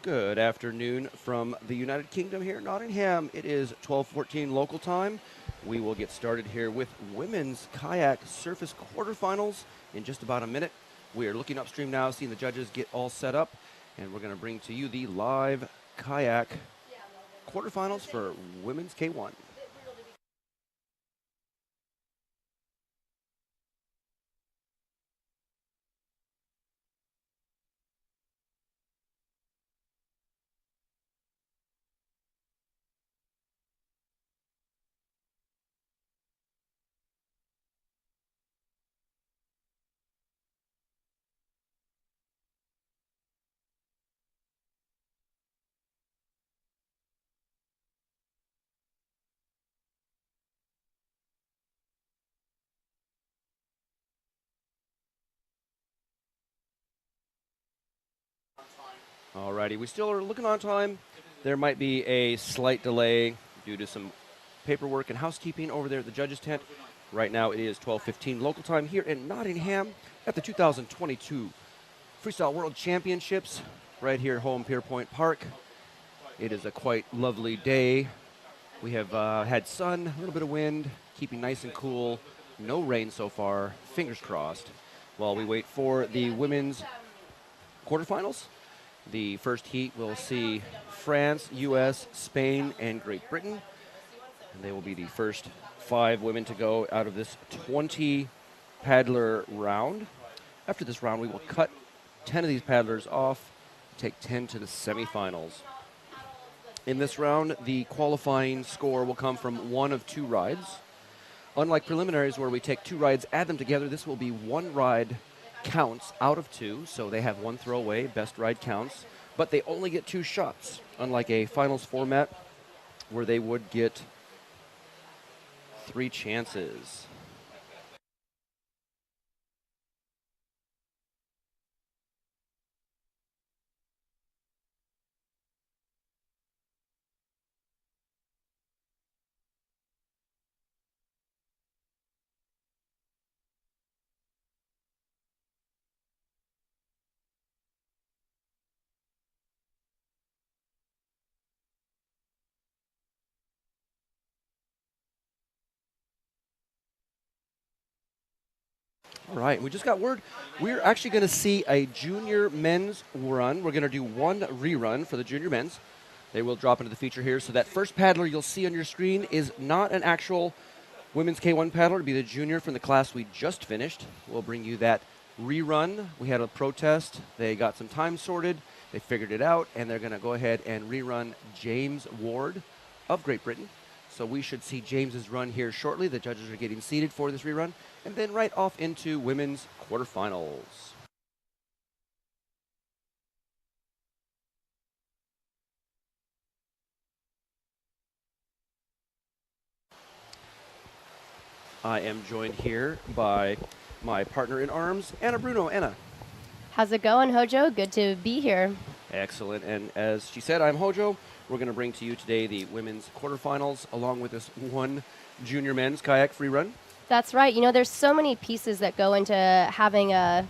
Good afternoon from the United Kingdom here in Nottingham. It is 12:14 local time. We will get started here with women's kayak surface quarterfinals in just about a minute. We are looking upstream now, seeing the judges get all set up, and we're going to bring to you the live kayak quarterfinals for women's K1. Alrighty, we still are looking on time. There might be a slight delay due to some paperwork and housekeeping over there at the judges' tent. Right now it is 12:15 local time here in Nottingham at the 2022 Freestyle World Championships right here at home Pierpoint Park. It is a quite lovely day. We have had sun, a little bit of wind, keeping nice and cool. No rain so far, fingers crossed. While we wait for the women's quarterfinals. The first heat will see France, U.S., Spain, and Great Britain. And they will be the first 5 women to go out of this 20 paddler round. After this round, we will cut 10 of these paddlers off, take 10 to the semifinals. In this round, the qualifying score will come from one of 2 rides. Unlike preliminaries where we take 2 rides, add them together, this will be 1 ride counts out of 2, so they have 1 throwaway, best ride counts, but they only get 2 shots, unlike a finals format where they would get 3 chances. All right, we just got word. We're actually going to see a junior men's run. We're going to do 1 rerun for the junior men's. They will drop into the feature here. So that first paddler you'll see on your screen is not an actual women's K1 paddler. It'll be the junior from the class we just finished. We'll bring you that rerun. We had a protest. They got some time sorted. They figured it out, and they're going to go ahead and rerun James Ward of Great Britain. So we should see James's run here shortly. The judges are getting seated for this rerun. And then right off into women's quarterfinals. I am joined here by my partner in arms, Anna Bruno. Anna. How's it going, Hojo? Good to be here. Excellent. And as she said, I'm Hojo. We're going to bring to you today the women's quarterfinals along with this 1 junior men's kayak free run. That's right. You know, there's so many pieces that go into having a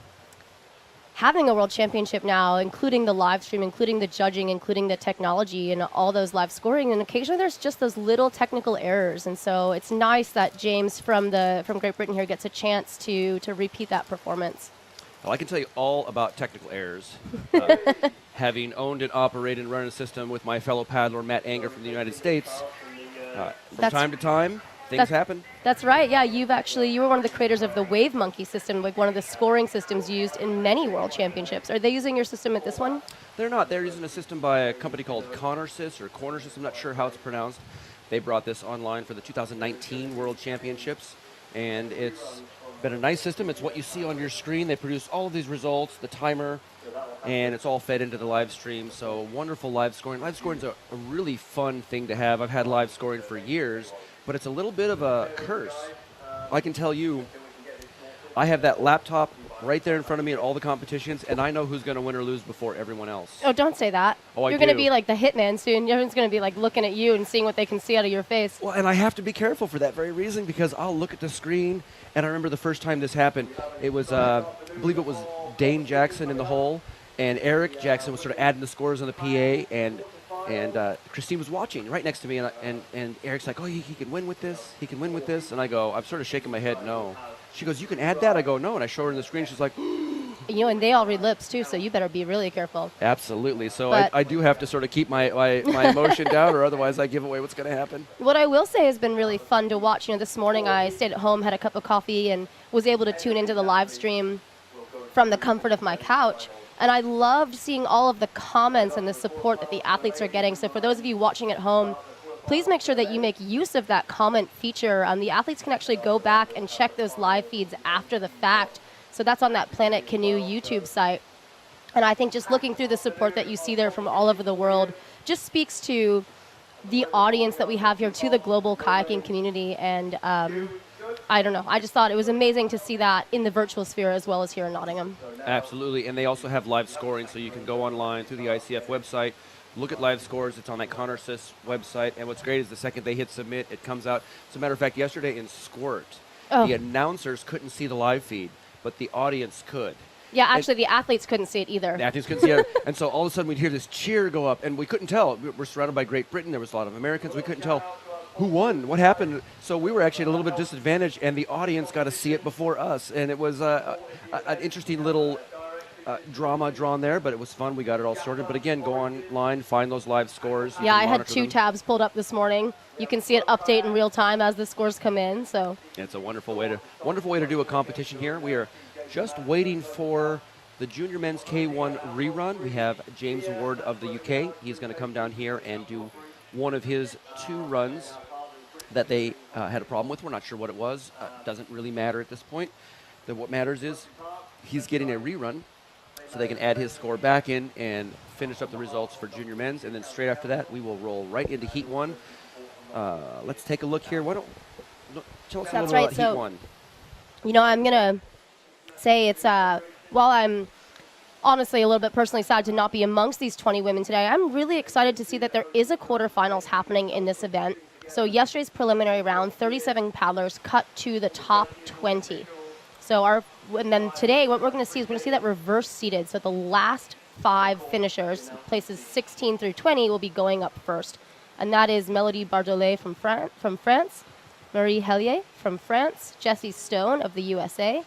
world championship now, including the live stream, including the judging, including the technology and all those live scoring. And occasionally there's just those little technical errors. And so it's nice that James from Great Britain here gets a chance to repeat that performance. Well, I can tell you all about technical errors. Having owned and operated and run a system with my fellow paddler, Matt Anger from the United States, from time to time, things happen. That's right. Yeah, you were one of the creators of the Wave Monkey system, like one of the scoring systems used in many world championships. Are they using your system at this one? They're not. They're using a system by a company called Cornersys or Cornersys. I'm not sure how it's pronounced. They brought this online for the 2019 World Championships, and it's been a nice system. It's what you see on your screen. They produce all of these results, the timer, and it's all fed into the live stream. So wonderful live scoring. Live scoring is a really fun thing to have. I've had live scoring for years, but it's a little bit of a curse. I can tell you, I have that laptop right there in front of me at all the competitions, and I know who's going to win or lose before everyone else. Oh, don't say that. Oh, You're going to be like the hitman soon. Everyone's going to be like looking at you and seeing what they can see out of your face. Well, and I have to be careful for that very reason, because I'll look at the screen, and I remember the first time this happened, it was, I believe it was Dane Jackson in the hole, And Eric Jackson was sort of adding the scores on the PA, and Christine was watching right next to me, and Eric's like, oh, he can win with this, he can win with this, and I go, I'm sort of shaking my head, no. She goes, you can add that? I go, no, and I show her on the screen, she's like, You know, and they all read lips too, so you better be really careful. absolutely. So But- I do have to sort of keep my emotion down, or otherwise I give away what's going to happen. What I will say has been really fun to watch. You know, this morning I stayed at home, had a cup of coffee, and was able to tune into the live stream from the comfort of my couch. And I loved seeing all of the comments and the support that the athletes are getting. So for those of you watching at home, please make sure that you make use of that comment feature. The athletes can actually go back and check those live feeds after the fact. So that's on that Planet Canoe YouTube site. And I think just looking through the support that you see there from all over the world just speaks to the audience that we have here, to the global kayaking community. And I don't know. I just thought it was amazing to see that in the virtual sphere as well as here in Nottingham. Absolutely, and they also have live scoring, so you can go online through the ICF website, look at live scores. It's on that Connor Sys website, and what's great is the second they hit submit, it comes out. As a matter of fact, yesterday in Squirt, the announcers couldn't see the live feed, but the audience could. Yeah, actually, the athletes couldn't see it either. The athletes couldn't see it, and so all of a sudden we'd hear this cheer go up, and we couldn't tell. We're surrounded by Great Britain. There was a lot of Americans. We couldn't tell who won, what happened. So we were actually at a little bit disadvantaged, and the audience got to see it before us, and it was an interesting little drama drawn there, but it was fun. We got it all sorted. But again, go online, find those live scores. Yeah, I had 2 tabs pulled up this morning. You can see it update in real time as the scores come in. So it's a wonderful way to do a competition here. We are just waiting for the junior men's K1 rerun. We have James Ward of the UK. He's going to come down here and do one of his 2 runs that they had a problem with. We're not sure what it was. Doesn't really matter at this point. What matters is he's getting a rerun, so they can add his score back in and finish up the results for junior men's. And then straight after that, we will roll right into Heat 1. Let's take a look here. Tell us a little bit about Heat 1. You know, I'm going to say it's, while I'm honestly a little bit personally sad to not be amongst these 20 women today, I'm really excited to see that there is a quarterfinals happening in this event. So yesterday's preliminary round, 37 paddlers cut to the top 20. And then today, what we're going to see is we're going to see that reverse seeded. So the last 5 finishers, places 16 through 20, will be going up first. And that is Melody Bardolet from France, Marie Hellier from France, Jessie Stone of the USA,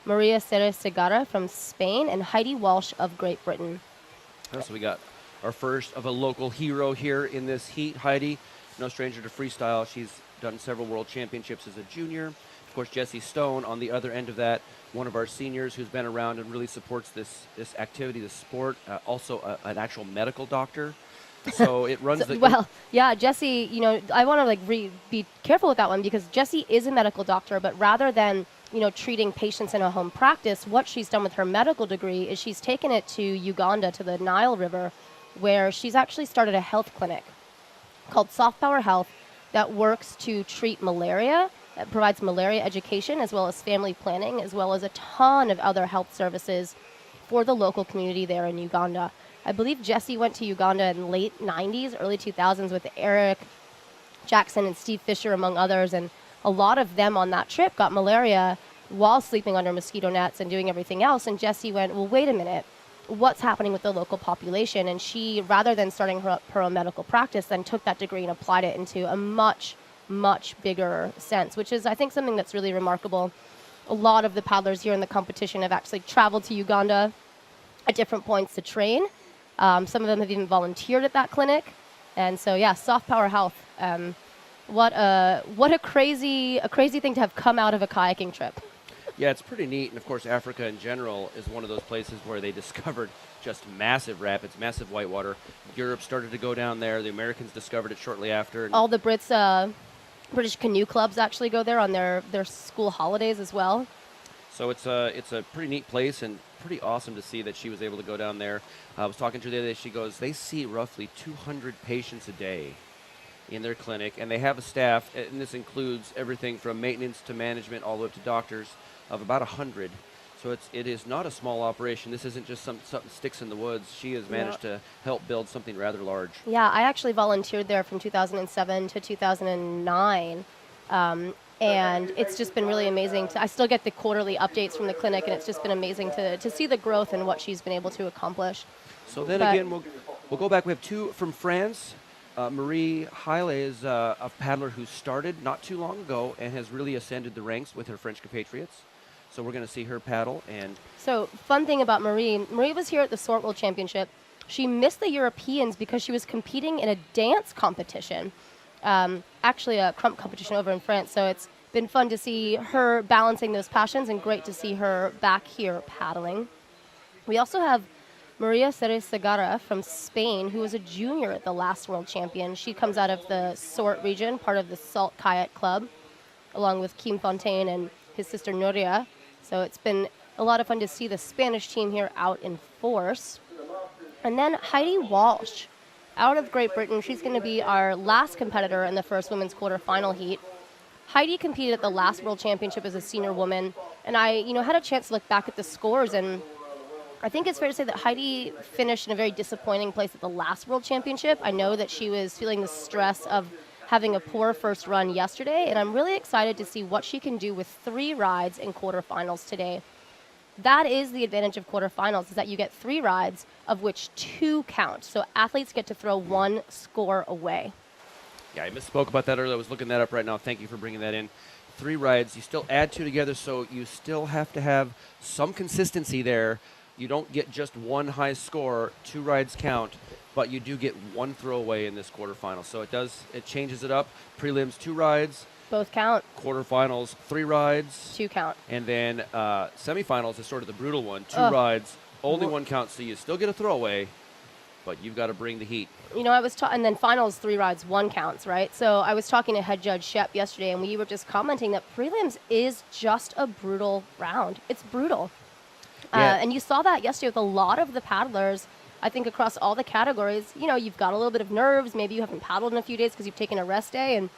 Maria Ceres Segarra from Spain, and Heidi Walsh of Great Britain. So we got our first of a local hero here in this heat. Heidi, no stranger to freestyle. She's done several world championships as a junior. Of course, Jessie Stone on the other end of that, one of our seniors who's been around and really supports this activity, this sport. Also an actual medical doctor. So it runs Jessie, you know, I want to be careful with that one because Jessie is a medical doctor, but rather than, you know, treating patients in a home practice, what she's done with her medical degree is she's taken it to Uganda, to the Nile River, where she's actually started a health clinic called Soft Power Health that works to treat malaria, that provides malaria education as well as family planning, as well as a ton of other health services for the local community there in Uganda. I believe Jessie went to Uganda in late 90s, early 2000s with Eric Jackson and Steve Fisher, among others, and a lot of them on that trip got malaria while sleeping under mosquito nets and doing everything else. And Jessie went, well, wait a minute, what's happening with the local population? And she, rather than starting her own medical practice, then took that degree and applied it into a much, much bigger sense, which is, I think, something that's really remarkable. A lot of the paddlers here in the competition have actually traveled to Uganda at different points to train. Some of them have even volunteered at that clinic. And so, yeah, Soft Power Health. What a crazy thing to have come out of a kayaking trip. Yeah, it's pretty neat. And, of course, Africa in general is one of those places where they discovered just massive rapids, massive whitewater. Europe started to go down there. The Americans discovered it shortly after. All the British canoe clubs actually go there on their school holidays as well. So it's a pretty neat place and pretty awesome to see that she was able to go down there. I was talking to her the other day. She goes, they see roughly 200 patients a day in their clinic, and they have a staff, and this includes everything from maintenance to management all the way up to doctors, of about 100. So it is not a small operation. This isn't just something sticks in the woods. She has managed to help build something rather large. Yeah, I actually volunteered there from 2007 to 2009. And it's just been really amazing. I still get the quarterly updates from the clinic, and it's just been amazing to see the growth and what she's been able to accomplish. So then again, we'll go back. We have two from France. Marie Haile is a paddler who started not too long ago and has really ascended the ranks with her French compatriots. So we're going to see her paddle. And so fun thing about Marie was here at the Sort World Championship. She missed the Europeans because she was competing in a dance competition. Actually a crump competition over in France, so it's been fun to see her balancing those passions and great to see her back here paddling. We also have Maria Ceres-Segarra from Spain, who was a junior at the last World Champion. She comes out of the Sort region, part of the Salt Kayak Club, along with Kim Fontaine and his sister Nuria. So it's been a lot of fun to see the Spanish team here out in force. And then Heidi Walsh, out of Great Britain. She's going to be our last competitor in the first women's quarterfinal heat. Heidi competed at the last World Championship as a senior woman, and I, had a chance to look back at the scores, and I think it's fair to say that Heidi finished in a very disappointing place at the last World Championship. I know that she was feeling the stress of having a poor first run yesterday, and I'm really excited to see what she can do with 3 rides in quarterfinals today. That is the advantage of quarterfinals, is that you get 3 rides, of which 2 count. So athletes get to throw 1 score away. Yeah, I misspoke about that earlier. I was looking that up right now. Thank you for bringing that in. 3 rides. You still add 2 together, so you still have to have some consistency there. You don't get just 1 high score. 2 rides count, but you do get 1 throwaway in this quarterfinal. So it changes it up. Prelims, 2 rides. Both count. Quarterfinals, 3 rides. 2 count. And then semifinals is sort of the brutal one. 2 rides, only 1 count, so you still get a throwaway, but you've got to bring the heat. I was and then finals, 3 rides, 1 counts, right? So I was talking to head judge Shep yesterday, and we were just commenting that prelims is just a brutal round. It's brutal. Yeah. And you saw that yesterday with a lot of the paddlers. I think across all the categories, you've got a little bit of nerves. Maybe you haven't paddled in a few days because you've taken a rest day, and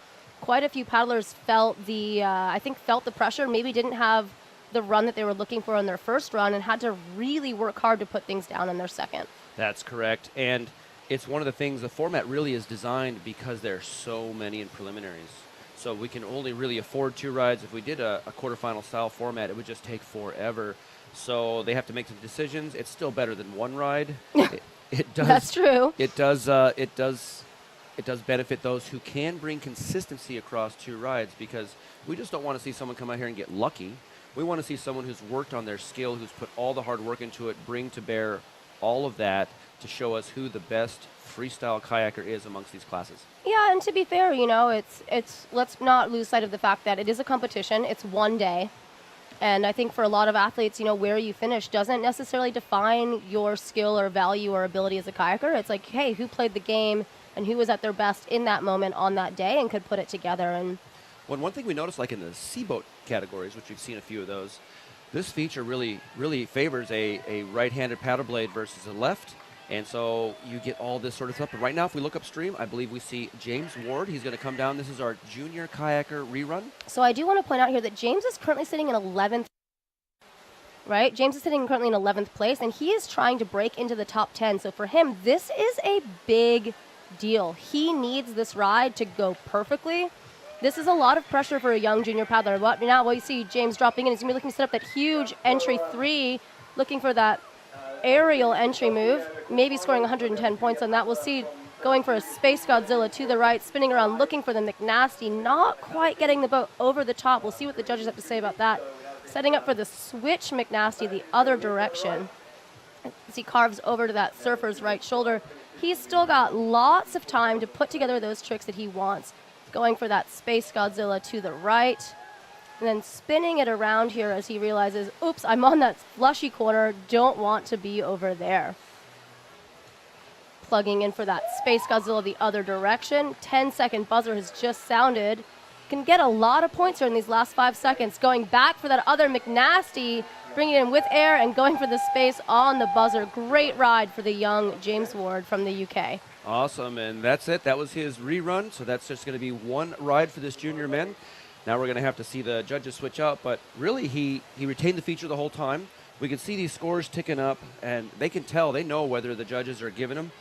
quite a few paddlers felt the pressure, maybe didn't have the run that they were looking for in their first run and had to really work hard to put things down in their second. That's correct. And it's one of the things, the format really is designed because there are so many in preliminaries. So we can only really afford 2 rides. If we did a quarterfinal style format, it would just take forever. So they have to make some decisions. It's still better than 1 ride. It does. That's true. It does benefit those who can bring consistency across 2 rides, because we just don't want to see someone come out here and get lucky. We want to see someone who's worked on their skill, who's put all the hard work into it, bring to bear all of that to show us who the best freestyle kayaker is amongst these classes. Yeah, and to be fair, it's let's not lose sight of the fact that it is a competition. It's 1 day. And I think for a lot of athletes, where you finish doesn't necessarily define your skill or value or ability as a kayaker. It's like, hey, who played the game and who was at their best in that moment on that day and could put it together. And one thing we noticed, like in the seaboat categories, which we've seen a few of those, this feature really favors a right-handed paddle blade versus a left. And so you get all this sort of stuff. But right now, if we look upstream, I believe we see James Ward. He's going to come down. This is our junior kayaker rerun. So I do want to point out here that James is currently sitting in 11th. Right? James is sitting currently in 11th place, and he is trying to break into the top 10. So for him, this is a big deal. He needs this ride to go perfectly. This is a lot of pressure for a young junior paddler. But now what you see James dropping in, he's going to be looking to set up that huge entry 3, looking for that aerial entry move, maybe scoring 110 points on that. We'll see going for a Space Godzilla to the right, spinning around, looking for the McNasty, not quite getting the boat over the top. We'll see what the judges have to say about that. Setting up for the switch McNasty the other direction. As he carves over to that surfer's right shoulder, he's still got lots of time to put together those tricks that he wants. Going for that Space Godzilla to the right, and then spinning it around here as he realizes, oops, I'm on that flushy corner, don't want to be over there. Plugging in for that Space Godzilla the other direction. 10-second buzzer has just sounded. Can get a lot of points here in these last 5 seconds. Going back for that other McNasty, bringing it in with air and going for the space on the buzzer. Great ride for the young James Ward from the UK. Awesome, and that's it. That was his rerun, so that's just going to be 1 ride for this junior men. Now we're going to have to see the judges switch out, but really he retained the feature the whole time. We can see these scores ticking up, and they can tell, they know whether the judges are giving them.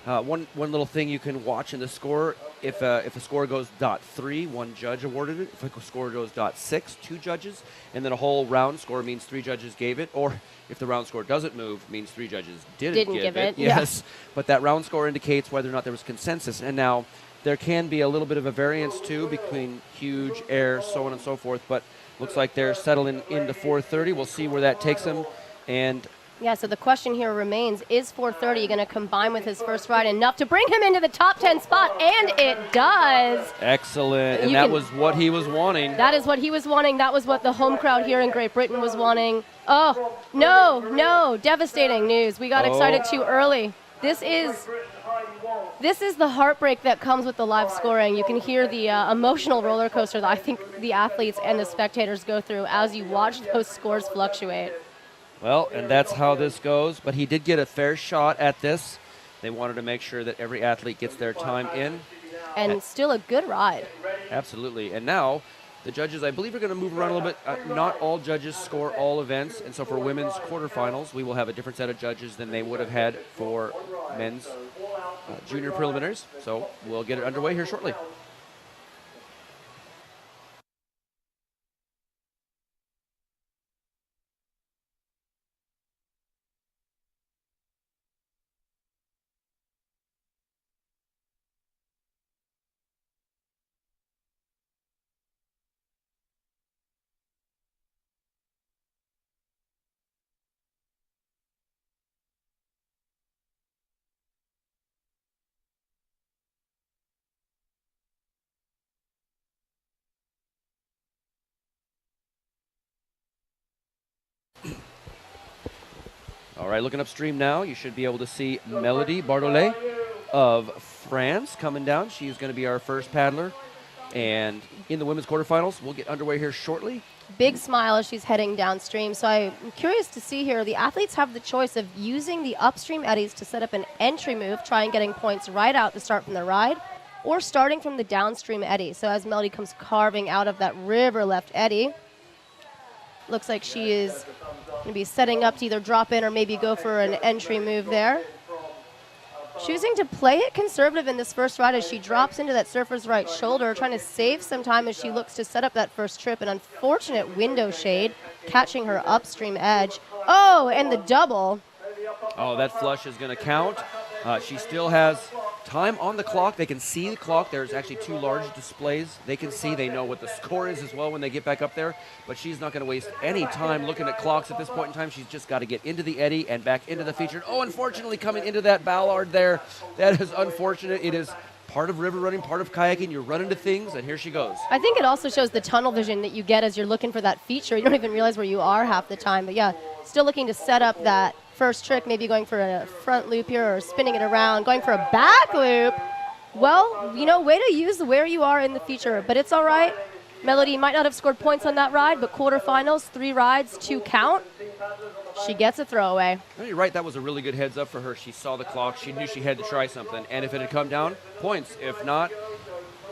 One little thing you can watch in the score, if a score goes .3, one judge awarded it. If a score goes .6, two judges. And then a whole round score means three judges gave it. Or if the round score doesn't move, means three judges didn't give it. Yes. Yeah. But that round score indicates whether or not there was consensus. And now there can be a little bit of a variance, too, between huge, air, so on and so forth. But looks like they're settling into 430. We'll see where that takes them. And yeah, so the question here remains, is 430 going to combine with his first ride enough to bring him into the top 10 spot? And it does. Excellent. And that was what he was wanting. That is what he was wanting. That was what the home crowd here in Great Britain was wanting. Oh, no. Devastating news. We got excited too early. This is the heartbreak that comes with the live scoring. You can hear the emotional roller coaster that I think the athletes and the spectators go through as you watch those scores fluctuate. Well, and that's how this goes. But he did get a fair shot at this. They wanted to make sure that every athlete gets their time in. And still a good ride. Absolutely. And now the judges, I believe, are going to move around a little bit. Not all judges score all events. And so for women's quarterfinals, we will have a different set of judges than they would have had for men's junior preliminaries. So we'll get it underway here shortly. All right, looking upstream now, you should be able to see Melody Bardolet of France coming down. She's going to be our first paddler. And in the women's quarterfinals, we'll get underway here shortly. Big smile as she's heading downstream. So I'm curious to see here, the athletes have the choice of using the upstream eddies to set up an entry move, trying getting points right out to start from the ride, or starting from the downstream eddy. So as Melody comes carving out of that river left eddy, looks like she is going to be setting up to either drop in or maybe go for an entry move there. Choosing to play it conservative in this first ride as she drops into that surfer's right shoulder, trying to save some time as she looks to set up that first trip. An unfortunate window shade, catching her upstream edge. Oh, and the double. Oh, that flush is going to count. She still has time on the clock. They can see the clock. There's actually two large displays. They can see, they know what the score is as well when they get back up there. But she's not going to waste any time looking at clocks at this point in time. She's just got to get into the eddy and back into the feature. Oh, unfortunately, coming into that ballard there. That is unfortunate. It is part of river running, part of kayaking. You run into things, and here she goes. I think it also shows the tunnel vision that you get as you're looking for that feature. You don't even realize where you are half the time. But yeah, still looking to set up that first trick, maybe going for a front loop here or spinning it around, going for a back loop. Well, you know, way to use where you are in the feature, but it's all right. Melody might not have scored points on that ride, but quarterfinals, 3 rides, 2 count. She gets a throwaway. No, you're right. That was a really good heads up for her. She saw the clock. She knew she had to try something. And if it had come down, points. If not,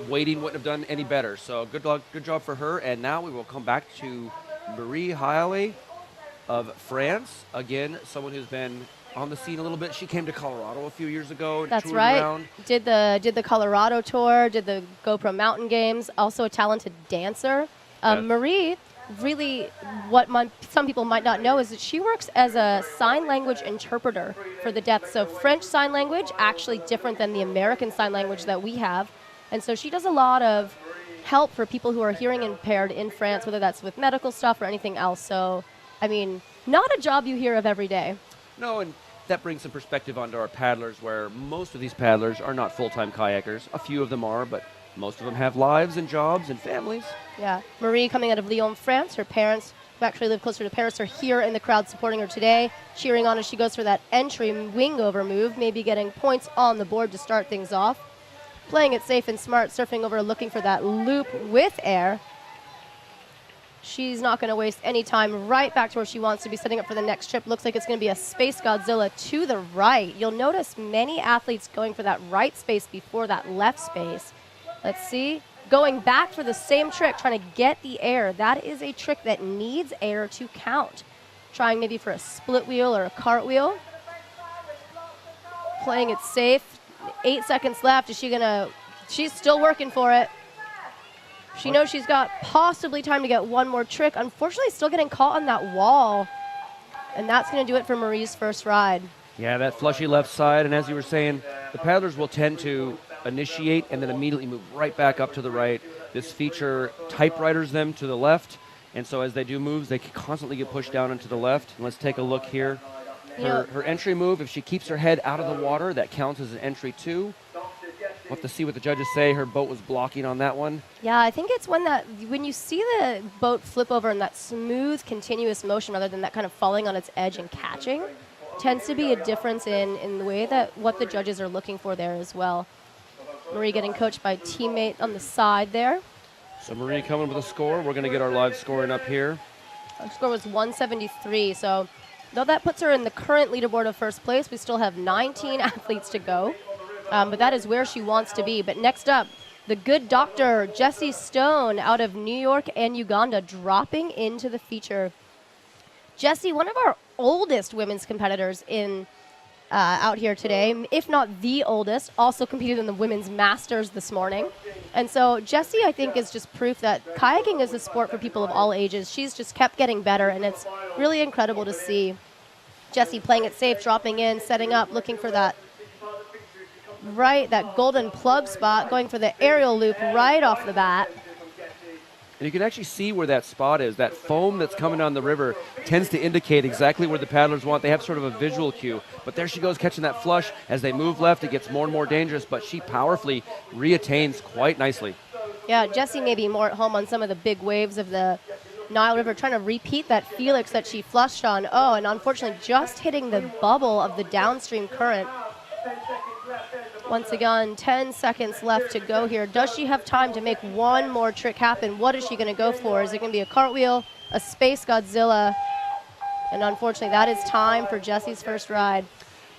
waiting wouldn't have done any better. So good luck, good job for her. And now we will come back to Marie Haile of France. Again, someone who's been on the scene a little bit. She came to Colorado a few years ago. That's right. Around. Did the Colorado tour, did the GoPro Mountain Games, also a talented dancer. Marie, really what some people might not know is that she works as a sign language interpreter for the deaf. So French Sign Language, actually different than the American Sign Language that we have. And so she does a lot of help for people who are hearing impaired in France, whether that's with medical stuff or anything else. So, I mean, not a job you hear of every day. No, and that brings some perspective onto our paddlers, where most of these paddlers are not full-time kayakers. A few of them are, but most of them have lives and jobs and families. Yeah. Marie, coming out of Lyon, France. Her parents, who actually live closer to Paris, are here in the crowd supporting her today, cheering on as she goes for that entry wing-over move, maybe getting points on the board to start things off. Playing it safe and smart, surfing over, looking for that loop with air. She's not going to waste any time. Right back to where she wants to be, setting up for the next trip. Looks like it's going to be a Space Godzilla to the right. You'll notice many athletes going for that right space before that left space. Let's see. Going back for the same trick, trying to get the air. That is a trick that needs air to count. Trying maybe for a split wheel or a cartwheel. Playing it safe. 8 seconds left. Is she going to She's still working for it. She knows she's got possibly time to get one more trick. Unfortunately, still getting caught on that wall. And that's going to do it for Marie's first ride. Yeah, that flushy left side, and as you were saying, the paddlers will tend to initiate and then immediately move right back up to the right. This feature typewriters them to the left, and so as they do moves, they can constantly get pushed down into the left. And let's take a look here. Her entry move, if she keeps her head out of the water, that counts as an entry 2. We'll have to see what the judges say. Her boat was blocking on that one. Yeah, I think it's when you see the boat flip over in that smooth, continuous motion rather than that kind of falling on its edge and catching, tends to be a difference in the way that what the judges are looking for there as well. Marie getting coached by a teammate on the side there. So Marie coming with a score. We're going to get our live scoring up here. Our score was 173, so though that puts her in the current leaderboard of first place, we still have 19 athletes to go. But that is where she wants to be. But next up, the good doctor, Jessie Stone, out of New York and Uganda, dropping into the feature. Jessie, one of our oldest women's competitors out here today, if not the oldest, also competed in the Women's Masters this morning. And so Jessie, I think, is just proof that kayaking is a sport for people of all ages. She's just kept getting better, and it's really incredible to see Jessie playing it safe, dropping in, setting up, looking for that golden plug spot, going for the aerial loop right off the bat. And you can actually see where that spot is. That foam that's coming down the river tends to indicate exactly where the paddlers want. They have sort of a visual cue. But there she goes, catching that flush. As they move left, it gets more and more dangerous, but she powerfully reattains quite nicely. Yeah, Jessie may be more at home on some of the big waves of the Nile River, trying to repeat that Felix that she flushed on. Oh, and unfortunately just hitting the bubble of the downstream current. Once again, 10 seconds left to go here. Does she have time to make one more trick happen? What is she going to go for? Is it going to be a cartwheel, a Space Godzilla? And unfortunately, that is time for Jessie's first ride.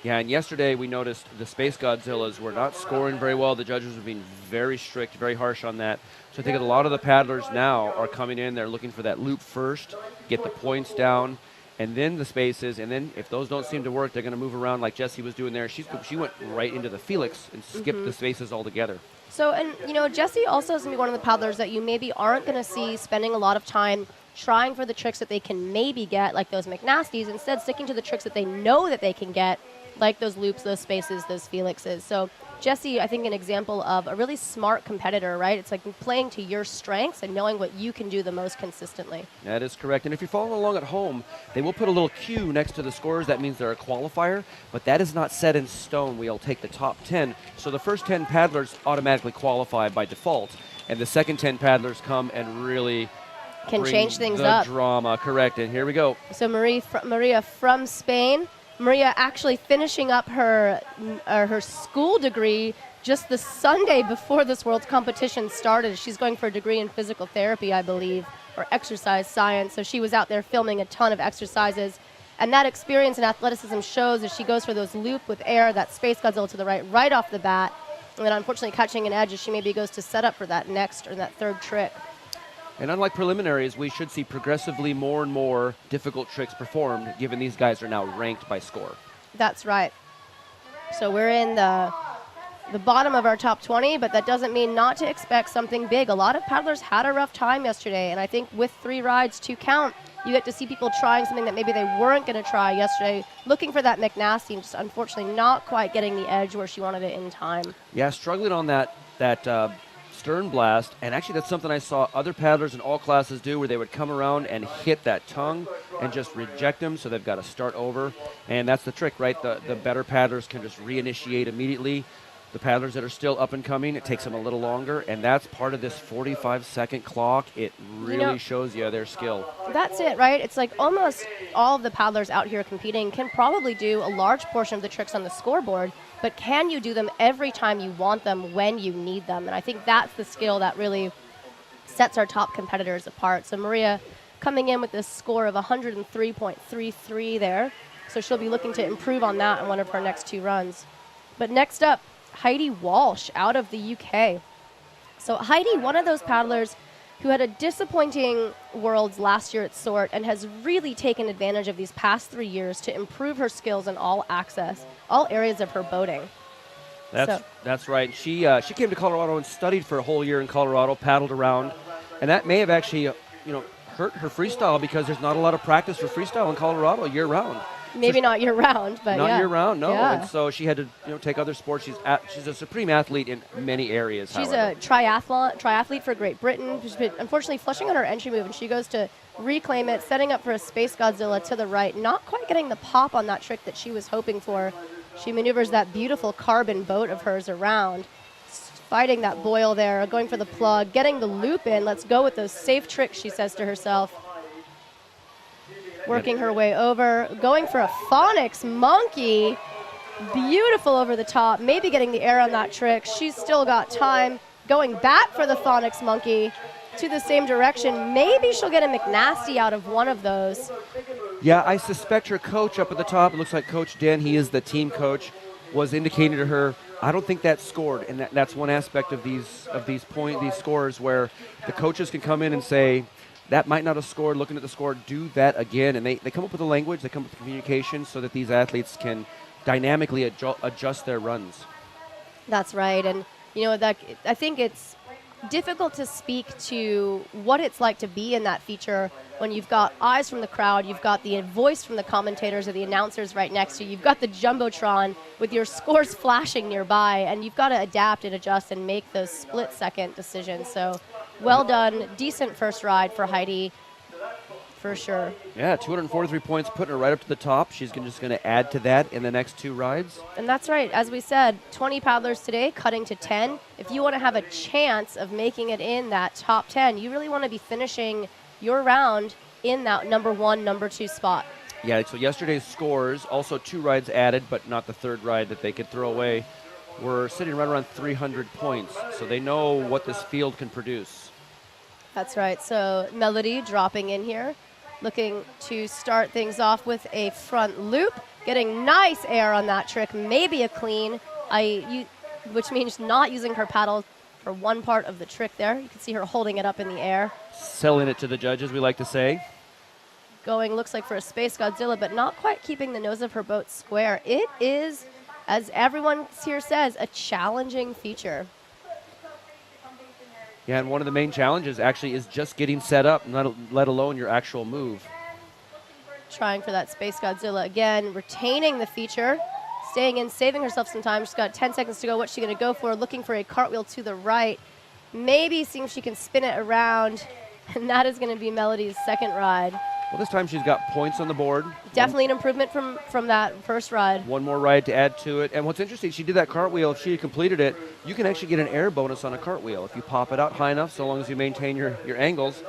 Yeah, and yesterday we noticed the Space Godzillas were not scoring very well. The judges were being very strict, very harsh on that. So I think a lot of the paddlers now are coming in. They're looking for that loop first, get the points down, and then the spaces, and then if those don't seem to work, they're going to move around like Jessie was doing there. She went right into the Felix and skipped the spaces altogether. So, and Jessie also is going to be one of the paddlers that you maybe aren't going to see spending a lot of time trying for the tricks that they can maybe get, like those McNasties, instead sticking to the tricks that they know that they can get, like those loops, those spaces, those Felixes. So Jessie, I think, an example of a really smart competitor, right? It's like playing to your strengths and knowing what you can do the most consistently. That is correct. And if you're following along at home, they will put a little Q next to the scores. That means they're a qualifier, but that is not set in stone. We'll take the top 10. So the first 10 paddlers automatically qualify by default, and the second 10 paddlers come and really can change things up. Drama, correct. And here we go. So Maria from Spain. Maria actually finishing up her school degree just the Sunday before this world's competition started. She's going for a degree in physical therapy, I believe, or exercise science. So she was out there filming a ton of exercises. And that experience and athleticism shows as she goes for those loop with air, that Space Godzilla to the right off the bat. And then unfortunately catching an edge as she maybe goes to set up for that next or that third trick. And unlike preliminaries, we should see progressively more and more difficult tricks performed, given these guys are now ranked by score. That's right. So we're in the bottom of our top 20, but that doesn't mean not to expect something big. A lot of paddlers had a rough time yesterday, and I think with 3 rides to count, you get to see people trying something that maybe they weren't going to try yesterday, looking for that McNasty, and just unfortunately not quite getting the edge where she wanted it in time. Yeah, struggling on that stern blast, and actually that's something I saw other paddlers in all classes do, where they would come around and hit that tongue and just reject them, so they've got to start over. And that's the trick, right? The better paddlers can just reinitiate immediately. The paddlers that are still up and coming, it takes them a little longer, and that's part of this 45-second clock. It really shows you their skill. That's it, right? It's like almost all of the paddlers out here competing can probably do a large portion of the tricks on the scoreboard, but can you do them every time you want them when you need them? And I think that's the skill that really sets our top competitors apart. So Maria coming in with this score of 103.33 there, so she'll be looking to improve on that in one of her next 2 runs. But next up, Heidi Walsh out of the UK. So Heidi, one of those paddlers who had a disappointing Worlds last year at Sort and has really taken advantage of these past 3 years to improve her skills in all areas of her boating. That's right. She came to Colorado and studied for a whole year in Colorado, paddled around, and that may have actually hurt her freestyle because there's not a lot of practice for freestyle in Colorado year round. Maybe not year round, but not yeah. year round, no. Yeah. And so she had to take other sports. She's a supreme athlete in many areas. She's however. a triathlete for Great Britain. She's been unfortunately flushing on her entry move, and she goes to reclaim it, setting up for a Space Godzilla to the right, not quite getting the pop on that trick that she was hoping for. She maneuvers that beautiful carbon boat of hers around, fighting that boil there, going for the plug, getting the loop in. Let's go with those safe tricks, she says to herself. Working her way over, going for a phonics monkey. Beautiful over the top, maybe getting the air on that trick. She's still got time. Going back for the phonics monkey to the same direction. Maybe she'll get a McNasty out of one of those. Yeah, I suspect her coach up at the top, it looks like Coach Den, he is the team coach, was indicating to her, I don't think that's scored. And that's one aspect of these scores where the coaches can come in and say, that might not have scored, looking at the score, do that again. And they come up with a language, they come up with communication so that these athletes can dynamically adjust their runs. That's right. And, I think it's difficult to speak to what it's like to be in that feature when you've got eyes from the crowd, you've got the voice from the commentators or the announcers right next to you, you've got the Jumbotron with your scores flashing nearby, and you've got to adapt and adjust and make those split-second decisions. So well done. Decent first ride for Heidi, for sure. Yeah, 243 points, putting her right up to the top. She's just going to add to that in the next two rides. And that's right. As we said, 20 paddlers today, cutting to 10. If you want to have a chance of making it in that top 10, you really want to be finishing your round in that number 1, number 2 spot. Yeah, so yesterday's scores, also 2 rides added, but not the third ride that they could throw away, were sitting right around 300 points. So they know what this field can produce. That's right. So Melody dropping in here, looking to start things off with a front loop, getting nice air on that trick, maybe a clean, which means not using her paddle for one part of the trick there. You can see her holding it up in the air. Selling it to the judges, we like to say. Going, looks like for a Space Godzilla, but not quite keeping the nose of her boat square. It is, as everyone here says, a challenging feature. Yeah, and one of the main challenges actually is just getting set up, let alone your actual move. Trying for that Space Godzilla again, retaining the feature, staying in, saving herself some time. She's got 10 seconds to go. What's she going to go for? Looking for a cartwheel to the right. Maybe seeing if she can spin it around, and that is going to be Melody's second ride. Well, this time she's got points on the board. Definitely an improvement from that first ride. One more ride to add to it. And what's interesting, she did that cartwheel. If she had completed it, you can actually get an air bonus on a cartwheel if you pop it out high enough, so long as you maintain your angles.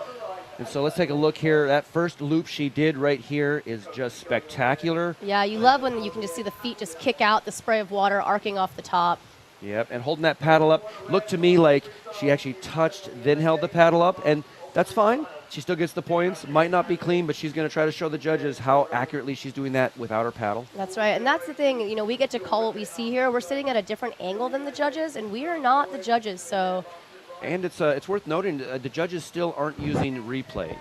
And so let's take a look here. That first loop she did right here is just spectacular. Yeah, you love when you can just see the feet just kick out, the spray of water arcing off the top. Yep, and holding that paddle up. Looked to me like she actually touched, then held the paddle up, and that's fine. She still gets the points. Might not be clean, but she's going to try to show the judges how accurately she's doing that without her paddle. That's right, and that's the thing. We get to call what we see here. We're sitting at a different angle than the judges, and we are not the judges, so... And it's worth noting the judges still aren't using replay.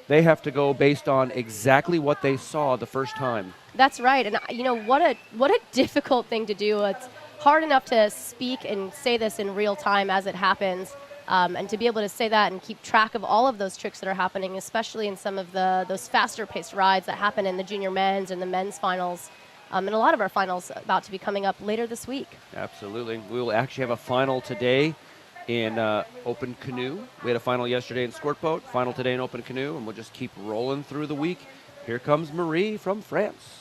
They have to go based on exactly what they saw the first time. That's right, and what a difficult thing to do. It's hard enough to speak and say this in real time as it happens, and to be able to say that and keep track of all of those tricks that are happening, especially in some of those faster-paced rides that happen in the junior men's and the men's finals. And a lot of our finals about to be coming up later this week. Absolutely. We will actually have a final today in open canoe. We had a final yesterday in squirt boat, final today in open canoe, and we'll just keep rolling through the week. Here comes Marie from France.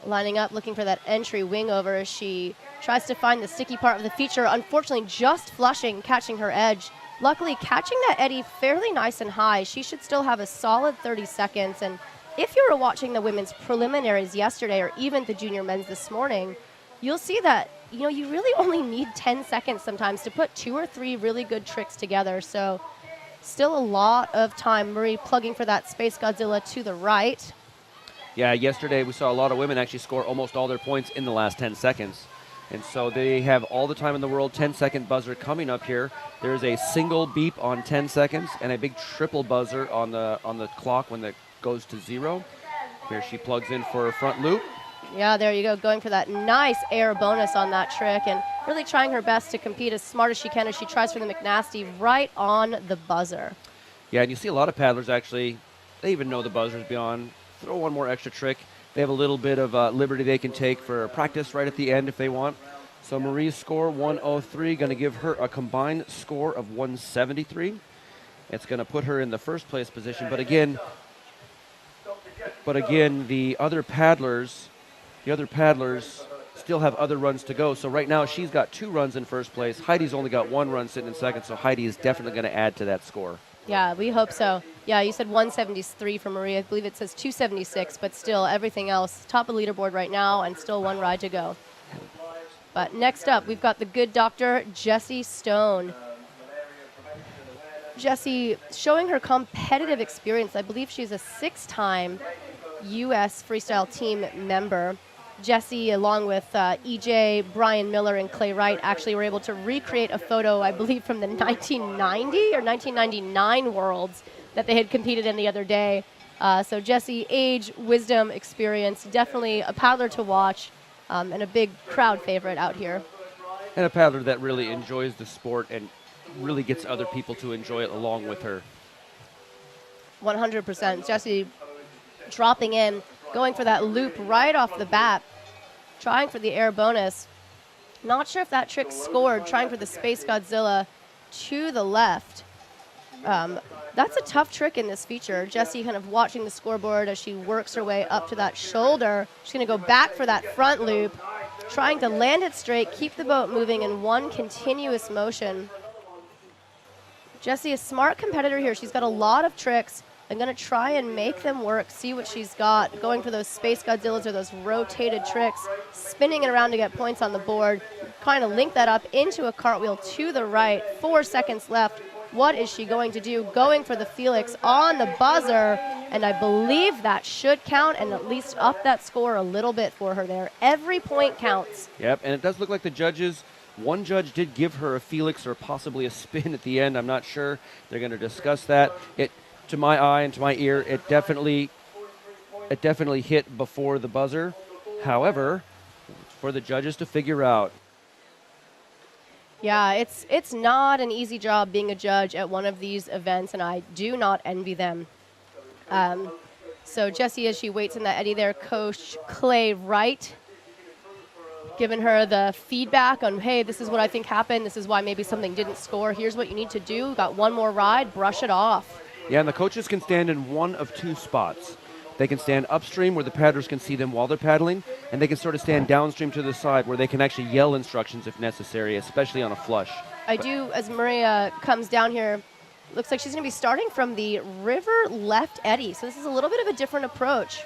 Lining up, looking for that entry wing over as she tries to find the sticky part of the feature. Unfortunately, just flushing, catching her edge. Luckily, catching that eddy fairly nice and high. She should still have a solid 30 seconds. And if you were watching the women's preliminaries yesterday or even the junior men's this morning, you'll see that, you really only need 10 seconds sometimes to put 2 or 3 really good tricks together. So still a lot of time. Marie plugging for that Space Godzilla to the right. Yeah, yesterday we saw a lot of women actually score almost all their points in the last 10 seconds. And so they have all the time in the world. 10-second buzzer coming up here. There's a single beep on 10 seconds and a big triple buzzer on the clock when it goes to 0. Here she plugs in for her front loop. Yeah, there you go, going for that nice air bonus on that trick and really trying her best to compete as smart as she can as she tries for the McNasty right on the buzzer. Yeah, and you see a lot of paddlers actually, they even know the buzzer's beyond. Throw one more extra trick. They have a little bit of liberty they can take for practice right at the end if they want. So Marie's score, 103, going to give her a combined score of 173. It's going to put her in the first place position. But again, the other paddlers still have other runs to go. So right now she's got 2 runs in first place. Heidi's only got 1 run sitting in second, so Heidi is definitely going to add to that score. Yeah, we hope so. Yeah, you said 173 for Marie. I believe it says 276, but still everything else. Top of the leaderboard right now and still 1 ride to go. But next up, we've got the good doctor, Jessie Stone. Jessie showing her competitive experience. I believe she's a 6-time U.S. freestyle team member. Jessie, along with EJ, Brian Miller, and Clay Wright, actually were able to recreate a photo, I believe, from the 1990 or 1999 Worlds that they had competed in the other day. So Jessie, age, wisdom, experience, definitely a paddler to watch and a big crowd favorite out here. And a paddler that really enjoys the sport and really gets other people to enjoy it along with her. 100%. Jessie dropping in, going for that loop right off the bat, trying for the air bonus. Not sure if that trick scored, trying for the Space Godzilla to the left. That's a tough trick in this feature. Jessie kind of watching the scoreboard as she works her way up to that shoulder. She's going to go back for that front loop, trying to land it straight, keep the boat moving in one continuous motion. Jessie, a smart competitor here. She's got a lot of tricks. I'm going to try and make them work, see what she's got, going for those Space Godzillas or those rotated tricks, spinning it around to get points on the board, kind of link that up into a cartwheel to the right. 4 seconds left. What is she going to do? Going for the Felix on the buzzer, and I believe that should count and at least up that score a little bit for her there. Every point counts. Yep, and it does look like the judges, one judge did give her a Felix or possibly a spin at the end. I'm not sure. They're going to discuss that. To my eye and to my ear, it definitely hit before the buzzer. However, for the judges to figure out. Yeah, it's not an easy job being a judge at one of these events, and I do not envy them. So Jessie, as she waits in that eddy there, Coach Clay Wright, giving her the feedback on, hey, this is what I think happened. This is why maybe something didn't score. Here's what you need to do. Got one more ride. Brush it off. Yeah, and the coaches can stand in one of 2 spots. They can stand upstream where the paddlers can see them while they're paddling, and they can sort of stand downstream to the side where they can actually yell instructions if necessary, especially on a flush. As Maria comes down here, looks like she's going to be starting from the river left eddy. So this is a little bit of a different approach.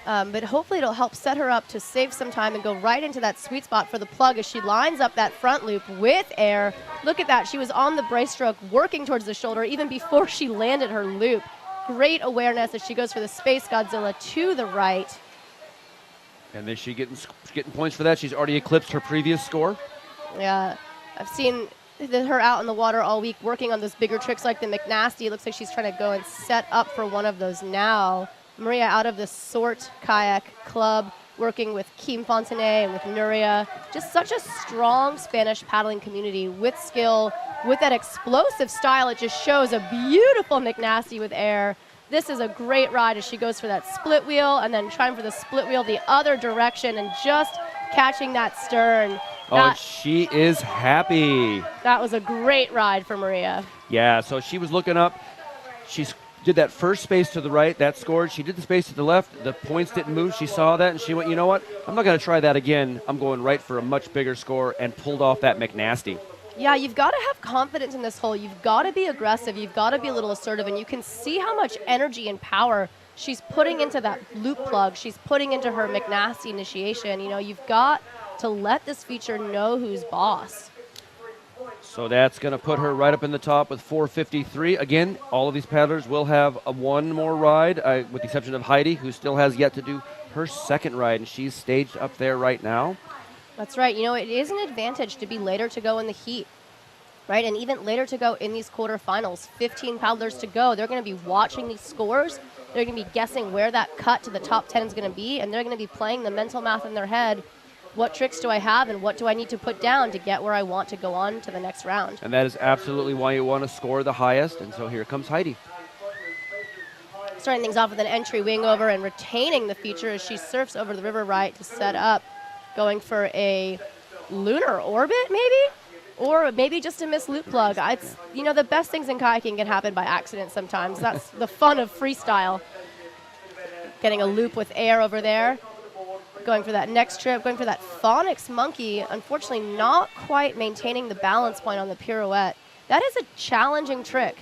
But hopefully it'll help set her up to save some time and go right into that sweet spot for the plug as she lines up that front loop with air. Look at that. She was on the brace stroke, working towards the shoulder even before she landed her loop. Great awareness as she goes for the Space Godzilla to the right. And then she's getting points for that. She's already eclipsed her previous score. Yeah, I've seen her out in the water all week working on those bigger tricks like the McNasty. It looks like she's trying to go and set up for one of those now. Maria out of the Sort Kayak Club, working with Kim Fontenay and with Nuria. Just such a strong Spanish paddling community with skill, with that explosive style. It just shows a beautiful McNasty with air. This is a great ride as she goes for that split wheel and then trying for the split wheel the other direction and just catching that stern. Oh, she is happy. That was a great ride for Maria. Yeah, so she was looking up. She did that first space to the right. That scored. She did the space to the left. The points didn't move. She saw that, and she went, you know what? I'm not going to try that again. I'm going right for a much bigger score, and pulled off that McNasty. Yeah, you've got to have confidence in this hole. You've got to be aggressive. You've got to be a little assertive, and you can see how much energy and power she's putting into that loop plug. She's putting into her McNasty initiation. You know, you've got to let this feature know who's boss. So that's going to put her right up in the top with 453. Again, all of these paddlers will have one more ride, with the exception of Heidi, who still has yet to do her second ride, and she's staged up there right now. That's right. You know, it is an advantage to be later to go in the heat, right? And even later to go in these quarterfinals. 15 paddlers to go. They're going to be watching these scores, They're going to be guessing where that cut to the top 10 is going to be, and they're going to be playing the mental math in their head. What tricks do I have, and what do I need to put down to get where I want to go on to the next round? And that is absolutely why you want to score the highest. And so here comes Heidi. Starting things off with an entry wing over and retaining the feature as she surfs over the river right to set up, going for a lunar orbit maybe? Or maybe just a missed loop plug. The best things in kayaking can happen by accident sometimes. That's the fun of freestyle. Getting a loop with air over there. Going for that next trip, going for that phonics monkey. Unfortunately, not quite maintaining the balance point on the pirouette. That is a challenging trick.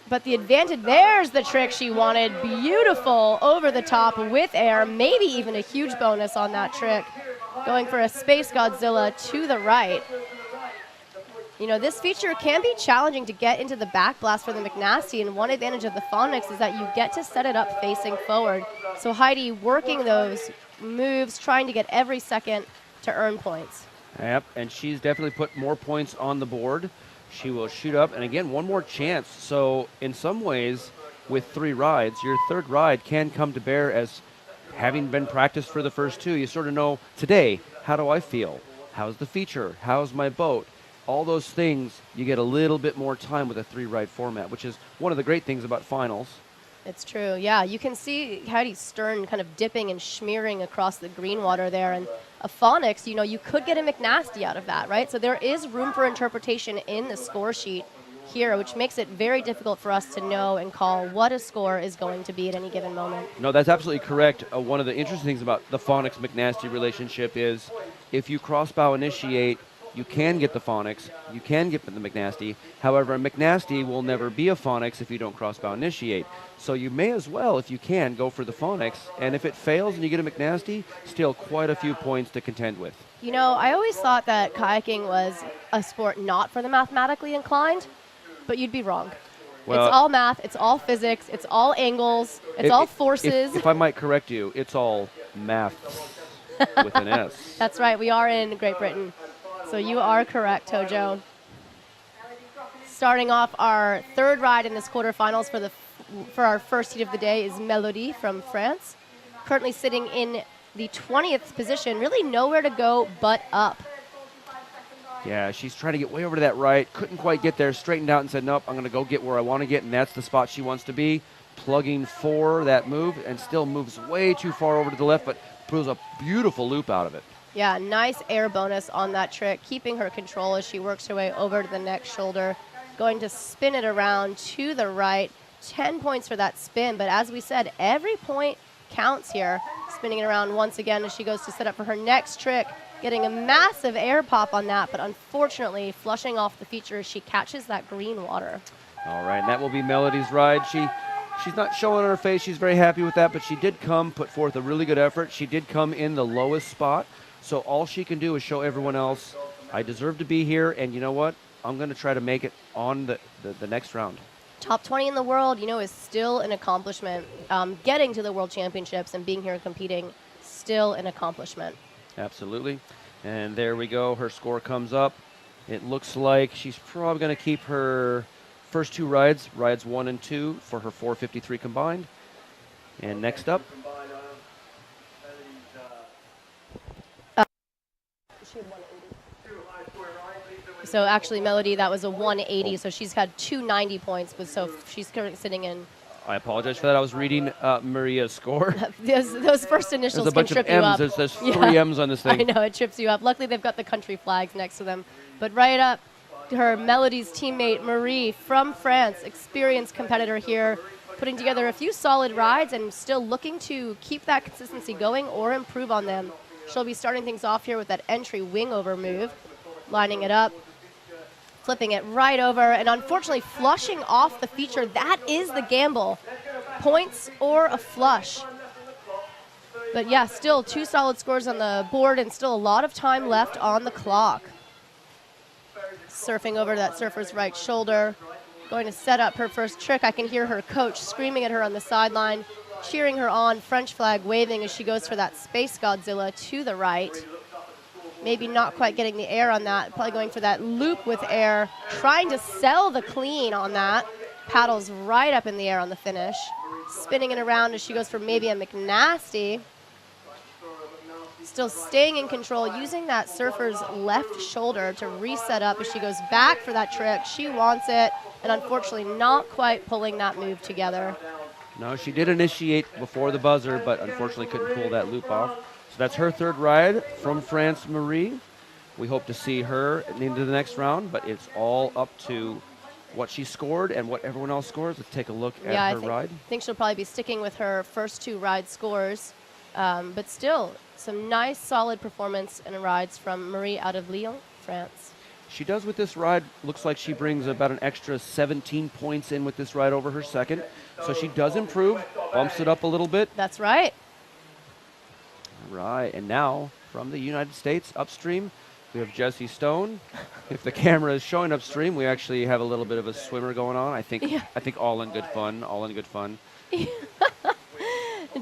But the advantage, there's the trick she wanted. Beautiful over the top with air. Maybe even a huge bonus on that trick. Going for a Space Godzilla to the right. This feature can be challenging to get into the back blast for the McNasty, and one advantage of the phonics is that you get to set it up facing forward. So Heidi working those moves, trying to get every second to earn points. Yep, and she's definitely put more points on the board. She will shoot up, and again, one more chance. So in some ways, with 3 rides, your third ride can come to bear as having been practiced for the first 2. You sort of know, today, how do I feel? How's the feature? How's my boat? All those things, you get a little bit more time with a 3-ride format, which is one of the great things about finals. It's true, yeah. You can see Heidi's stern kind of dipping and smearing across the green water there. And a phonics, you could get a McNasty out of that, right? So there is room for interpretation in the score sheet here, which makes it very difficult for us to know and call what a score is going to be at any given moment. No, that's absolutely correct. One of the interesting things about the phonics-McNasty relationship is if you crossbow initiate, you can get the phonics, you can get the McNasty. However, a McNasty will never be a phonics if you don't crossbow initiate. So you may as well, if you can, go for the phonics. And if it fails and you get a McNasty, still quite a few points to contend with. I always thought that kayaking was a sport not for the mathematically inclined, but you'd be wrong. Well, it's all math, it's all physics, it's all angles, it's all forces. If I might correct you, it's all math with an S. That's right, we are in Great Britain. So you are correct, Tojo. Starting off our third ride in this quarterfinals for our first heat of the day is Melody from France. Currently sitting in the 20th position, really nowhere to go but up. Yeah, she's trying to get way over to that right, couldn't quite get there, straightened out and said, nope, I'm going to go get where I want to get, and that's the spot she wants to be. Plugging for that move, and still moves way too far over to the left, but pulls a beautiful loop out of it. Yeah, nice air bonus on that trick, keeping her control as she works her way over to the next shoulder. Going to spin it around to the right. 10 points for that spin, but as we said, every point counts here. Spinning it around once again as she goes to set up for her next trick. Getting a massive air pop on that, but unfortunately flushing off the feature as she catches that green water. All right, and that will be Melody's ride. She's not showing on her face. She's very happy with that, but she did put forth a really good effort. She did come in the lowest spot. So all she can do is show everyone else, I deserve to be here, and you know what? I'm going to try to make it on the next round. Top 20 in the world, is still an accomplishment. Getting to the World Championships and being here and competing, still an accomplishment. Absolutely. And there we go. Her score comes up. It looks like she's probably going to keep her first 2 rides 1 and 2, for her 453 combined. And next up, So actually, Melody, that was a 180, so she's had 290 points, but so she's currently sitting in. I apologize for that. I was reading Maria's score. those first initials can trip you up. There's 3 M's on this thing. I know, it trips you up. Luckily, they've got the country flags next to them. But right up, her Melody's teammate, Marie, from France, experienced competitor here, putting together a few solid rides and still looking to keep that consistency going or improve on them. She'll be starting things off here with that entry wing over move, lining it up, flipping it right over, and unfortunately flushing off the feature. That is the gamble. Points or a flush. But yeah, still 2 solid scores on the board and still a lot of time left on the clock. Surfing over to that surfer's right shoulder. Going to set up her first trick. I can hear her coach screaming at her on the sideline, cheering her on, French flag waving as she goes for that Space Godzilla to the right. Maybe not quite getting the air on that. Probably going for that loop with air. Trying to sell the clean on that. Paddles right up in the air on the finish. spinning it around as she goes for maybe a McNasty. Still staying in control, using that surfer's left shoulder to reset up as she goes back for that trick. She wants it, and unfortunately not quite pulling that move together. No, she did initiate before the buzzer, but unfortunately couldn't pull that loop off. So that's her third ride from France Marie. We hope to see her into the next round, but it's all up to what she scored and what everyone else scores. Let's take a look at her ride. I think she'll probably be sticking with her first 2 ride scores, but still some nice solid performance and rides from Marie out of Lyon, France. She does with this ride, looks like she brings about an extra 17 points in with this ride over her second. So she does improve, bumps it up a little bit. That's right. Right, and now from the United States upstream, we have Jessie Stone. If the camera is showing upstream, we actually have a little bit of a swimmer going on. I think all in good fun, all in good fun.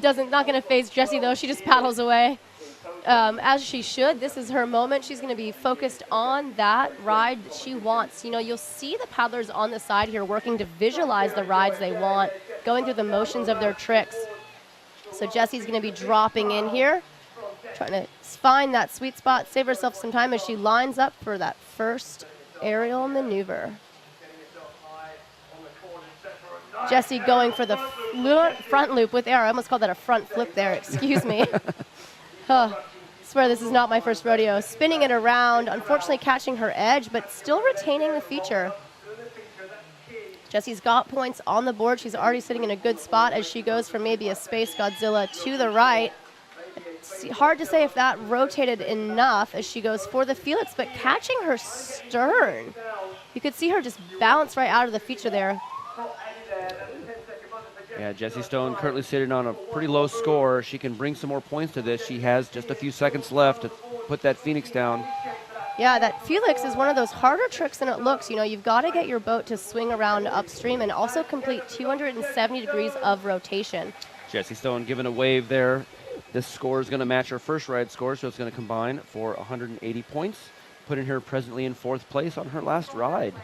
Not going to phase Jessie, though. She just paddles away, as she should. This is her moment. She's going to be focused on that ride that she wants. You know, you'll see the paddlers on the side here working to visualize the rides they want, going through the motions of their tricks. So Jessie's going to be dropping in here, trying to find that sweet spot, save herself some time as she lines up for that first aerial maneuver. Jessie going for the front loop with air. I almost called that a front flip there, excuse me. I swear this is not my first rodeo. Spinning it around, unfortunately catching her edge, but still retaining the feature. Jessie's got points on the board. She's already sitting in a good spot as she goes from maybe a Space Godzilla to the right. It's hard to say if that rotated enough as she goes for the Felix, but catching her stern. You could see her just bounce right out of the feature there. Yeah, Jessie Stone currently sitting on a pretty low score. She can bring some more points to this. She has just a few seconds left to put that Phoenix down. Yeah, that Felix is one of those harder tricks than it looks. You know, you've got to get your boat to swing around upstream and also complete 270 degrees of rotation. Jessie Stone giving a wave there. This score is going to match her first ride score, so it's going to combine for 180 points, putting her presently in 4th place on her last ride.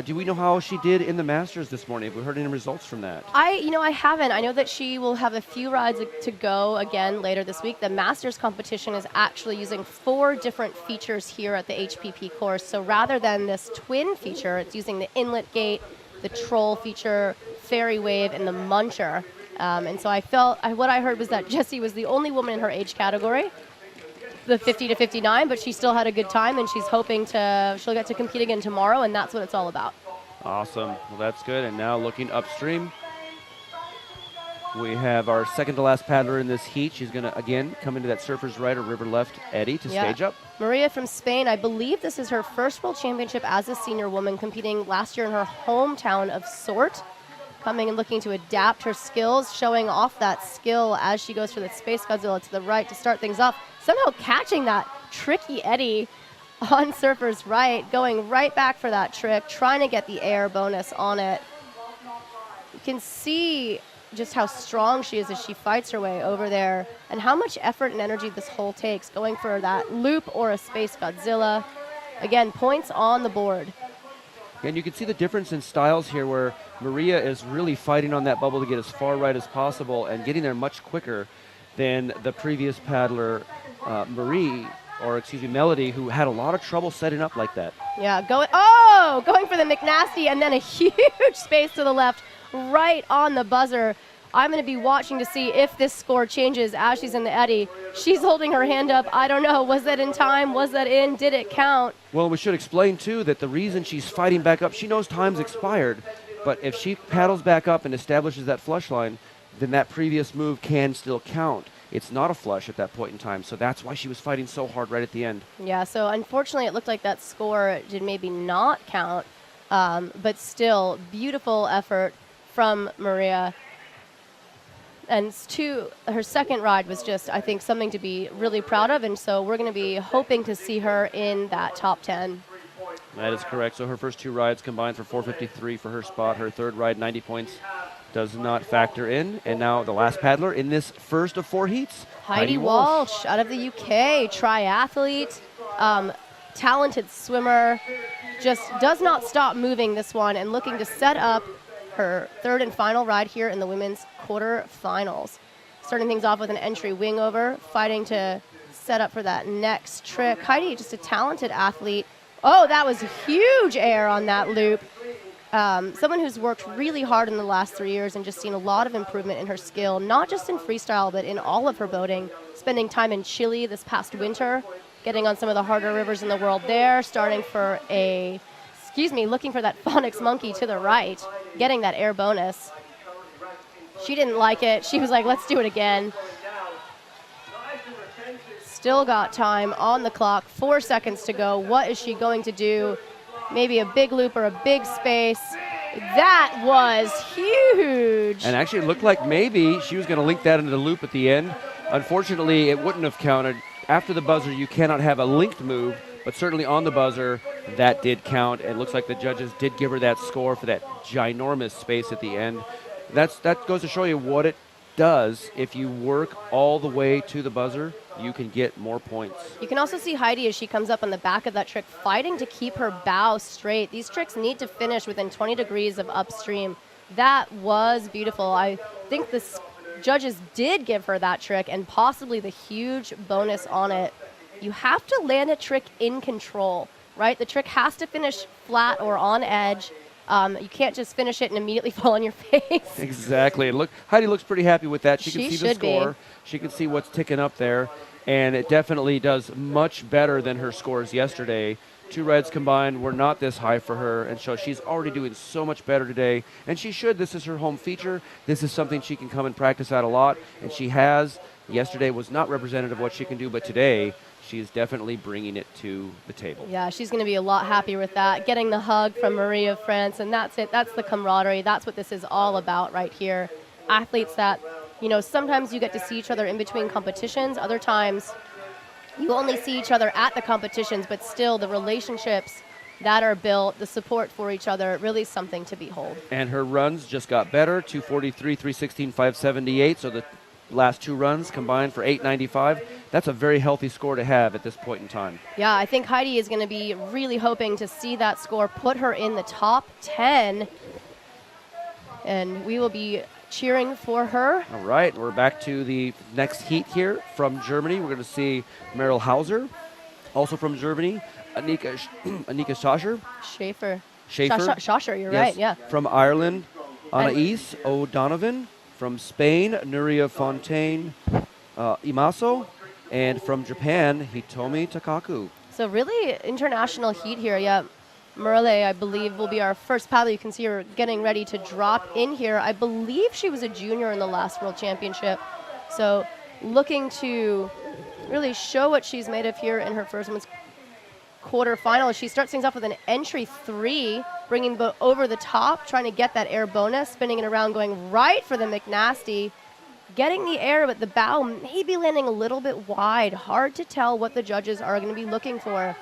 Do we know how she did in the Masters this morning? Have we heard any results from that? I haven't. I know that she will have a few rides to go again later this week. The Masters competition is actually using 4 different features here at the HPP course. So rather than this twin feature, it's using the inlet gate, the troll feature, fairy wave, and the muncher. And so what I heard was that Jessie was the only woman in her age category, the 50 to 59, but she still had a good time, and she's hoping she'll get to compete again tomorrow, and that's what it's all about. Awesome. Well, that's good. And now looking upstream, we have our second to last paddler in this heat. She's going to, again, come into that surfer's right or river left eddy to stage up. Maria from Spain. I believe this is her first World Championship as a senior woman, competing last year in her hometown of Sort. Coming and looking to adapt her skills, showing off that skill as she goes for the Space Godzilla to the right to start things off. Somehow catching that tricky eddy on surfer's right, going right back for that trick, trying to get the air bonus on it. You can see just how strong she is as she fights her way over there and how much effort and energy this hole takes, going for that loop or a Space Godzilla. Again, points on the board. And you can see the difference in styles here where Maria is really fighting on that bubble to get as far right as possible and getting there much quicker than the previous paddler, Melody, who had a lot of trouble setting up like that. Yeah, going for the McNasty and then a huge space to the left right on the buzzer. I'm going to be watching to see if this score changes as she's in the eddy. She's holding her hand up. I don't know. Was that in time? Was that in? Did it count? Well, we should explain, too, that the reason she's fighting back up, she knows time's expired. But if she paddles back up and establishes that flush line, then that previous move can still count. It's not a flush at that point in time. So that's why she was fighting so hard right at the end. Yeah, so unfortunately it looked like that score did maybe not count. But still, beautiful effort from Maria. And her second ride was just, I think, something to be really proud of. And so we're going to be hoping to see her in that top 10. That is correct. So her first 2 rides combined for 453 for her spot. Her third ride, 90 points, does not factor in. And now the last paddler in this first of 4 heats, Heidi Walsh out of the UK, triathlete, talented swimmer, just does not stop moving this one and looking to set up her third and final ride here in the women's quarterfinals. Starting things off with an entry wing over, fighting to set up for that next trick. Heidi, just a talented athlete. Oh, that was huge air on that loop. Someone who's worked really hard in the last 3 years and just seen a lot of improvement in her skill, not just in freestyle, but in all of her boating. Spending time in Chile this past winter, getting on some of the harder rivers in the world there, starting for looking for that phonics monkey to the right, getting that air bonus. She didn't like it. She was like, let's do it again. Still got time on the clock, 4 seconds to go. What is she going to do? Maybe a big loop or a big space. That was huge. And actually it looked like maybe she was going to link that into the loop at the end. Unfortunately, it wouldn't have counted. After the buzzer, you cannot have a linked move, but certainly on the buzzer, that did count. It looks like the judges did give her that score for that ginormous space at the end. That goes to show you what it does. If you work all the way to the buzzer, you can get more points. You can also see Heidi as she comes up on the back of that trick, fighting to keep her bow straight. These tricks need to finish within 20 degrees of upstream. That was beautiful. I think the judges did give her that trick and possibly the huge bonus on it. You have to land a trick in control, right? The trick has to finish flat or on edge. You can't just finish it and immediately fall on your face. Exactly. And look, Heidi looks pretty happy with that. She can see the score. Be. She can see what's ticking up there. And it definitely does much better than her scores yesterday. 2 rides combined were not this high for her. And so she's already doing so much better today. And she should. This is her home feature. This is something she can come and practice at a lot. And she has. Yesterday was not representative of what she can do. But today, she is definitely bringing it to the table. Yeah, she's going to be a lot happier with that. Getting the hug from Marie of France, and that's it. That's the camaraderie. That's what this is all about right here. Athletes that, sometimes you get to see each other in between competitions. Other times, you only see each other at the competitions, but still the relationships that are built, the support for each other, really something to behold. And her runs just got better, 243, 316, 578. So the last 2 runs combined for 895. That's a very healthy score to have at this point in time. Yeah, I think Heidi is going to be really hoping to see that score put her in the top 10. And we will be cheering for her. All right, we're back to the next heat here from Germany. We're going to see Meryl Hauser, also from Germany, Annika Schascher. Schaefer. Schaefer. Schascher, you're Yes. right, yeah. From Ireland, Anais O'Donovan. From Spain, Nuria Fontaine Imaso. And from Japan, Hitomi Takaku. So really international heat here, yeah. Merle, I believe, will be our first paddler. You can see her getting ready to drop in here. I believe she was a junior in the last World Championship. So looking to really show what she's made of here in her first women's quarterfinal. She starts things off with an entry 3, bringing the boat over the top, trying to get that air bonus, spinning it around, going right for the McNasty. Getting the air, but the bow maybe landing a little bit wide. Hard to tell what the judges are going to be looking for.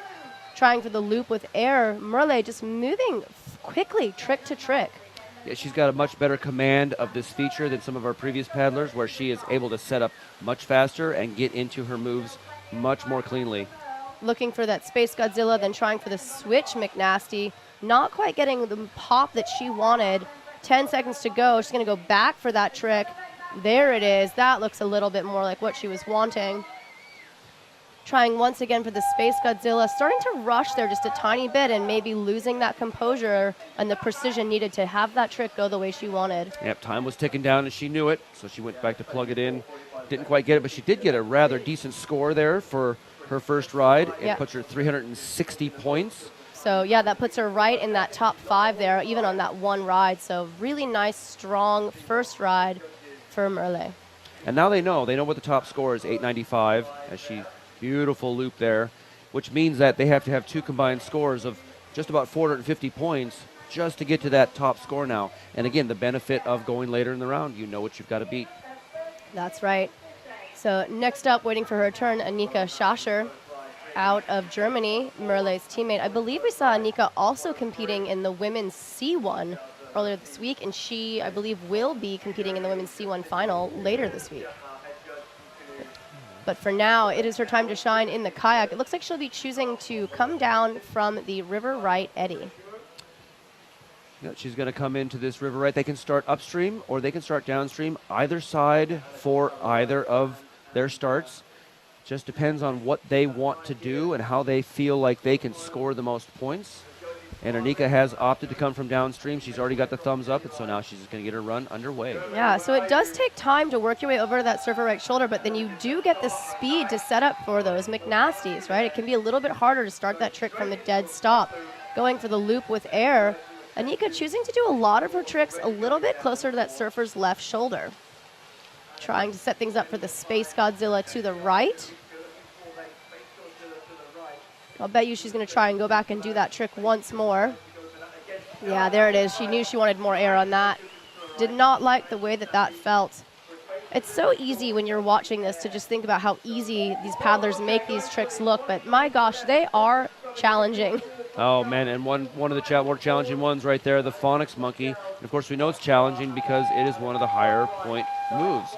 Trying for the loop with air. Merle just moving quickly, trick to trick. Yeah, she's got a much better command of this feature than some of our previous paddlers, where she is able to set up much faster and get into her moves much more cleanly. Looking for that Space Godzilla, then trying for the switch McNasty. Not quite getting the pop that she wanted. 10 seconds to go. She's going to go back for that trick. There it is. That looks a little bit more like what she was wanting. Trying once again for the Space Godzilla. Starting to rush there just a tiny bit and maybe losing that composure and the precision needed to have that trick go the way she wanted. Yep, time was ticking down and she knew it, so she went back to plug it in. Didn't quite get it, but she did get a rather decent score there for her first ride. It puts her 360 points. So, yeah, that puts her right in that top 5 there, even on that one ride. So, really nice, strong first ride for Merle. And now they know what the top score is, 895, as she, beautiful loop there, which means that they have to have 2 combined scores of just about 450 points just to get to that top score now. And again, the benefit of going later in the round, you know what you've got to beat. That's right. So next up, waiting for her turn, Annika Schascher out of Germany, Merle's teammate. I believe we saw Annika also competing in the women's C1 earlier this week, and she, I believe, will be competing in the women's C1 final later this week. But for now, it is her time to shine in the kayak. It looks like she'll be choosing to come down from the river right eddy. Yeah, she's going to come into this river right. They can start upstream or they can start downstream. Either side for either of their starts. Just depends on what they want to do and how they feel like they can score the most points. And Anika has opted to come from downstream. She's already got the thumbs up, and so now she's just going to get her run underway. Yeah, so it does take time to work your way over to that surfer right shoulder, but then you do get the speed to set up for those McNasties, right? It can be a little bit harder to start that trick from a dead stop. Going for the loop with air, Anika choosing to do a lot of her tricks a little bit closer to that surfer's left shoulder. Trying to set things up for the Space Godzilla to the right. I'll bet you she's going to try and go back and do that trick once more. Yeah, there it is. She knew she wanted more air on that. Did not like the way that that felt. It's so easy when you're watching this to just think about how easy these paddlers make these tricks look, but my gosh, they are challenging. Oh, man, and one of the more challenging ones right there, the phonics monkey. And, of course, we know it's challenging because it is one of the higher point moves.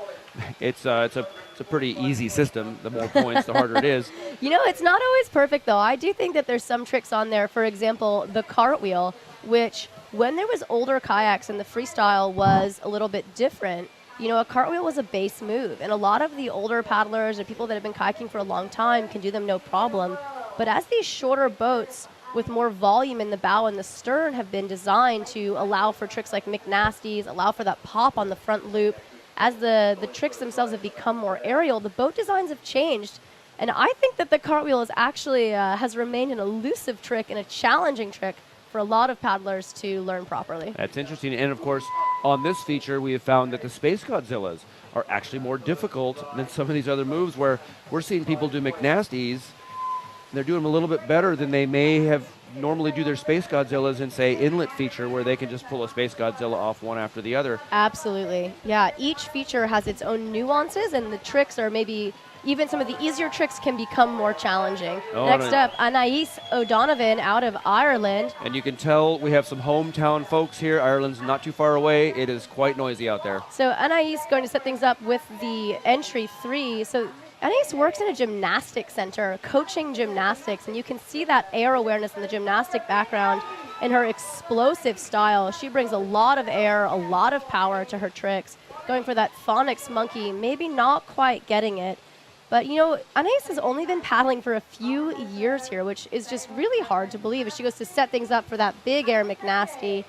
It's a pretty easy system. The more points, the harder it is. You know, it's not always perfect, though. I do think that there's some tricks on there. For example, the cartwheel, which when there was older kayaks and the freestyle was a little bit different, you know, a cartwheel was a base move. And a lot of the older paddlers or people that have been kayaking for a long time can do them no problem. But as these shorter boats with more volume in the bow and the stern have been designed to allow for tricks like McNasties, allow for that pop on the front loop, as the tricks themselves have become more aerial, the boat designs have changed. And I think that the cartwheel is actually has remained an elusive trick and a challenging trick for a lot of paddlers to learn properly. That's interesting. And, of course, on this feature, we have found that the Space Godzillas are actually more difficult than some of these other moves where we're seeing people do McNasties. They're doing them a little bit better than they may have normally do their Space Godzillas in, say, inlet feature where they can just pull a Space Godzilla off one after the other. Absolutely. Yeah, each feature has its own nuances, and the tricks are maybe even some of the easier tricks can become more challenging. Next up, Anais O'Donovan out of Ireland. And you can tell we have some hometown folks here. Ireland's not too far away. It is quite noisy out there. So Anais going to set things up with the entry 3. So Anais works in a gymnastics center, coaching gymnastics, and you can see that air awareness in the gymnastic background in her explosive style. She brings a lot of air, a lot of power to her tricks. Going for that phonics monkey, maybe not quite getting it. But, you know, Anais has only been paddling for a few years here, which is just really hard to believe as she goes to set things up for that big air McNasty.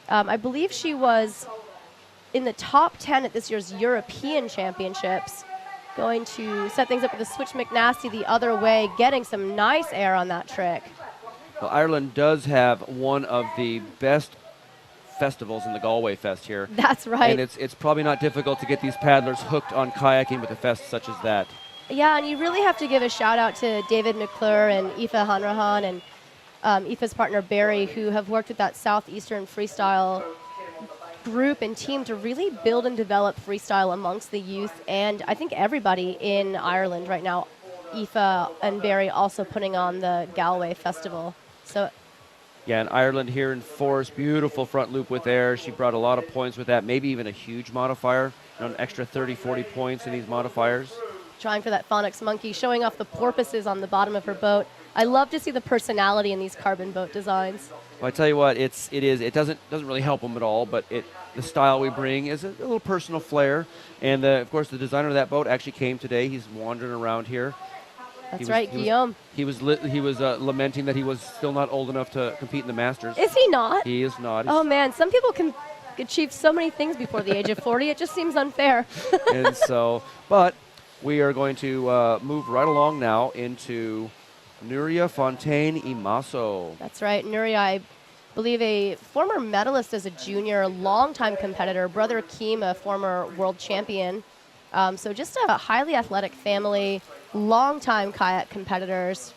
I believe she was in the top 10 at this year's European Championships. Going to set things up with a switch McNasty the other way, getting some nice air on that trick. Well, Ireland does have one of the best festivals in the Galway Fest here. That's right. And it's probably not difficult to get these paddlers hooked on kayaking with a fest such as that. Yeah, and you really have to give a shout out to David McClure and Aoife Hanrahan and Aoife's partner Barry, who have worked with that Southeastern freestyle group and team to really build and develop freestyle amongst the youth and I think everybody in Ireland right now. Aoife and Barry also putting on the Galway Festival. So yeah, and Ireland here in force, beautiful front loop with air. She brought a lot of points with that, maybe even a huge modifier, an extra 30, 40 points in these modifiers. Trying for that phonics monkey, showing off the porpoises on the bottom of her boat. I love to see the personality in these carbon boat designs. Well, I tell you what, it doesn't really help them at all, but the style we bring is a little personal flair. And of course, the designer of that boat actually came today. He's wandering around here. That's right, Guillaume. He was lamenting that he was still not old enough to compete in the Masters. Is he not? He is not. Oh man, some people can achieve so many things before the age of 40. It just seems unfair. And so, but we are going to move right along now into Nuria Fontaine Imaso. That's right, Nuria, I believe a former medalist as a junior, longtime competitor, brother Keem, a former world champion. So just a highly athletic family, longtime kayak competitors.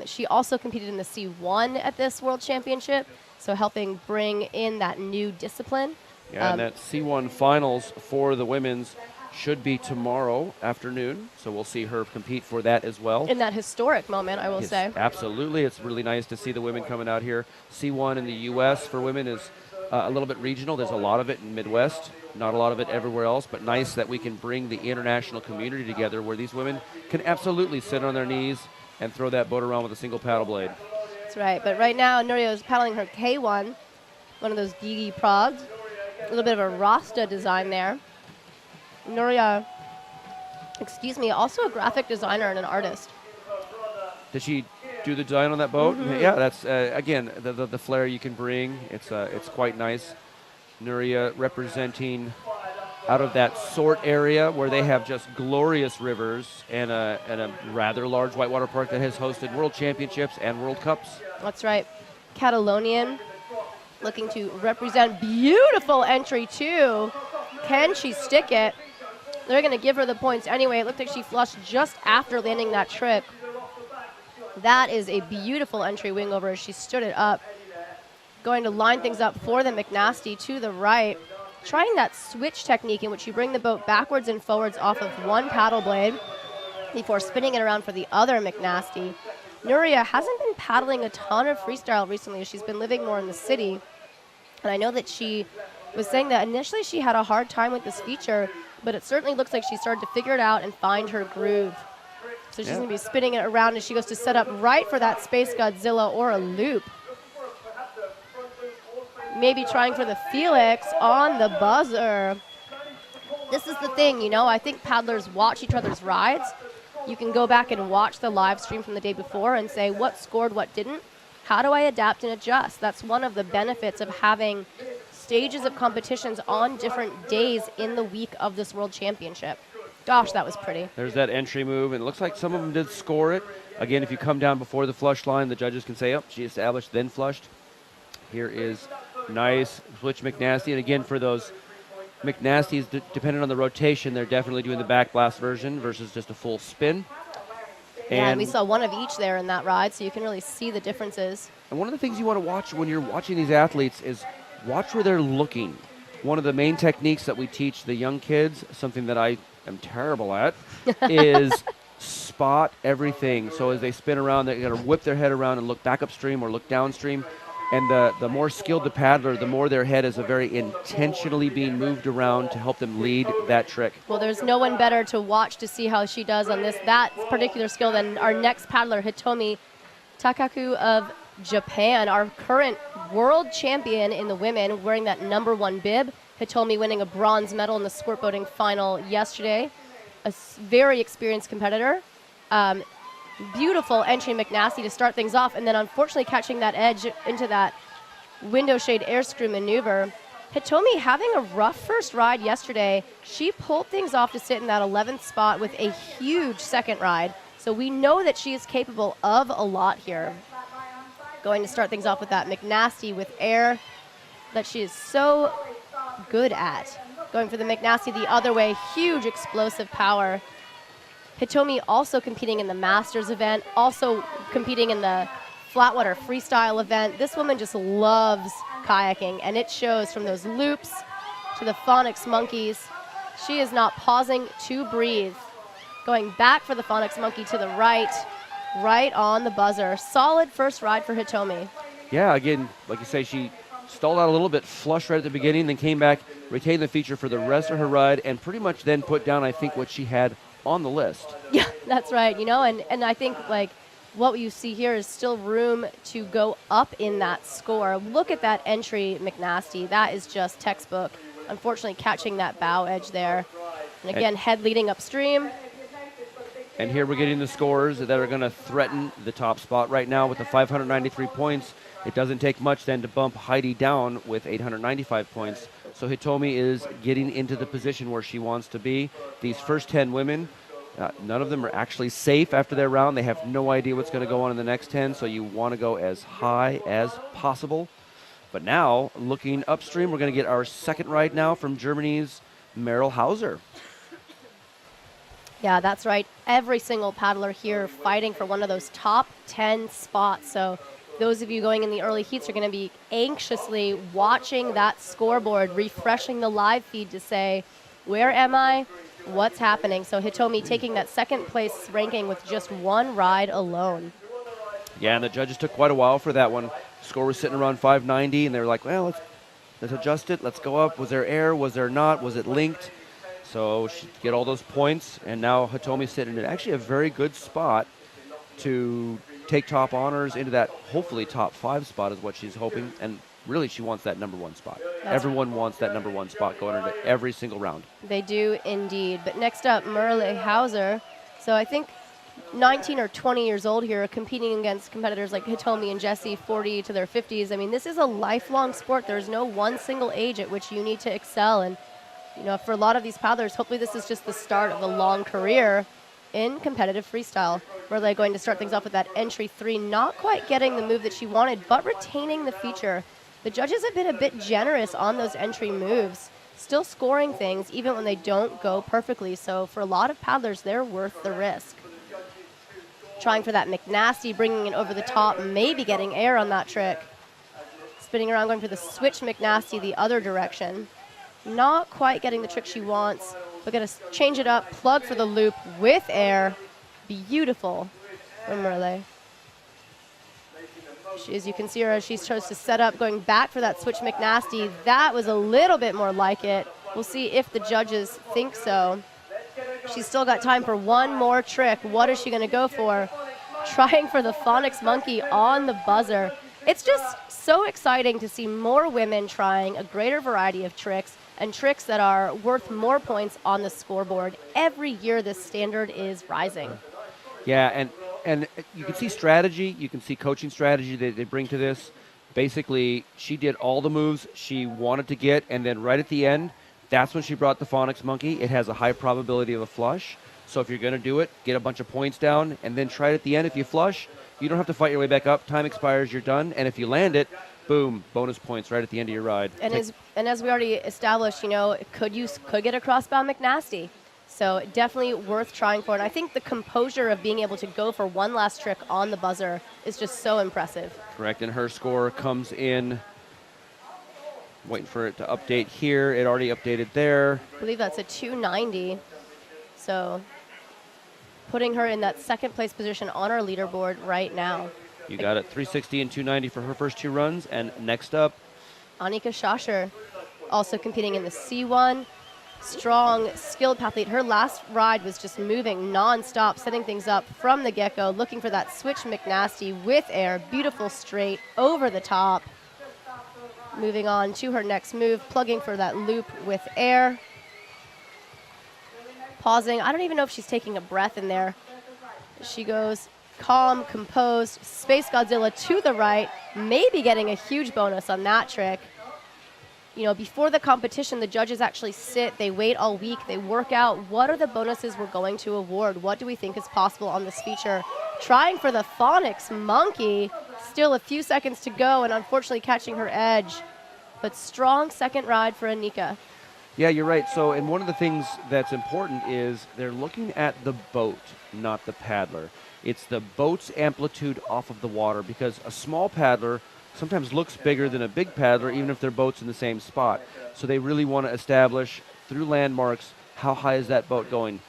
She also competed in the C1 at this world championship, so helping bring in that new discipline. Yeah, and that C1 finals for the women's should be tomorrow afternoon, so we'll see her compete for that as well. In that historic moment, I will say. Absolutely. It's really nice to see the women coming out here. C1 in the U.S. for women is a little bit regional. There's a lot of it in Midwest, not a lot of it everywhere else, but nice that we can bring the international community together where these women can absolutely sit on their knees and throw that boat around with a single paddle blade. That's right. But right now, Nuria is paddling her K1. one of those Gigi prods. A little bit of a Rasta design there. Nuria, also a graphic designer and an artist. Did she do the design on that boat? Mm-hmm. Yeah, that's again the flair you can bring. It's quite nice. Nuria representing out of that sort area where they have just glorious rivers and a rather large whitewater park that has hosted world championships and world cups. That's right. Catalonian looking to represent. Beautiful entry too. Can she stick it? They're going to give her the points anyway. It looked like she flushed just after landing that trick. That is a beautiful entry wing over as she stood it up. Going to line things up for the McNasty to the right. Trying that switch technique in which you bring the boat backwards and forwards off of one paddle blade before spinning it around for the other McNasty. Nuria hasn't been paddling a ton of freestyle recently as she's been living more in the city. And I know that she was saying that initially she had a hard time with this feature, but it certainly looks like she started to figure it out and find her groove. So she's going to be spinning it around as she goes to set up right for that Space Godzilla or a loop. Maybe trying for the Felix on the buzzer. This is the thing, you know, I think paddlers watch each other's rides. You can go back and watch the live stream from the day before and say what scored, what didn't. How do I adapt and adjust? That's one of the benefits of having stages of competitions on different days in the week of this World Championship. Gosh, that was pretty. There's that entry move, and it looks like some of them did score it. Again, if you come down before the flush line, the judges can say, oh, she established, then flushed. Here is nice switch McNasty, and again, for those McNasties, depending on the rotation, they're definitely doing the back blast version versus just a full spin. And we saw one of each there in that ride, so you can really see the differences. And one of the things you want to watch when you're watching these athletes is watch where they're looking. One of the main techniques that we teach the young kids, something that I am terrible at, is spot everything. So as they spin around, they're going to whip their head around and look back upstream or look downstream. And the more skilled the paddler, the more their head is very intentionally being moved around to help them lead that trick. Well, there's no one better to watch to see how she does on that particular skill than our next paddler, Hitomi Takaku of Japan, our current world champion in the women, wearing that #1 bib. Hitomi winning a bronze medal in the squirt boating final yesterday. A very experienced competitor. Beautiful entry McNasty to start things off, and then unfortunately catching that edge into that window shade air screw maneuver. Hitomi having a rough first ride yesterday. She pulled things off to sit in that 11th spot with a huge second ride. So we know that she is capable of a lot here. Going to start things off with that McNasty with air that she is so good at. Going for the McNasty the other way, huge explosive power. Hitomi also competing in the Masters event, also competing in the Flatwater Freestyle event. This woman just loves kayaking, and it shows from those loops to the phonics monkeys. She is not pausing to breathe. Going back for the phonics monkey to the right, right on the buzzer. Solid first ride for Hitomi. Yeah, again, like you say, she stalled out a little bit, flushed right at the beginning, then came back, retained the feature for the rest of her ride, and pretty much then put down, I think, what she had on the list. Yeah, that's right. You know, and I think like what you see here is still room to go up in that score. Look at that entry, McNasty. That is just textbook. Unfortunately, catching that bow edge there. And again, head leading upstream. And here we're getting the scores that are going to threaten the top spot right now with the 593 points. It doesn't take much then to bump Heidi down with 895 points. So Hitomi is getting into the position where she wants to be. These first 10 women, none of them are actually safe after their round. They have no idea what's going to go on in the next 10, so you want to go as high as possible. But now, looking upstream, we're going to get our second ride now from Germany's Meryl Hauser. Yeah, that's right. Every single paddler here fighting for one of those top 10 spots. So those of you going in the early heats are going to be anxiously watching that scoreboard, refreshing the live feed to say, where am I? What's happening? So Hitomi taking that second place ranking with just one ride alone. Yeah, and the judges took quite a while for that one. The score was sitting around 590, and they were like, well, let's adjust it. Let's go up. Was there air? Was there not? Was it linked? So she get all those points, and now Hitomi sitting in actually a very good spot to take top honors into that hopefully top 5 spot is what she's hoping. And really she wants that #1 spot. That's Everyone wants that #1 spot going into every single round. They do indeed. But next up, Merle Hauser. So I think 19 or 20 years old here, competing against competitors like Hitomi and Jesse, 40 to their 50s. I mean, this is a lifelong sport. There's no one single age at which you need to excel. And, you know, for a lot of these paddlers, hopefully this is just the start of a long career in competitive freestyle. Merle going to start things off with that entry 3, not quite getting the move that she wanted, but retaining the feature. The judges have been a bit generous on those entry moves, still scoring things even when they don't go perfectly. So for a lot of paddlers, they're worth the risk. Trying for that McNasty, bringing it over the top, maybe getting air on that trick. Spinning around, going for the switch McNasty the other direction. Not quite getting the trick she wants, but gonna change it up, plug for the loop with air. Beautiful from Merle. As you can see her, as she starts to set up, going back for that switch McNasty. That was a little bit more like it. We'll see if the judges think so. She's still got time for one more trick. What is she going to go for? Trying for the Phonics Monkey on the buzzer. It's just so exciting to see more women trying a greater variety of tricks and tricks that are worth more points on the scoreboard. Every year this standard is rising. Yeah, and you can see strategy, you can see coaching strategy that they bring to this. Basically, she did all the moves she wanted to get, and then right at the end, that's when she brought the Phonics Monkey. It has a high probability of a flush. So if you're going to do it, get a bunch of points down, and then try it at the end. If you flush, you don't have to fight your way back up. Time expires, you're done. And if you land it, boom, bonus points right at the end of your ride. And as we already established, you know, could get a crossbound McNasty. So definitely worth trying for. And I think the composure of being able to go for one last trick on the buzzer is just so impressive. Correct, and her score comes in. Waiting for it to update here. It already updated there. I believe that's a 290. So putting her in that second place position on our leaderboard right now. You got it, 360 and 290 for her first 2 runs. And next up, Annika Schascher, also competing in the C1. Strong, skilled pathlete. Her last ride was just moving non-stop, setting things up from the get-go, looking for that switch McNasty with air. Beautiful straight over the top. Moving on to her next move, plugging for that loop with air. Pausing. I don't even know if she's taking a breath in there. She goes calm, composed, Space Godzilla to the right, maybe getting a huge bonus on that trick. You know, before the competition, the judges actually sit, they wait all week, they work out what are the bonuses we're going to award, what do we think is possible on this feature. Trying for the Phonics Monkey, still a few seconds to go and unfortunately catching her edge. But strong second ride for Annika. yeah, you're right. So, and one of the things that's important is they're looking at the boat, not the paddler. It's the boat's amplitude off of the water, because a small paddler sometimes looks bigger than a big paddler, even if their boat's in the same spot. So they really want to establish through landmarks how high is that boat going.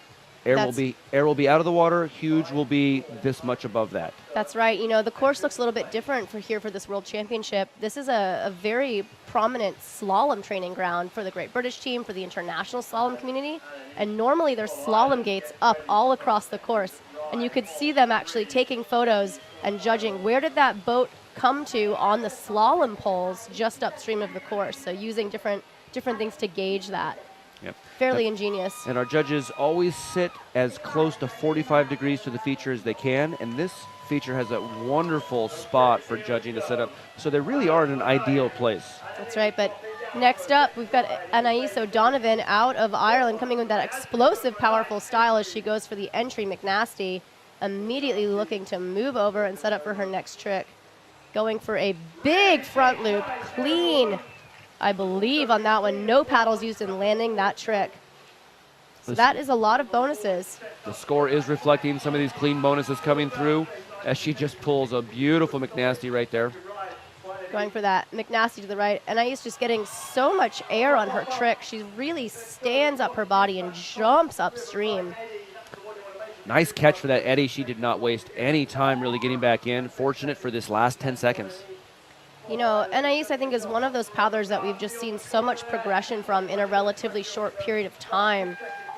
Air will be out of the water. Huge will be this much above that. That's right. You know, the course looks a little bit different for this World Championship. This is a very prominent slalom training ground for the Great British team, for the international slalom community. And normally there's slalom gates up all across the course. And you could see them actually taking photos and judging where did that boat come to on the slalom poles just upstream of the course. So using different things to gauge that. Yep. Fairly ingenious. And our judges always sit as close to 45 degrees to the feature as they can, and this feature has a wonderful spot for judging to set up. So they really are in an ideal place. That's right, but next up, we've got Anais O'Donovan out of Ireland coming with that explosive, powerful style as she goes for the entry McNasty, immediately looking to move over and set up for her next trick. Going for a big front loop, clean, I believe, on that one. No paddles used in landing that trick. So that is a lot of bonuses. The score is reflecting some of these clean bonuses coming through as she just pulls a beautiful McNasty right there. Going for that McNasty to the right. Anais just getting so much air on her trick. She really stands up her body and jumps upstream. Nice catch for that Eddie. She did not waste any time really getting back in. Fortunate for this last 10 seconds. You know, Anais, I think, is one of those paddlers that we've just seen so much progression from in a relatively short period of time.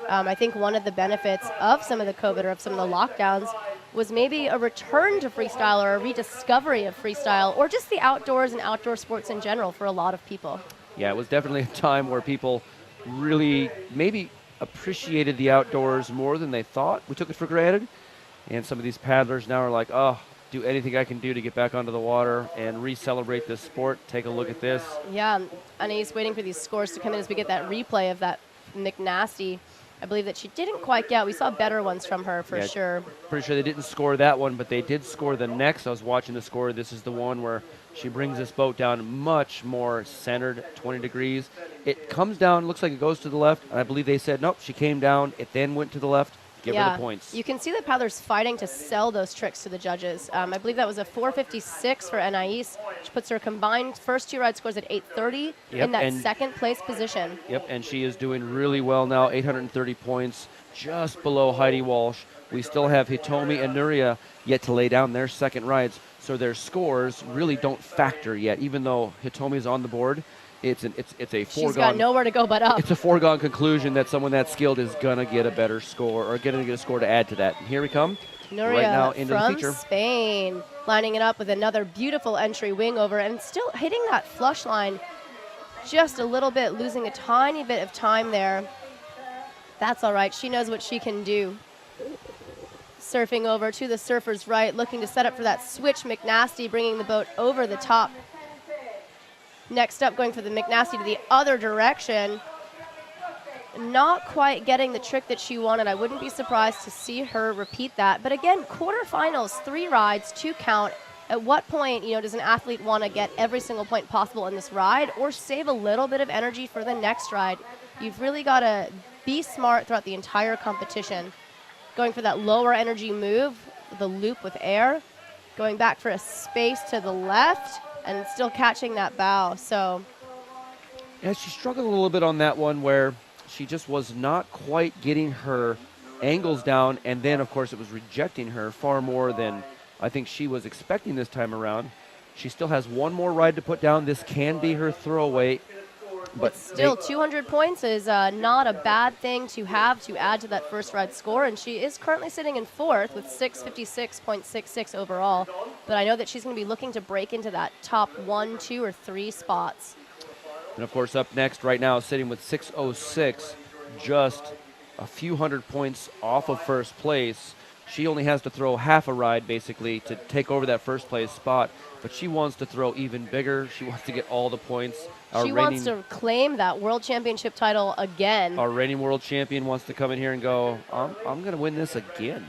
I think one of the benefits of some of the COVID or of some of the lockdowns was maybe a return to freestyle or a rediscovery of freestyle or just the outdoors and outdoor sports in general for a lot of people. Yeah, it was definitely a time where people really maybe appreciated the outdoors more than they thought. We took it for granted. And some of these paddlers now are like, oh, do anything I can do to get back onto the water and re-celebrate this sport. Take a look at this. Yeah, and he's waiting for these scores to come in as we get that replay of that McNasty. I believe that she didn't quite get. We saw better ones from her for sure. Pretty sure they didn't score that one, but they did score the next. I was watching the score. This is the one where she brings this boat down much more centered, 20 degrees. It comes down, looks like it goes to the left, and I believe they said, nope, she came down. It then went to the left. Give her the points. You can see the paddlers fighting to sell those tricks to the judges. I believe that was a 456 for Anais, which puts her combined first two ride scores at 830 in that second place position. Yep, and she is doing really well now, 830 points, just below Heidi Walsh. We still have Hitomi and Nuria yet to lay down their second rides, so their scores really don't factor yet, even though Hitomi is on the board. It's a foregone. She's got nowhere to go but up. It's a foregone conclusion that someone that skilled is gonna get a better score or gonna get a score to add to that. And here we come. Nuria right now into from the feature. Spain, lining it up with another beautiful entry wing over and still hitting that flush line just a little bit, losing a tiny bit of time there. That's all right. She knows what she can do. Surfing over to the surfer's right, looking to set up for that switch. McNasty bringing the boat over the top. Next up, going for the McNasty to the other direction. Not quite getting the trick that she wanted. I wouldn't be surprised to see her repeat that. But again, quarterfinals, 3 rides, 2 count. At what point, does an athlete want to get every single point possible in this ride or save a little bit of energy for the next ride? You've really got to be smart throughout the entire competition. Going for that lower energy move, the loop with air. Going back for a space to the left. And still catching that bow, so. Yeah, she struggled a little bit on that one where she just was not quite getting her angles down, and then, of course, it was rejecting her far more than I think she was expecting this time around. She still has one more ride to put down. This can be her throwaway. But still, 200 points is not a bad thing to have to add to that first ride score, and she is currently sitting in 4th with 656.66 overall. But I know that she's going to be looking to break into that top 1, 2, or 3 spots. And, of course, up next right now, sitting with 606, just a few hundred points off of first place. She only has to throw half a ride, basically, to take over that first place spot. But she wants to throw even bigger. She wants to get all the points. She wants to claim that world championship title again. Our reigning world champion wants to come in here and go, I'm going to win this again.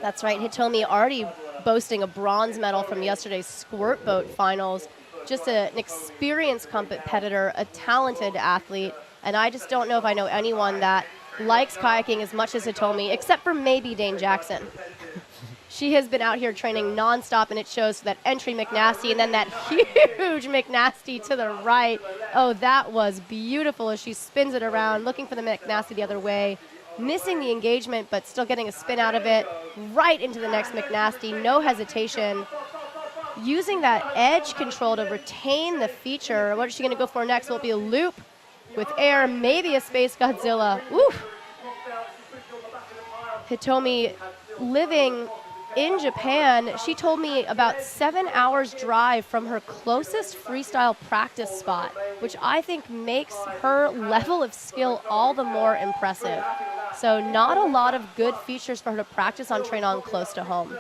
That's right. Hitomi already boasting a bronze medal from yesterday's squirt boat finals. Just an experienced competitor, a talented athlete. And I just don't know if I know anyone that likes kayaking as much as Hitomi, except for maybe Dane Jackson. She has been out here training nonstop, and it shows that entry McNasty and then that huge McNasty to the right. Oh, that was beautiful as she spins it around, looking for the McNasty the other way, missing the engagement, but still getting a spin out of it, right into the next McNasty, no hesitation. Using that edge control to retain the feature. What is she going to go for next? Will it be a loop with air, maybe a Space Godzilla? Oof. Hitomi living in Japan. She told me about 7 hours drive from her closest freestyle practice spot, which I think makes her level of skill all the more impressive. So not a lot of good features for her to practice on, train on close to home.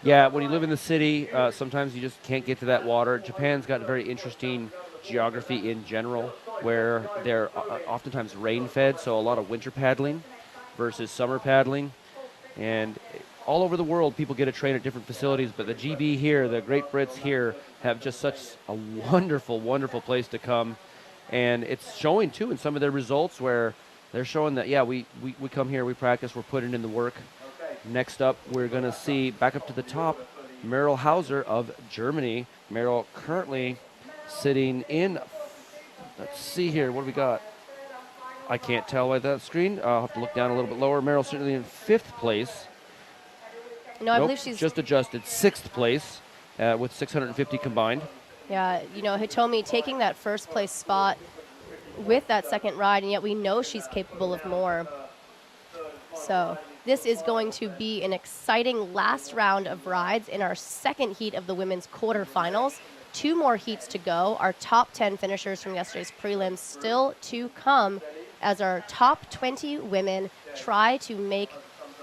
Yeah, when you live in the city, sometimes you just can't get to that water. Japan's got very interesting geography in general, where they're oftentimes rain-fed, so a lot of winter paddling versus summer paddling. And all over the world, people get to train at different facilities, but the GB here, the Great Brits here, have just such a wonderful, wonderful place to come. And it's showing, too, in some of their results where they're showing that, yeah, we come here, we practice, we're putting in the work. Next up, we're going to see, back up to the top, Meryl Hauser of Germany. Meryl currently sitting in, let's see here, what do we got? I can't tell by that screen. I'll have to look down a little bit lower. Meryl certainly in 5th place. No, I believe she's just adjusted 6th place with 650 combined. Yeah, Hitomi taking that first place spot with that second ride, and yet we know she's capable of more. So This is going to be an exciting last round of rides in our second heat of the women's quarterfinals. 2 more heats to go. Our top 10 finishers from yesterday's prelims still to come as our top 20 women try to make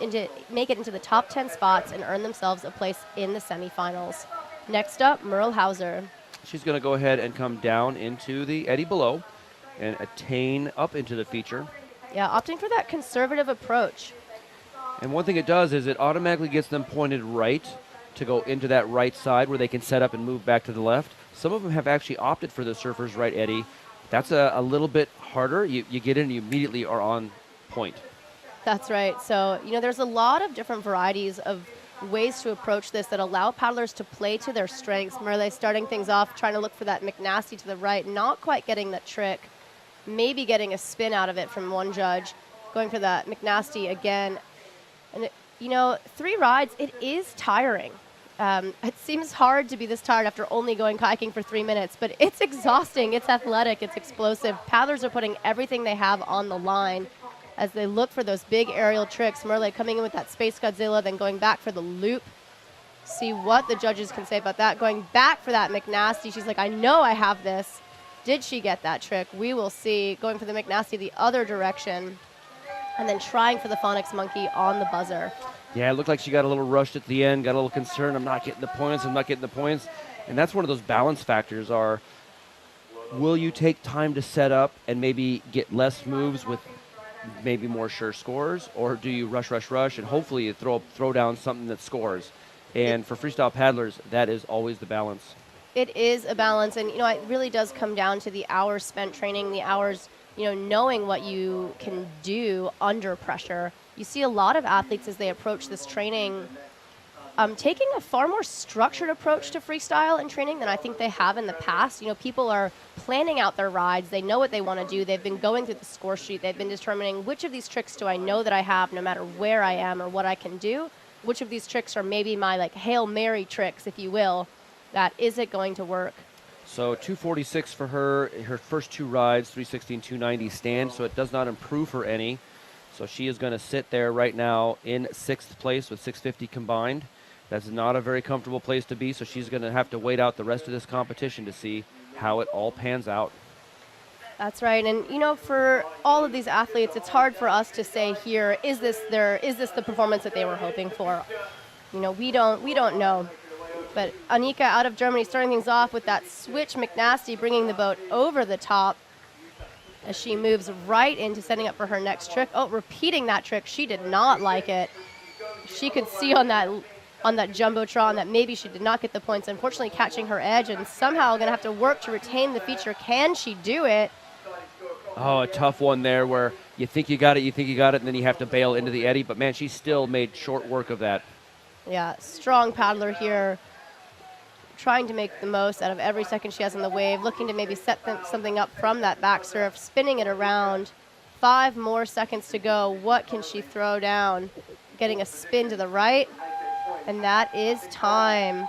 it into the top 10 spots and earn themselves a place in the semifinals. Next up, Merle Hauser. She's going to go ahead and come down into the eddy below and attain up into the feature. Yeah, opting for that conservative approach. And one thing it does is it automatically gets them pointed right to go into that right side where they can set up and move back to the left. Some of them have actually opted for the surfer's right eddy. That's a little bit harder. You get in and you immediately are on point. That's right. So, there's a lot of different varieties of ways to approach this that allow paddlers to play to their strengths. Merle starting things off, trying to look for that McNasty to the right, not quite getting that trick, maybe getting a spin out of it from one judge, going for that McNasty again. And, 3 rides, it is tiring. It seems hard to be this tired after only going kayaking for 3 minutes, but it's exhausting. It's athletic. It's explosive. Paddlers are putting everything they have on the line as they look for those big aerial tricks. Merle coming in with that Space Godzilla, then going back for the loop. See what the judges can say about that. Going back for that McNasty. She's like, I know I have this. Did she get that trick? We will see. Going for the McNasty the other direction. And then trying for the Phonics Monkey on the buzzer. Yeah, it looked like she got a little rushed at the end, got a little concerned. I'm not getting the points. And that's one of those balance factors are, will you take time to set up and maybe get less moves with maybe more sure scores, or do you rush, and hopefully you throw down something that scores? And for freestyle paddlers, that is always the balance. It is a balance, and it really does come down to the hours spent training, the hours, knowing what you can do under pressure. You see a lot of athletes as they approach this training taking a far more structured approach to freestyle and training than I think they have in the past. People are planning out their rides. They know what they want to do. They've been going through the score sheet. They've been determining which of these tricks do I know that I have no matter where I am or what I can do. Which of these tricks are maybe my Hail Mary tricks, if you will, that is it going to work. So 246 for her first 2 rides, 316, 290 stand, so it does not improve her any. So she is going to sit there right now in 6th place with 650 combined. That's not a very comfortable place to be, so she's going to have to wait out the rest of this competition to see how it all pans out. That's right. And, for all of these athletes, it's hard for us to say here, is this the performance that they were hoping for? We don't know. But Annika out of Germany starting things off with that switch McNasty, bringing the boat over the top as she moves right into setting up for her next trick. Oh, repeating that trick. She did not like it. She could see on that Jumbotron that maybe she did not get the points, unfortunately catching her edge and somehow going to have to work to retain the feature. Can she do it? Oh, a tough one there where you think you got it, and then you have to bail into the eddy. But, man, she still made short work of that. Yeah, strong paddler here, trying to make the most out of every second she has on the wave, looking to maybe set something up from that back surf, spinning it around. 5 more seconds to go. What can she throw down? Getting a spin to the right, and that is time.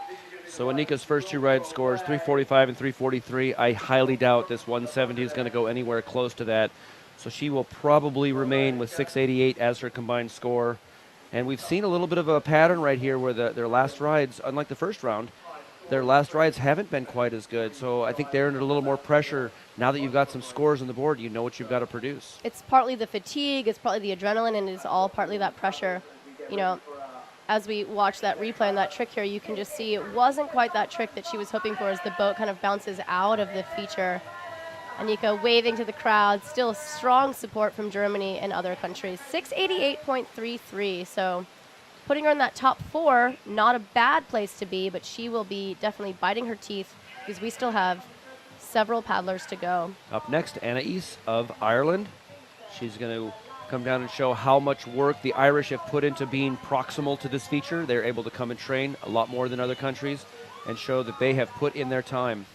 So Anika's first 2 rides scores 345 and 343. I highly doubt this 170 is going to go anywhere close to that. So she will probably remain with 688 as her combined score. And we've seen a little bit of a pattern right here where their last rides, unlike the first round, their last rides haven't been quite as good. So I think they're under a little more pressure. Now that you've got some scores on the board, you know what you've got to produce. It's partly the fatigue, it's partly the adrenaline, and it's all partly that pressure. As we watch that replay and that trick here, you can just see it wasn't quite that trick that she was hoping for as the boat kind of bounces out of the feature. Annika waving to the crowd, still strong support from Germany and other countries. 688.33, so putting her in that top 4, not a bad place to be, but she will be definitely biting her teeth because we still have several paddlers to go. Up next, Anais of Ireland. She's going to come down and show how much work the Irish have put into being proximal to this feature. They're able to come and train a lot more than other countries and show that they have put in their time.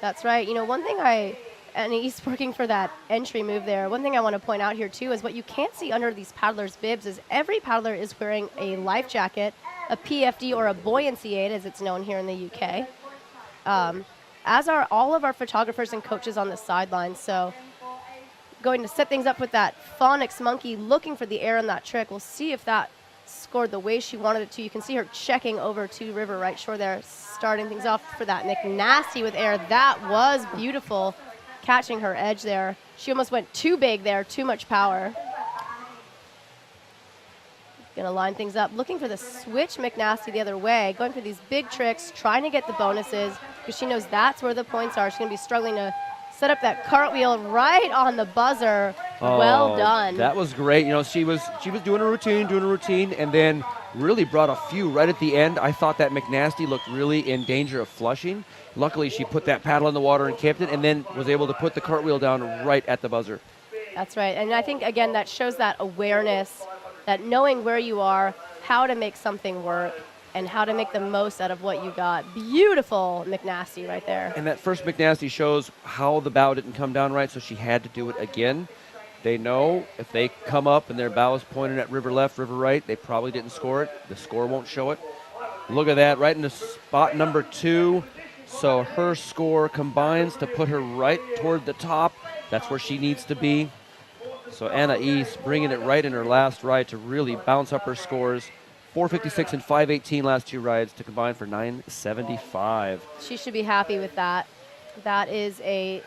That's right. One thing and he's working for that entry move there. One thing I want to point out here, too, is what you can't see under these paddlers' bibs is every paddler is wearing a life jacket, a PFD or a buoyancy aid, as it's known here in the UK, as are all of our photographers and coaches on the sidelines. So going to set things up with that Phonics Monkey, looking for the air on that trick. We'll see if that scored the way she wanted it to. You can see her checking over to River right shore there, starting things off for that McNasty with air. That was beautiful, catching her edge there. She almost went too big there, too much power. Gonna line things up, looking for the switch McNasty the other way, going for these big tricks, trying to get the bonuses, because she knows that's where the points are. She's gonna be struggling to set up that cartwheel right on the buzzer. Well done. That was great. You know, she was doing a routine, and then really brought a few right at the end. I thought that McNasty looked really in danger of flushing. Luckily, she put that paddle in the water and kept it, and then was able to put the cartwheel down right at the buzzer. That's right. And I think, again, that shows that awareness, that knowing where you are, how to make something work, and how to make the most out of what you got. Beautiful McNasty right there. And that first McNasty shows how the bow didn't come down right, so she had to do it again. They know if they come up and their bow is pointed at river left, river right, they probably didn't score it. The score won't show it. Look at that, right in the spot number 2. So her score combines to put her right toward the top. That's where she needs to be. So Anais bringing it right in her last ride to really bounce up her scores. 456 and 518 last 2 rides to combine for 975. She should be happy with that. That is a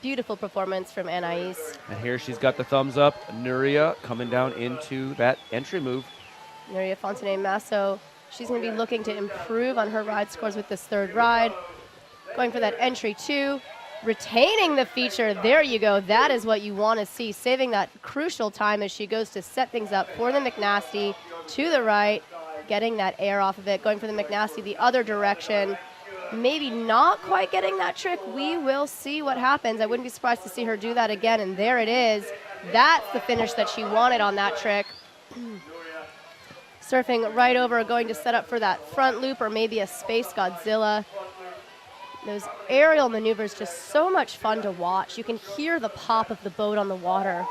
beautiful performance from Anais. And here she's got the thumbs up. Nuria coming down into that entry move. Nuria Fontenay-Masso, she's going to be looking to improve on her ride scores with this 3rd ride. Going for that entry 2. Retaining the feature. There you go. That is what you want to see. Saving that crucial time as she goes to set things up for the McNasty to the right. Getting that air off of it. Going for the McNasty the other direction. Maybe not quite getting that trick. We will see what happens. I wouldn't be surprised to see her do that again. And there it is. That's the finish that she wanted on that trick. Surfing right over, going to set up for that front loop or maybe a Space Godzilla. Those aerial maneuvers, just so much fun to watch. You can hear the pop of the boat on the water.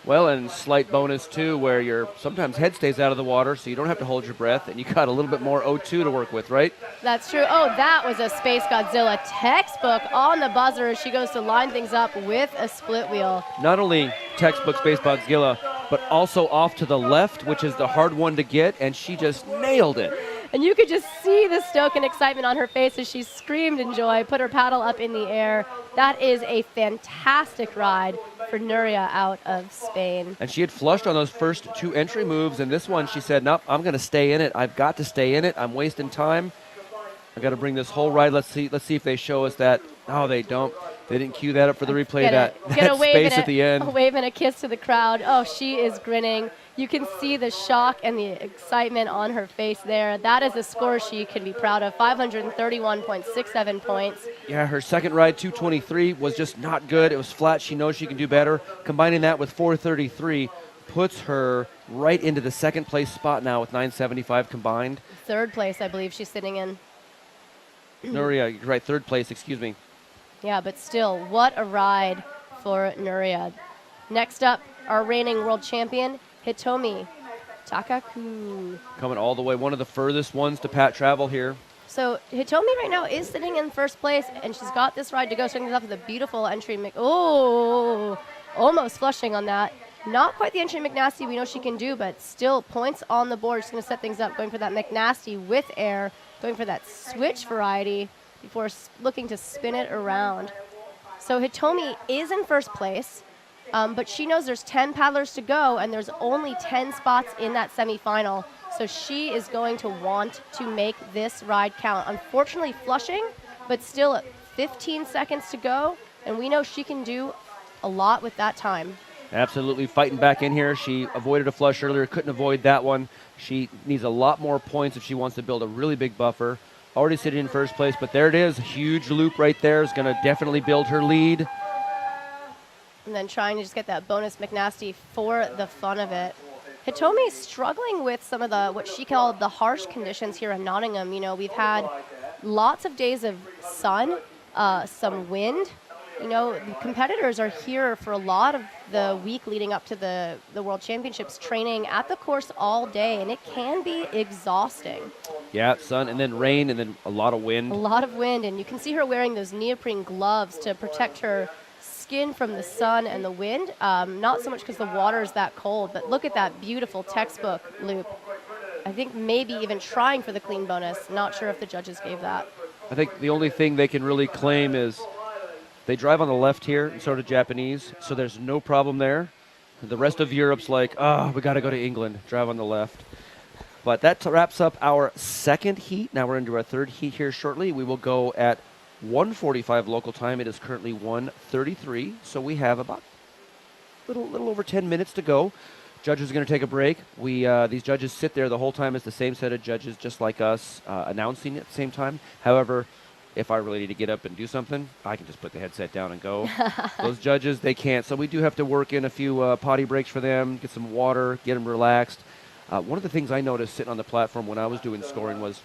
Well, and slight bonus, too, where your sometimes head stays out of the water, so you don't have to hold your breath, and you got a little bit more O2 to work with, right? That's true. Oh, that was a Space Godzilla textbook on the buzzer as she goes to line things up with a split wheel. Not only textbook Space Godzilla, but also off to the left, which is the hard one to get, and she just nailed it. And you could just see the stoke and excitement on her face as she screamed in joy, put her paddle up in the air. That is a fantastic ride for Nuria out of Spain. And she had flushed on those first 2 entry moves, and this one she said, nope, I'm going to stay in it. I've got to stay in it. I'm wasting time. I've got to bring this whole ride. Let's see if they show us that. No, they don't. They didn't cue that up for the replay. That space at the end. A wave and a kiss to the crowd. Oh, she is grinning. You can see the shock and the excitement on her face there. That is a score she can be proud of, 531.67 points. Yeah, her second ride, 223, was just not good. It was flat. She knows she can do better. Combining that with 433 puts her right into the 2nd place spot now with 975 combined. 3rd place, I believe she's sitting in. Nuria, you're right, 3rd place, excuse me. Yeah, but still, what a ride for Nuria. Next up, our reigning world champion, Hitomi Takaku. Coming all the way, one of the furthest ones to Pat travel here. So Hitomi right now is sitting in 1st place, and she's got this ride to go, starting off with a beautiful entry. Oh, almost flushing on that. Not quite the entry McNasty we know she can do, but still points on the board. She's going to set things up, going for that McNasty with air, going for that switch variety before looking to spin it around. So Hitomi is in 1st place, but she knows there's 10 paddlers to go, and there's only 10 spots in that semifinal. So she is going to want to make this ride count. Unfortunately flushing, but still 15 seconds to go, and we know she can do a lot with that time. Absolutely fighting back in here. She avoided a flush earlier, couldn't avoid that one. She needs a lot more points if she wants to build a really big buffer. Already sitting in 1st place, but there it is. A huge loop right there is going to definitely build her lead. And then trying to just get that bonus McNasty for the fun of it. Hitomi is struggling with some of the, what she called the harsh conditions here in Nottingham. You know, we've had lots of days of sun, some wind. You know, the competitors are here for a lot of the week leading up to the World Championships, training at the course all day, and it can be exhausting. Yeah, sun and then rain and then a lot of wind. A lot of wind, and you can see her wearing those neoprene gloves to protect her skin from the sun and the wind. Not so much because the water is that cold, but look at that beautiful textbook loop. I think maybe even trying for the clean bonus. Not sure if the judges gave that. I think the only thing they can really claim is they drive on the left here, and so do Japanese, so there's no problem there. The rest of Europe's like, we got to go to England, drive on the left. But that wraps up our second heat. Now we're into our third heat here shortly. We will go at 1:45 local time. It is currently 1:33, so we have about little over 10 minutes to go. Judges are going to take a break. These judges sit there the whole time as the same set of judges, just like us, announcing at the same time. However, if I really need to get up and do something, I can just put the headset down and go. Those judges, they can't. So we do have to work in a few potty breaks for them, get some water, get them relaxed. One of the things I noticed sitting on the platform when I was doing scoring was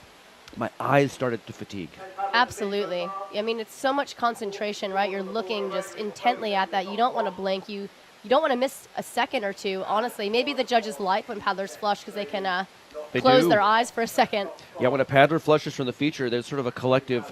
my eyes started to fatigue. Absolutely. I mean, it's so much concentration, right? You're looking just intently at that. You don't want to blink. You don't want to miss a second or two, honestly. Maybe the judges like when paddlers flush because they can close their eyes for a second. Yeah, when a paddler flushes from the feature, there's sort of a collective,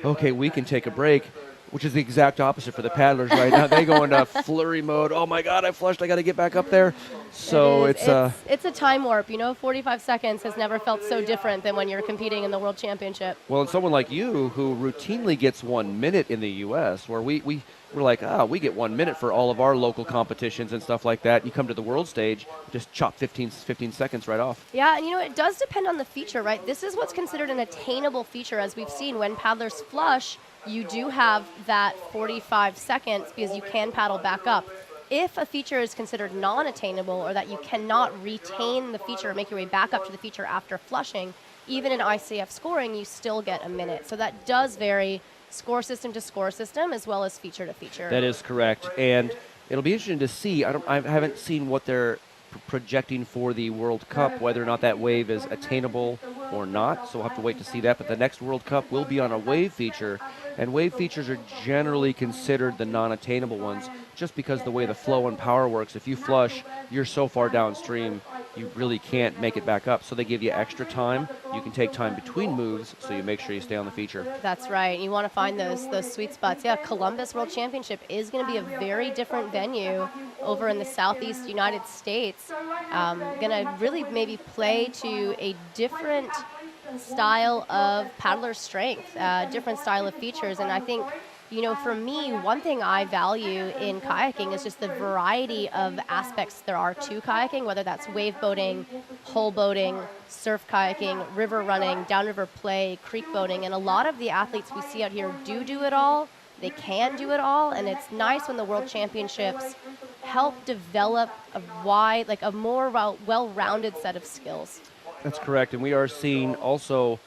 okay, we can take a break, which is the exact opposite for the paddlers right now. They go into flurry mode. Oh, my God, I flushed. I got to get back up there. So it's a time warp. 45 seconds has never felt so different than when you're competing in the World Championship. Well, and someone like you who routinely gets 1 minute in the U.S., where we're like, we get 1 minute for all of our local competitions and stuff like that. You come to the world stage, just chop 15 seconds right off. Yeah, and it does depend on the feature, right? This is what's considered an attainable feature, as we've seen. When paddlers flush, you do have that 45 seconds because you can paddle back up. If a feature is considered non-attainable, or that you cannot retain the feature or make your way back up to the feature after flushing, even in ICF scoring, you still get a minute. So that does vary score system to score system as well as feature to feature. That is correct. And it'll be interesting to see. I haven't seen what they're projecting for the World Cup, whether or not that wave is attainable or not. So we'll have to wait to see that. But the next World Cup will be on a wave feature. And wave features are generally considered the non-attainable ones just because the way the flow and power works. If you flush, you're so far downstream, you really can't make it back up. So they give you extra time. You can take time between moves, so you make sure you stay on the feature. That's right. You want to find those sweet spots. Yeah, Columbus World Championship is going to be a very different venue over in the Southeast United States. Going to really maybe play to a different style of paddler strength, different style of features. And I think, for me, one thing I value in kayaking is just the variety of aspects there are to kayaking, whether that's wave boating, hull boating, surf kayaking, river running, downriver play, creek boating. And a lot of the athletes we see out here do it all. They can do it all. And it's nice when the World Championships help develop a more well-rounded set of skills. That's correct, and we are seeing also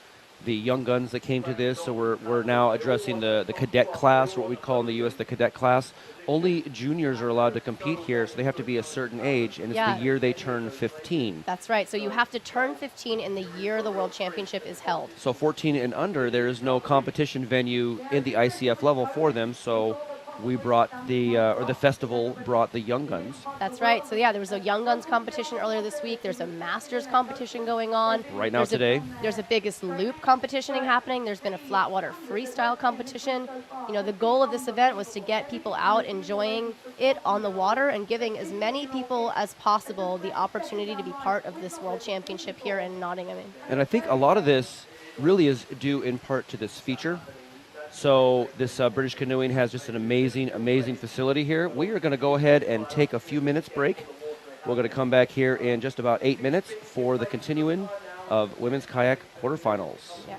the young guns that came to this. So we're now addressing the cadet class, what we call in the U.S. the cadet class. Only juniors are allowed to compete here, so they have to be a certain age, and it's the year they turn 15. That's right. So you have to turn 15 in the year the World Championship is held. So 14 and under, there is no competition venue in the ICF level for them. So we brought the festival brought the young guns. That's right. So there was a young guns competition earlier this week. There's a masters competition going on right now today. There's a biggest loop competitioning happening. There's been a flatwater freestyle competition. The goal of this event was to get people out enjoying it on the water and giving as many people as possible the opportunity to be part of this World Championship here in Nottingham. And I think a lot of this really is due in part to this feature. So this British Canoeing has just an amazing, amazing facility here. We are going to go ahead and take a few minutes break. We're going to come back here in just about 8 minutes for the continuing of women's kayak quarterfinals. Yeah.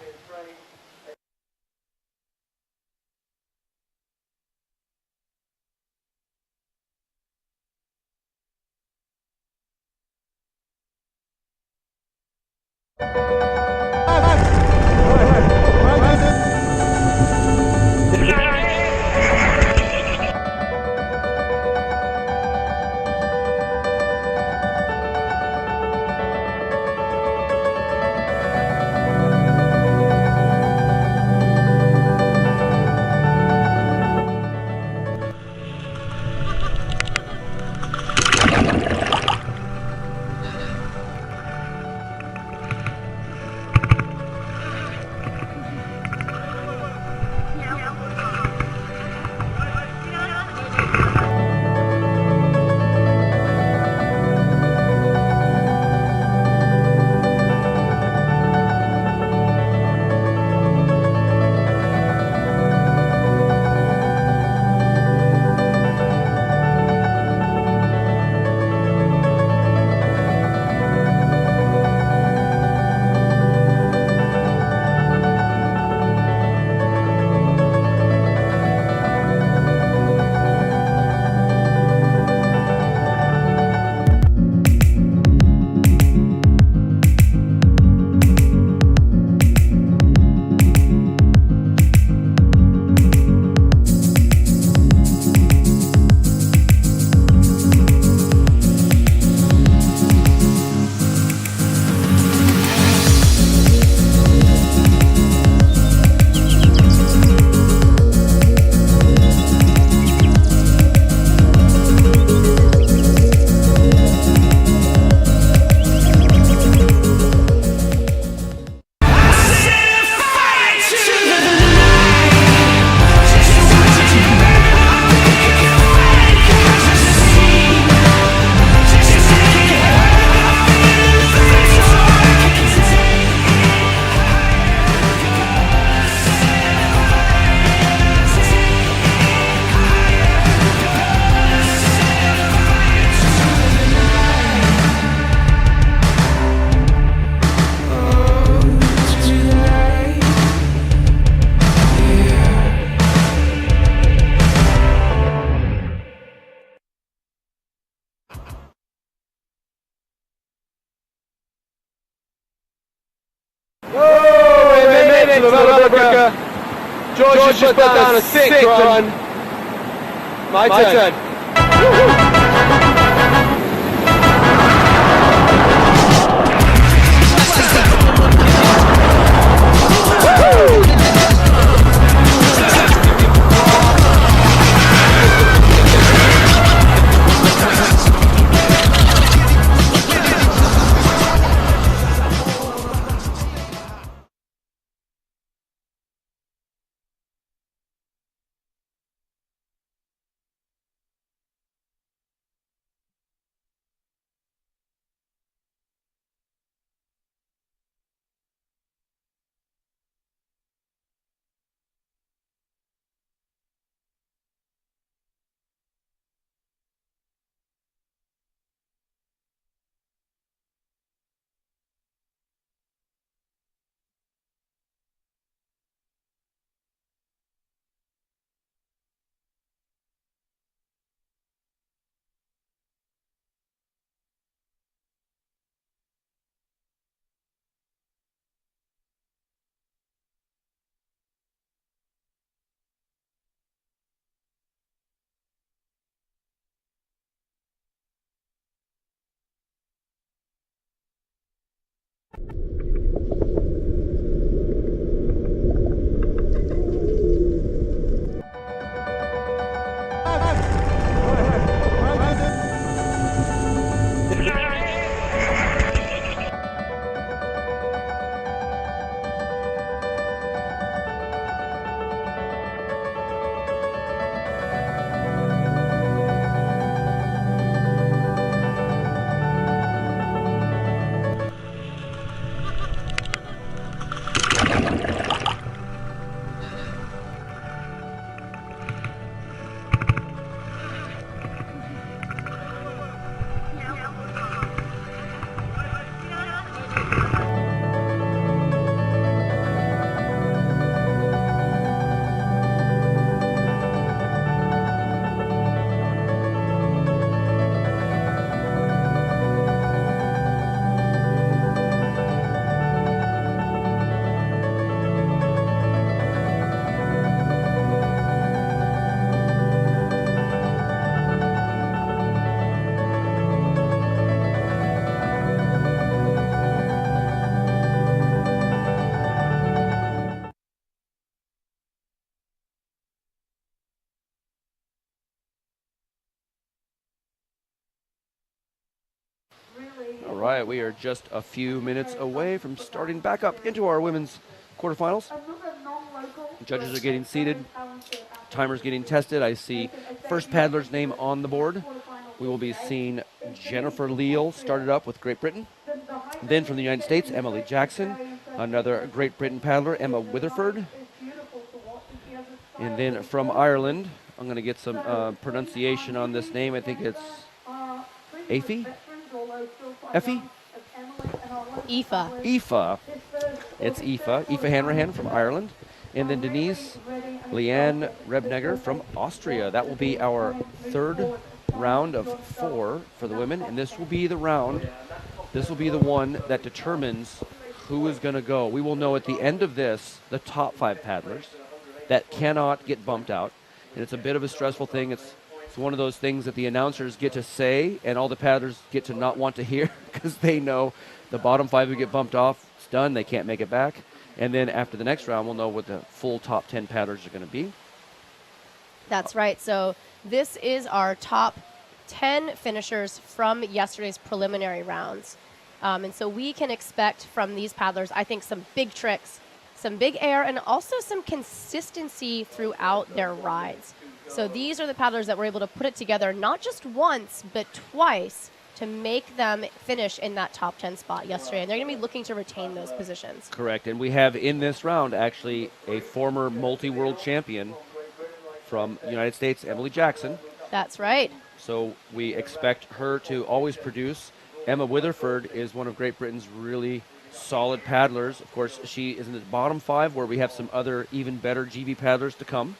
George just put down a 6 run. My turn. All right, we are just a few minutes away from starting back up into our women's quarterfinals. Judges are getting seated. Timers getting tested. I see first paddler's name on the board. We will be seeing Jennifer Leal started up with Great Britain. Then from the United States, Emily Jackson. Another Great Britain paddler, Emma Witherford. And then from Ireland, I'm going to get some pronunciation on this name. I think it's Effie? Effie? Aoife. It's Aoife. Aoife Hanrahan from Ireland. And then Denise Leanne Rebnegger from Austria. That will be our third round of 4 for the women. And this will be the round. This will be the one that determines who is going to go. We will know at the end of this the top 5 paddlers that cannot get bumped out. And it's a bit of a stressful thing. It's one of those things that the announcers get to say and all the paddlers get to not want to hear because they know the bottom 5 who get bumped off, it's done, they can't make it back. And then after the next round, we'll know what the full top 10 paddlers are going to be. That's right. So this is our top 10 finishers from yesterday's preliminary rounds. And so we can expect from these paddlers, I think, some big tricks, some big air, and also some consistency throughout their rides. So these are the paddlers that were able to put it together not just once, but twice to make them finish in that top 10 spot yesterday. And they're going to be looking to retain those positions. Correct. And we have in this round actually a former multi-world champion from the United States, Emily Jackson. That's right. So we expect her to always produce. Emma Witherford is one of Great Britain's really solid paddlers. Of course, she is in the bottom 5 where we have some other even better GB paddlers to come.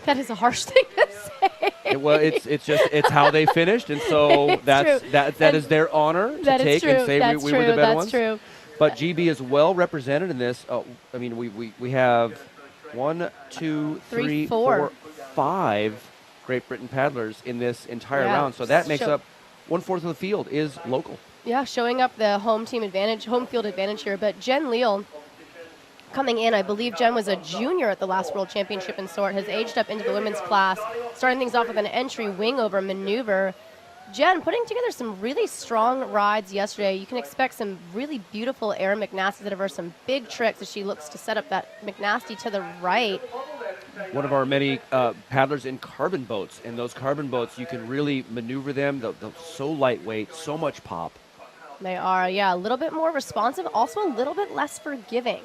That is a harsh thing to say. Well, it's how they finished, and so that is their honor to take and say we were the better ones. That's true. But GB is well represented in this. I mean, we have 1, 2, 3, 3, 4. 5 Great Britain paddlers in this entire Yeah. round. So that makes Show- up 1/4 of the field is local. Yeah, showing up the home team advantage, home field advantage here. But Jen Leal coming in, I believe Jen was a junior at the last World Championship in sort, has aged up into the women's class, starting things off with an entry wing over maneuver. Jen putting together some really strong rides yesterday. You can expect some really beautiful air McNasties out of her, some big tricks as she looks to set up that McNasty to the right. One of our many paddlers in carbon boats. And those carbon boats, you can really maneuver them. They're so lightweight, so much pop. They are, yeah, a little bit more responsive, also a little bit less forgiving.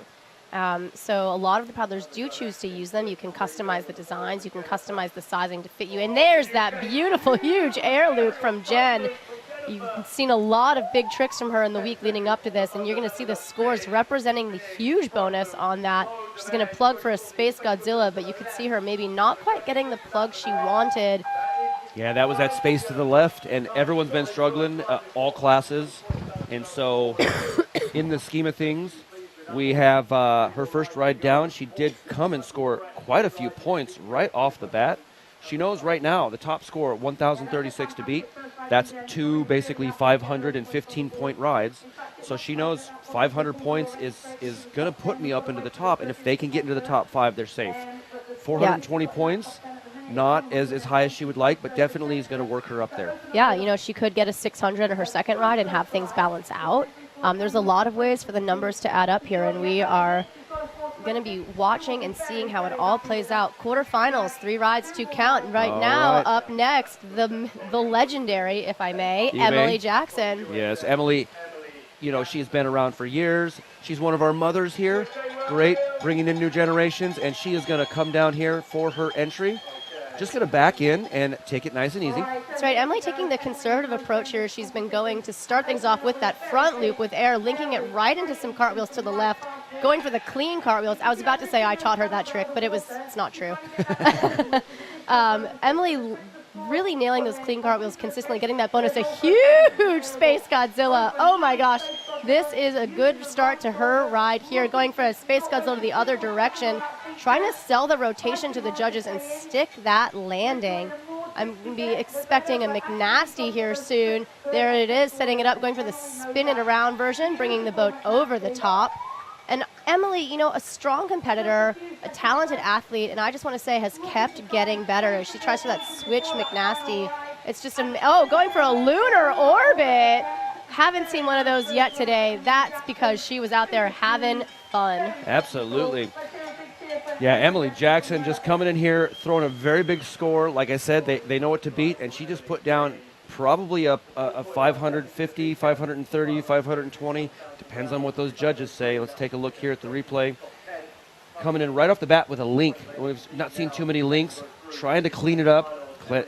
So a lot of the paddlers do choose to use them. You can customize the designs. You can customize the sizing to fit you. And there's that beautiful, huge air loop from Jen. You've seen a lot of big tricks from her in the week leading up to this, and you're going to see the scores representing the huge bonus on that. She's going to plug for a Space Godzilla, but you could see her maybe not quite getting the plug she wanted. Yeah, that was that space to the left, and everyone's been struggling, all classes. And so in the scheme of things, we have her first ride down. She did come and score quite a few points right off the bat. She knows right now the top score, 1,036 to beat. That's 2 basically 515-point rides. So she knows 500 points is going to put me up into the top. And if they can get into the top 5, they're safe. 420 points, not as high as she would like, but definitely is going to work her up there. Yeah, you know, she could get a 600 on her second ride and have things balance out. There's a lot of ways for the numbers to add up here, and we are going to be watching and seeing how it all plays out. Quarterfinals, 3 rides, 2 count. And right All now, right. up next, the legendary, if I may, You Emily may. Jackson. Yes, Emily, you know, she's been around for years. She's one of our mothers here. Great, bringing in new generations, and she is going to come down here for her entry. Just going to back in and take it nice and easy. That's right, Emily taking the conservative approach here. She's been going to start things off with that front loop with air, linking it right into some cartwheels to the left, going for the clean cartwheels. I was about to say I taught her that trick, but it's not true. Emily really nailing those clean cartwheels consistently, getting that bonus, a huge Space Godzilla. Oh my gosh, this is a good start to her ride here, going for a Space Godzilla to the other direction, trying to sell the rotation to the judges and stick that landing. I'm going to be expecting a McNasty here soon. There it is, setting it up, going for the spin it around version, bringing the boat over the top. And Emily, you know, a strong competitor, a talented athlete, and I just want to say has kept getting better as she tries for that switch McNasty. It's just, going for a lunar orbit. Haven't seen one of those yet today. That's because she was out there having fun. Absolutely. Yeah, Emily Jackson just coming in here, throwing a very big score. Like I said, they know what to beat, and she just put down probably a 550, 530, 520. Depends on what those judges say. Let's take a look here at the replay. Coming in right off the bat with a link. We've not seen too many links. Trying to clean it up.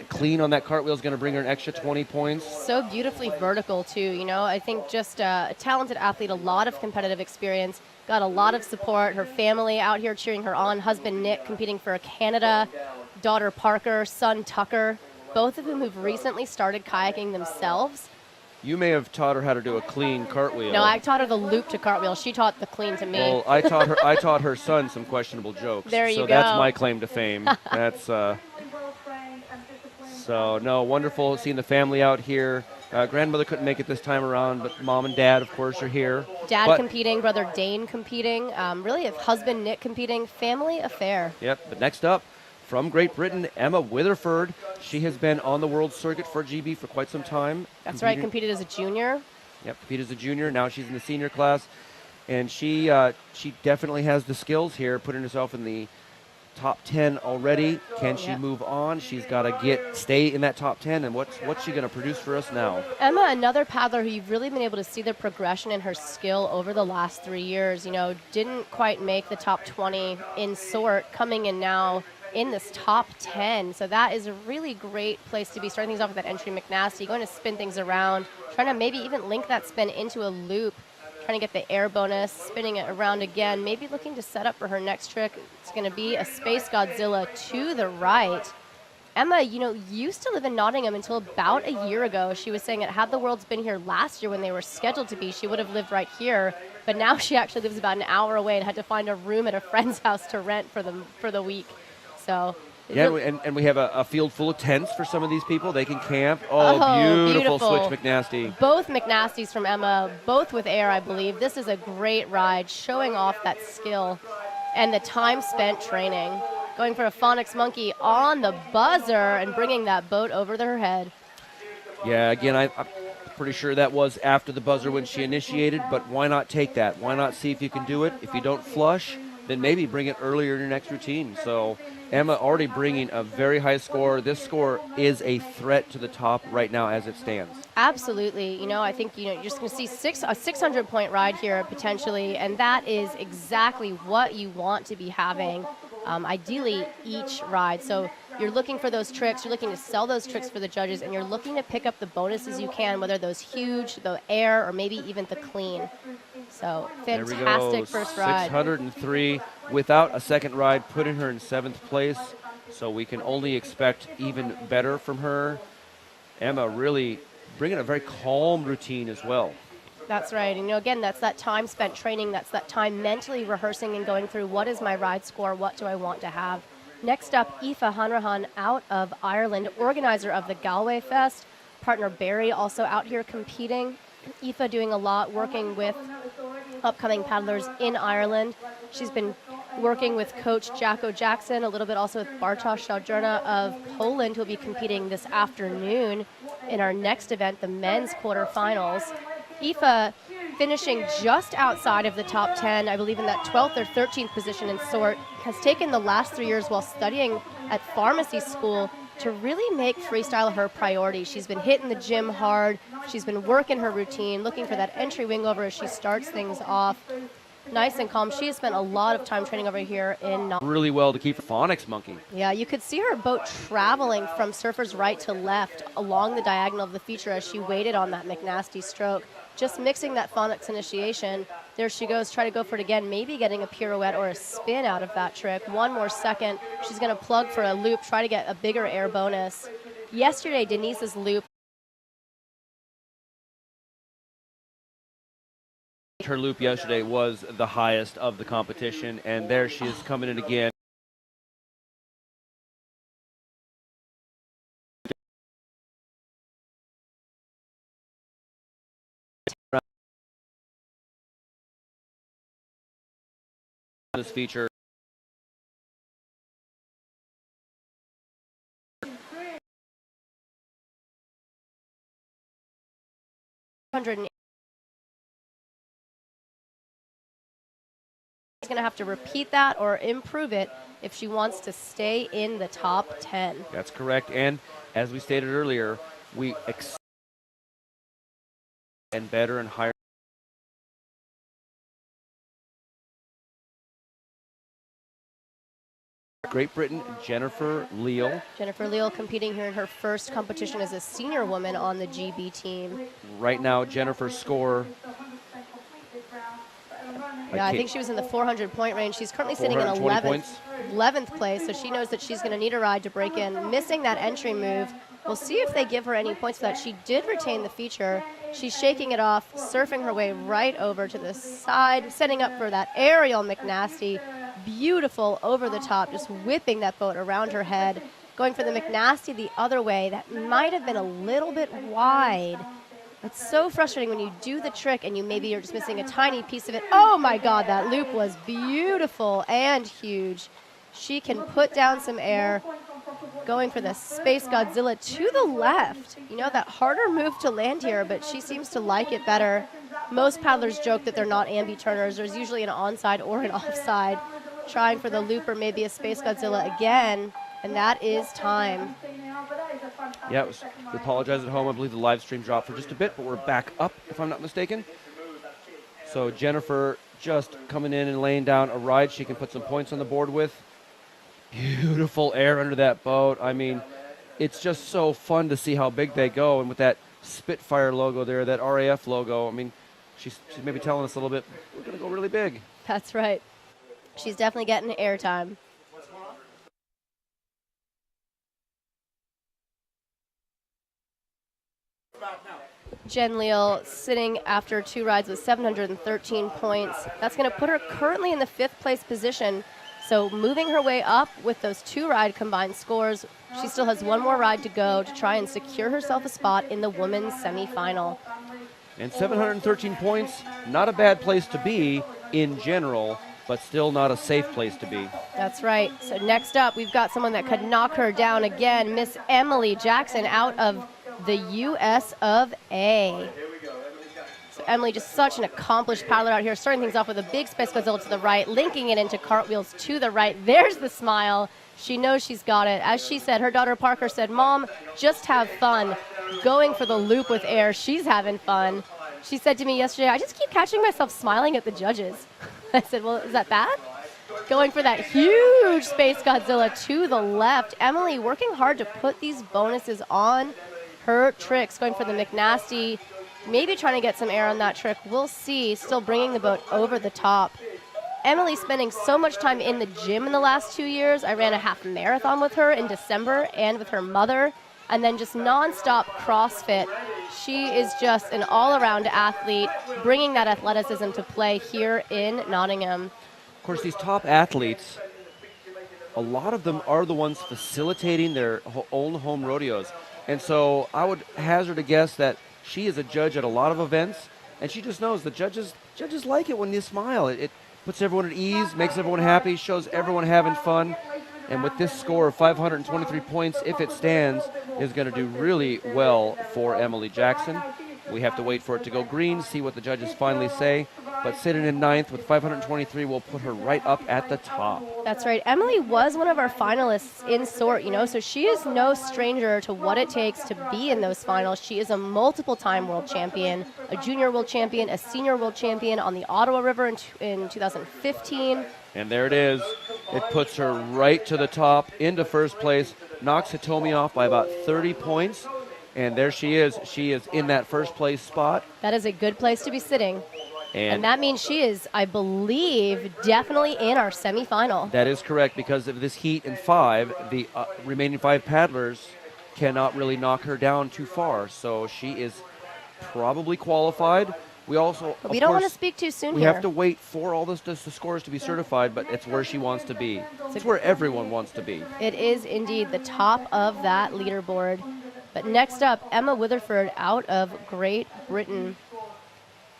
Clean on that cartwheel is going to bring her an extra 20 points. So beautifully vertical, too. You know, I think just a talented athlete, a lot of competitive experience, got a lot of support. Her family out here cheering her on. Husband Nick competing for Canada, daughter Parker, son Tucker, both of whom who've recently started kayaking themselves. You may have taught her how to do a clean cartwheel. No, I taught her the loop to cartwheel. She taught the clean to me. Well, I taught her son some questionable jokes. There you so go. That's my claim to fame. That's so no, wonderful seeing the family out here. Grandmother couldn't make it this time around, but mom and dad, of course, are here. Dad competing, brother Dane competing, really a husband Nick competing, family affair. Yep, but next up, from Great Britain, Emma Witherford. She has been on the world circuit for GB for quite some time. That's right, competed as a junior. Yep, competed as a junior. Now she's in the senior class. And she definitely has the skills here, putting herself in the top 10 already. Can she move on? She's got to stay in that top 10. And what's she going to produce for us now? Emma, another paddler who you've really been able to see the progression in her skill over the last 3 years. You know, didn't quite make the top 20 in sort, coming in now in this top 10. So that is a really great place to be, starting things off with that entry McNasty, going to spin things around, trying to maybe even link that spin into a loop, trying to get the air bonus, spinning it around again, maybe looking to set up for her next trick. It's going to be a Space Godzilla to the right. Emma, you know, used to live in Nottingham until about a year ago. She was saying that had the Worlds been here last year when they were scheduled to be, she would have lived right here. But now she actually lives about an hour away and had to find a room at a friend's house to rent for the week. So yeah, and we have a field full of tents for some of these people. They can camp. Oh, Beautiful beautiful. switch McNasty. Both McNasties from Emma, both with air, I believe. This is a great ride, showing off that skill and the time spent training. Going for a Phonics monkey on the buzzer and bringing that boat over her head. Yeah, again, I'm pretty sure that was after the buzzer when she initiated, but why not take that? Why not see if you can do it? If you don't flush, then maybe bring it earlier in your next routine. So Emma already bringing a very high score. This score is a threat to the top right now as it stands. Absolutely. I think, you're just going to see a 600-point ride here potentially, and that is exactly what you want to be having, ideally each ride. So you're looking for those tricks, you're looking to sell those tricks for the judges, and you're looking to pick up the bonuses you can, whether those huge, the air, or maybe even the clean. So fantastic first ride. 603 without a second ride, putting her in 7th place. So we can only expect even better from her. Emma really bringing a very calm routine as well. That's right. And again, that's that time spent training. That's that time mentally rehearsing and going through what is my ride score, what do I want to have. Next up, Aoife Hanrahan out of Ireland, organizer of the Galway Fest. Partner Barry also out here competing. Aoife doing a lot, working with upcoming paddlers in Ireland. She's been working with coach Jacko Jackson, a little bit also with Bartosz Szałderna of Poland, who will be competing this afternoon in our next event, the men's quarterfinals. Aoife finishing just outside of the top 10, I believe in that 12th or 13th position in sort, has taken the last 3 years while studying at pharmacy school to really make freestyle her priority. She's been hitting the gym hard. She's been working her routine, looking for that entry wing over as she starts things off. Nice and calm. She has spent a lot of time training over here in Nottingham. Really well to keep her Phonics monkey. Yeah, you could see her boat traveling from surfer's right to left along the diagonal of the feature as she waited on that McNasty stroke. Just mixing that Phonics initiation. There she goes, try to go for it again, maybe getting a pirouette or a spin out of that trick. One more second. She's going to plug for a loop, try to get a bigger air bonus. Yesterday, Denise's loop. Her loop yesterday was the highest of the competition, and there she is coming in again. This feature. She's going to have to repeat that or improve it if she wants to stay in the top 10. That's correct. And as we stated earlier, we expect and better and higher. Great Britain, Jennifer Leal. Jennifer Leal competing here in her first competition as a senior woman on the GB team. Right now, Jennifer's score. Yeah, I think she was in the 400-point range. She's currently sitting in 11th place, so she knows that she's going to need a ride to break in. Missing that entry move. We'll see if they give her any points for that. She did retain the feature. She's shaking it off, surfing her way right over to the side, setting up for that aerial McNasty. Beautiful over the top, just whipping that boat around her head. Going for the McNasty the other way. That might have been a little bit wide. It's so frustrating when you do the trick and maybe you're just missing a tiny piece of it. Oh my God, that loop was beautiful and huge. She can put down some air. Going for the Space Godzilla to the left. That harder move to land here, but she seems to like it better. Most paddlers joke that they're not ambi-turners. There's usually an onside or an offside. Trying for the loop or maybe a Space Godzilla again, and that is time. Yeah, we apologize at home. I believe the live stream dropped for just a bit, but we're back up, if I'm not mistaken. So Jennifer just coming in and laying down a ride she can put some points on the board with. Beautiful air under that boat. I mean, it's just so fun to see how big they go. And with that Spitfire logo there, that RAF logo, I mean, she's maybe telling us a little bit, we're going to go really big. That's right. She's definitely getting airtime. Jen Leal sitting after 2 rides with 713 points. That's going to put her currently in the 5th place position. So moving her way up with those 2 ride combined scores, she still has 1 more ride to go to try and secure herself a spot in the women's semifinal. And 713 points, not a bad place to be in general, but still not a safe place to be. That's right. So next up, we've got someone that could knock her down again, Miss Emily Jackson out of the US of A. So Emily, just such an accomplished paddler out here, starting things off with a big space guzzle to the right, linking it into cartwheels to the right. There's the smile. She knows she's got it. As she said, her daughter Parker said, "Mom, just have fun." Going for the loop with air, she's having fun. She said to me yesterday, "I just keep catching myself smiling at the judges." I said, "Well, is that bad?" Going for that huge Space Godzilla to the left. Emily working hard to put these bonuses on her tricks. Going for the McNasty, maybe trying to get some air on that trick. We'll see. Still bringing the boat over the top. Emily spending so much time in the gym in the last 2 years. I ran a half marathon with her in December and with her mother. And then just nonstop CrossFit. She is just an all-around athlete, bringing that athleticism to play here in Nottingham. Of course, these top athletes, a lot of them are the ones facilitating their own home rodeos. And so I would hazard a guess that she is a judge at a lot of events, and she just knows the judges like it when you smile. It puts everyone at ease, makes everyone happy, shows everyone having fun. And with this score of 523 points, if it stands, is going to do really well for Emily Jackson. We have to wait for it to go green, see what the judges finally say. But sitting in 9th with 523 will put her right up at the top. That's right. Emily was one of our finalists in sort, so she is no stranger to what it takes to be in those finals. She is a multiple-time world champion, a junior world champion, a senior world champion on the Ottawa River in 2015. And there it is. It puts her right to the top, into first place, knocks Hitomi off by about 30 points. And there she is. She is in that first place spot. That is a good place to be sitting. And that means she is, I believe, definitely in our semifinal. That is correct, because of this heat in 5, the remaining 5 paddlers cannot really knock her down too far. So she is probably qualified. We also, but we don't want to speak too soon we here. have to wait for all the scores to be certified, but it's where she wants to be. It's where everyone wants to be. It is indeed the top of that leaderboard. But next up, Emma Witherford out of Great Britain.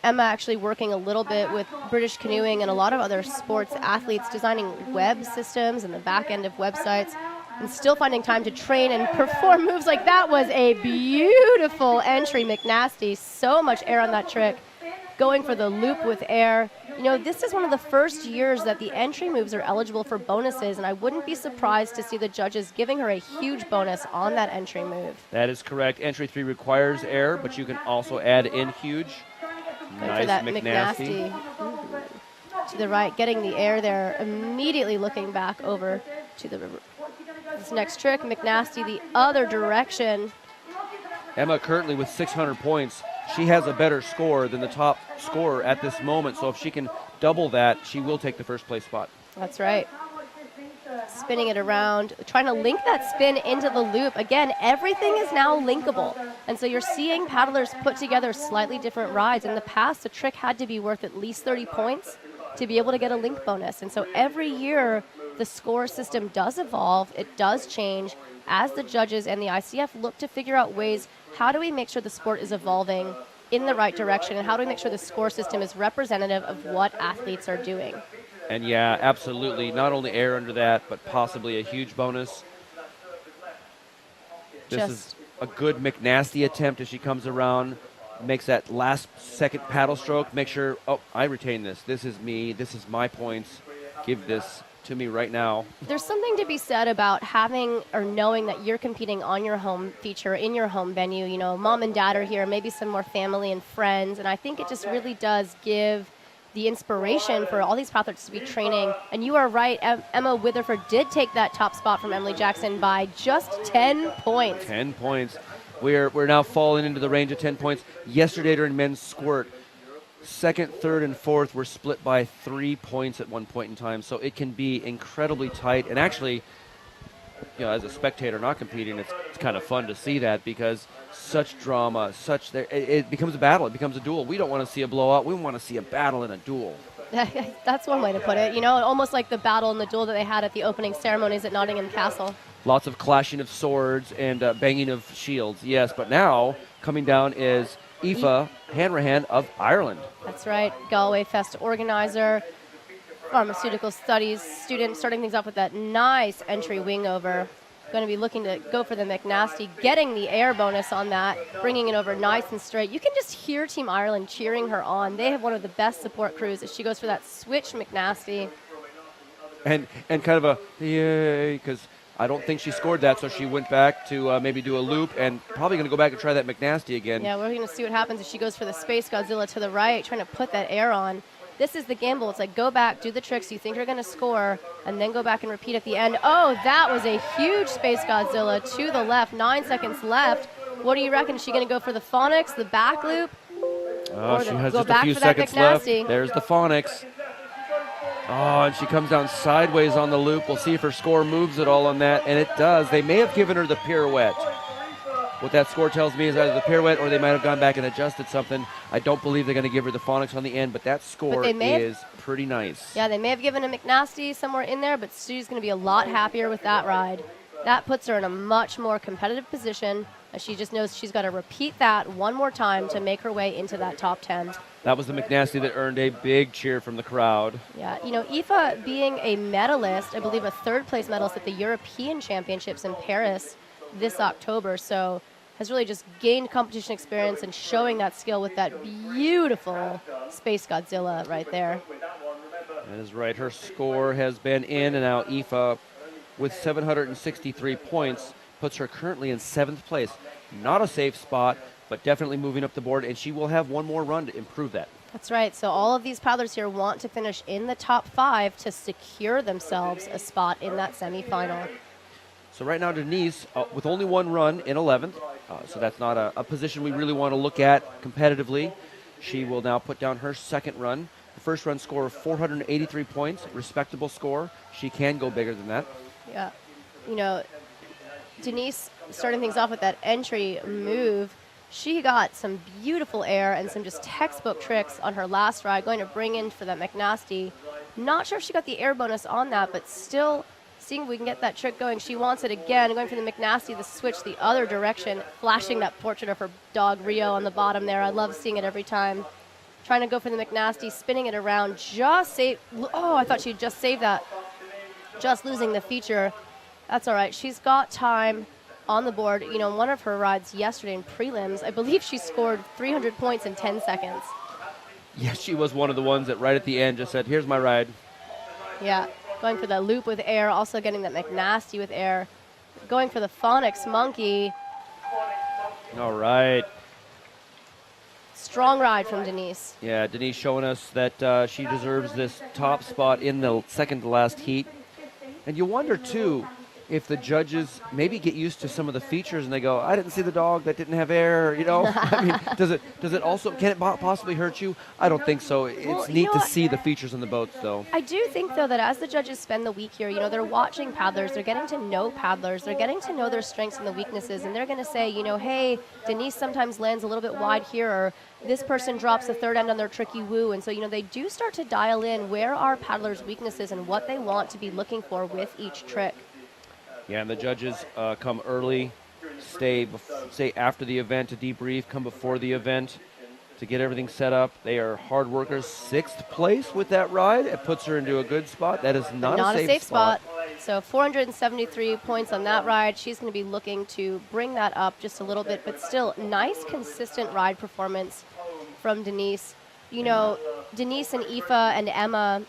Emma actually working a little bit with British canoeing and a lot of other sports athletes, designing web systems and the back end of websites, and still finding time to train and perform moves like that. Was a beautiful entry, McNasty. So much air on that trick. Going for the loop with air. This is one of the first years that the entry moves are eligible for bonuses, and I wouldn't be surprised to see the judges giving her a huge bonus on that entry move. That is correct. Entry 3 requires air, but you can also add in huge. Nice for that McNasty. To the right, getting the air there, immediately looking back over to the river. This next trick, McNasty the other direction. Emma currently with 600 points. She has a better score than the top scorer at this moment, so if she can double that, she will take the first place spot. That's right. Spinning it around, trying to link that spin into the loop. Again, everything is now linkable. And so you're seeing paddlers put together slightly different rides. In the past, the trick had to be worth at least 30 points to be able to get a link bonus. And so every year, the score system does evolve. It does change as the judges and the ICF look to figure out ways, how do we make sure the sport is evolving in the right direction, and how do we make sure the score system is representative of what athletes are doing? And yeah, absolutely. Not only air under that, but possibly a huge bonus. This is a good McNasty attempt as she comes around, makes that last second paddle stroke, make sure, oh, I retain this. This is me. This is my points. Give this to me right now. There's something to be said about having or knowing that you're competing on your home feature, in your home venue. Mom and dad are here, maybe some more family and friends. And I think it just really does give the inspiration for all these paddlers to be training. And you are right, Emma Witherford did take that top spot from Emily Jackson by just 10 points. 10 points. We're now falling into the range of 10 points. Yesterday during men's squirt, second, third, and fourth were split by 3 points at one point in time. So it can be incredibly tight. And actually, as a spectator not competing, it's kind of fun to see that because such drama, it becomes a battle, it becomes a duel. We don't want to see a blowout. We want to see a battle and a duel. That's one way to put it. Almost like the battle and the duel that they had at the opening ceremonies at Nottingham Castle. Lots of clashing of swords and banging of shields, yes. But now coming down is Aoife Hanrahan of Ireland. That's right. Galway Fest organizer, pharmaceutical studies student, starting things off with that nice entry wing over. Going to be looking to go for the McNasty, getting the air bonus on that, bringing it over nice and straight. You can just hear Team Ireland cheering her on. They have one of the best support crews as she goes for that switch McNasty. And kind of a yay, because I don't think she scored that, so she went back to maybe do a loop and probably going to go back and try that McNasty again. Yeah, we're going to see what happens if she goes for the Space Godzilla to the right, trying to put that air on. This is the gamble. It's like go back, do the tricks you think you're going to score, and then go back and repeat at the end. Oh, that was a huge Space Godzilla to the left. 9 seconds left. What do you reckon? Is she going to go for the Phonics, the back loop? Oh, she has just a few seconds left. There's the Phonics. Oh, and she comes down sideways on the loop. We'll see if her score moves at all on that, and it does. They may have given her the pirouette. What that score tells me is either the pirouette or they might have gone back and adjusted something. I don't believe they're going to give her the Phonics on the end, but that score is pretty nice. Yeah, they may have given a McNasty somewhere in there, but she's going to be a lot happier with that ride. That puts her in a much more competitive position, as she just knows she's got to repeat that one more time to make her way into that top 10. That was the McNasty that earned a big cheer from the crowd. Yeah, Aoife being a medalist, I believe a third-place medalist at the European Championships in Paris this October, so has really just gained competition experience and showing that skill with that beautiful Space Godzilla right there. That is right. Her score has been in, and now Aoife, with 763 points, puts her currently in 7th place. Not a safe spot, but definitely moving up the board, and she will have one more run to improve that. That's right. So all of these paddlers here want to finish in the top 5 to secure themselves a spot in that semifinal. So right now, Denise, with only one run in 11th, so that's not a position we really want to look at competitively. She will now put down her second run. The first run score of 483 points, respectable score. She can go bigger than that. Yeah. Denise starting things off with that entry move. She got some beautiful air and some just textbook tricks on her last ride, going to bring in for that McNasty. Not sure if she got the air bonus on that, but still seeing if we can get that trick going. She wants it again, going for the McNasty, the switch the other direction, flashing that portrait of her dog Rio on the bottom there. I love seeing it every time. Trying to go for the McNasty, spinning it around, just save. Oh, I thought she'd just saved that. Just losing the feature. That's all right. She's got time on the board. One of her rides yesterday in prelims, I believe she scored 300 points in 10 seconds. Yes, she was one of the ones that right at the end just said, here's my ride. Yeah, going for the loop with air, also getting that McNasty with air. Going for the Phonics monkey. All right. Strong ride from Denise. Yeah, Denise showing us that she deserves this top spot in the second to last heat. And you wonder, too, if the judges maybe get used to some of the features and they go, I didn't see the dog that didn't have air, I mean, does it also, can it possibly hurt you? I don't think so. It's neat to see the features on the boats, though. I do think, though, that as the judges spend the week here, they're watching paddlers, they're getting to know paddlers, they're getting to know their strengths and the weaknesses, and they're going to say, hey, Denise sometimes lands a little bit wide here, or this person drops a third end on their tricky woo, and so, they do start to dial in where are paddlers' weaknesses and what they want to be looking for with each trick. Yeah, and the judges come early, stay after the event to debrief, come before the event to get everything set up. They are hard workers. 6th place with that ride. It puts her into a good spot. That is not a safe spot. So 473 points on that ride. She's going to be looking to bring that up just a little bit, but still nice, consistent ride performance from Denise. Denise and Aoife and Emma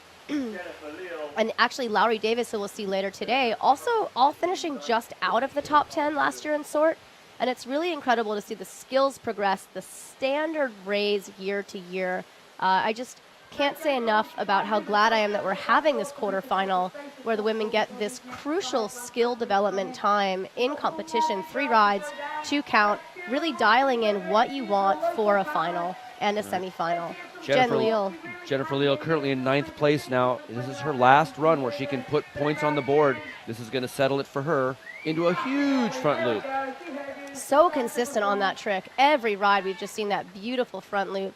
and actually Lowry Davis, who we'll see later today, also all finishing just out of the top 10 last year in sort. And it's really incredible to see the skills progress, the standard raise year to year. I just can't say enough about how glad I am that we're having this quarterfinal where the women get this crucial skill development time in competition, 3 rides, 2 count, really dialing in what you want for a final and a semifinal. Jen Leal. Jennifer Leal currently in 9th place now. This is her last run where she can put points on the board. This is going to settle it for her into a huge front loop. So consistent on that trick. Every ride we've just seen that beautiful front loop.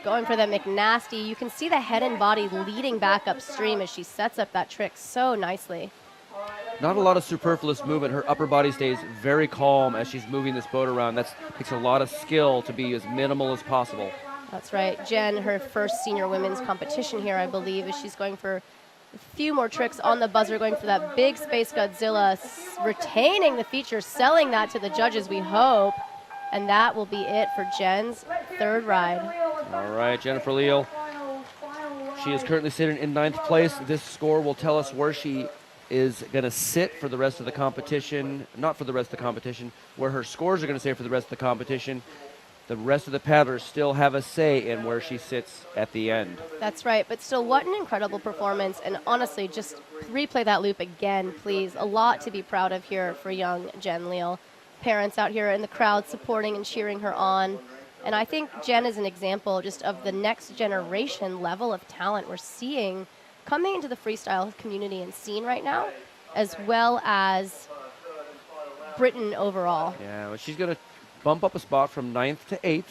Going for that McNasty. You can see the head and body leading back upstream as she sets up that trick so nicely. Not a lot of superfluous movement. Her upper body stays very calm as she's moving this boat around. That takes a lot of skill to be as minimal as possible. That's right. Jen, her first senior women's competition here, I believe, as she's going for a few more tricks on the buzzer, going for that big Space Godzilla, retaining the feature, selling that to the judges, we hope. And that will be it for Jen's third ride. All right, Jennifer Leal. She is currently sitting in 9th place. This score will tell us where she is going to sit for the rest of the competition. Not for the rest of the competition, where her scores are going to stay for the rest of the competition. The rest of the paddlers still have a say in where she sits at the end. That's right, but still, what an incredible performance. And honestly, just replay that loop again, please. A lot to be proud of here for young Jen Leal. Parents out here in the crowd supporting and cheering her on. And I think Jen is an example just of the next generation level of talent we're seeing coming into the freestyle community and scene right now, as well as Britain overall. Yeah, well, she's going to bump up a spot from 9th to 8th,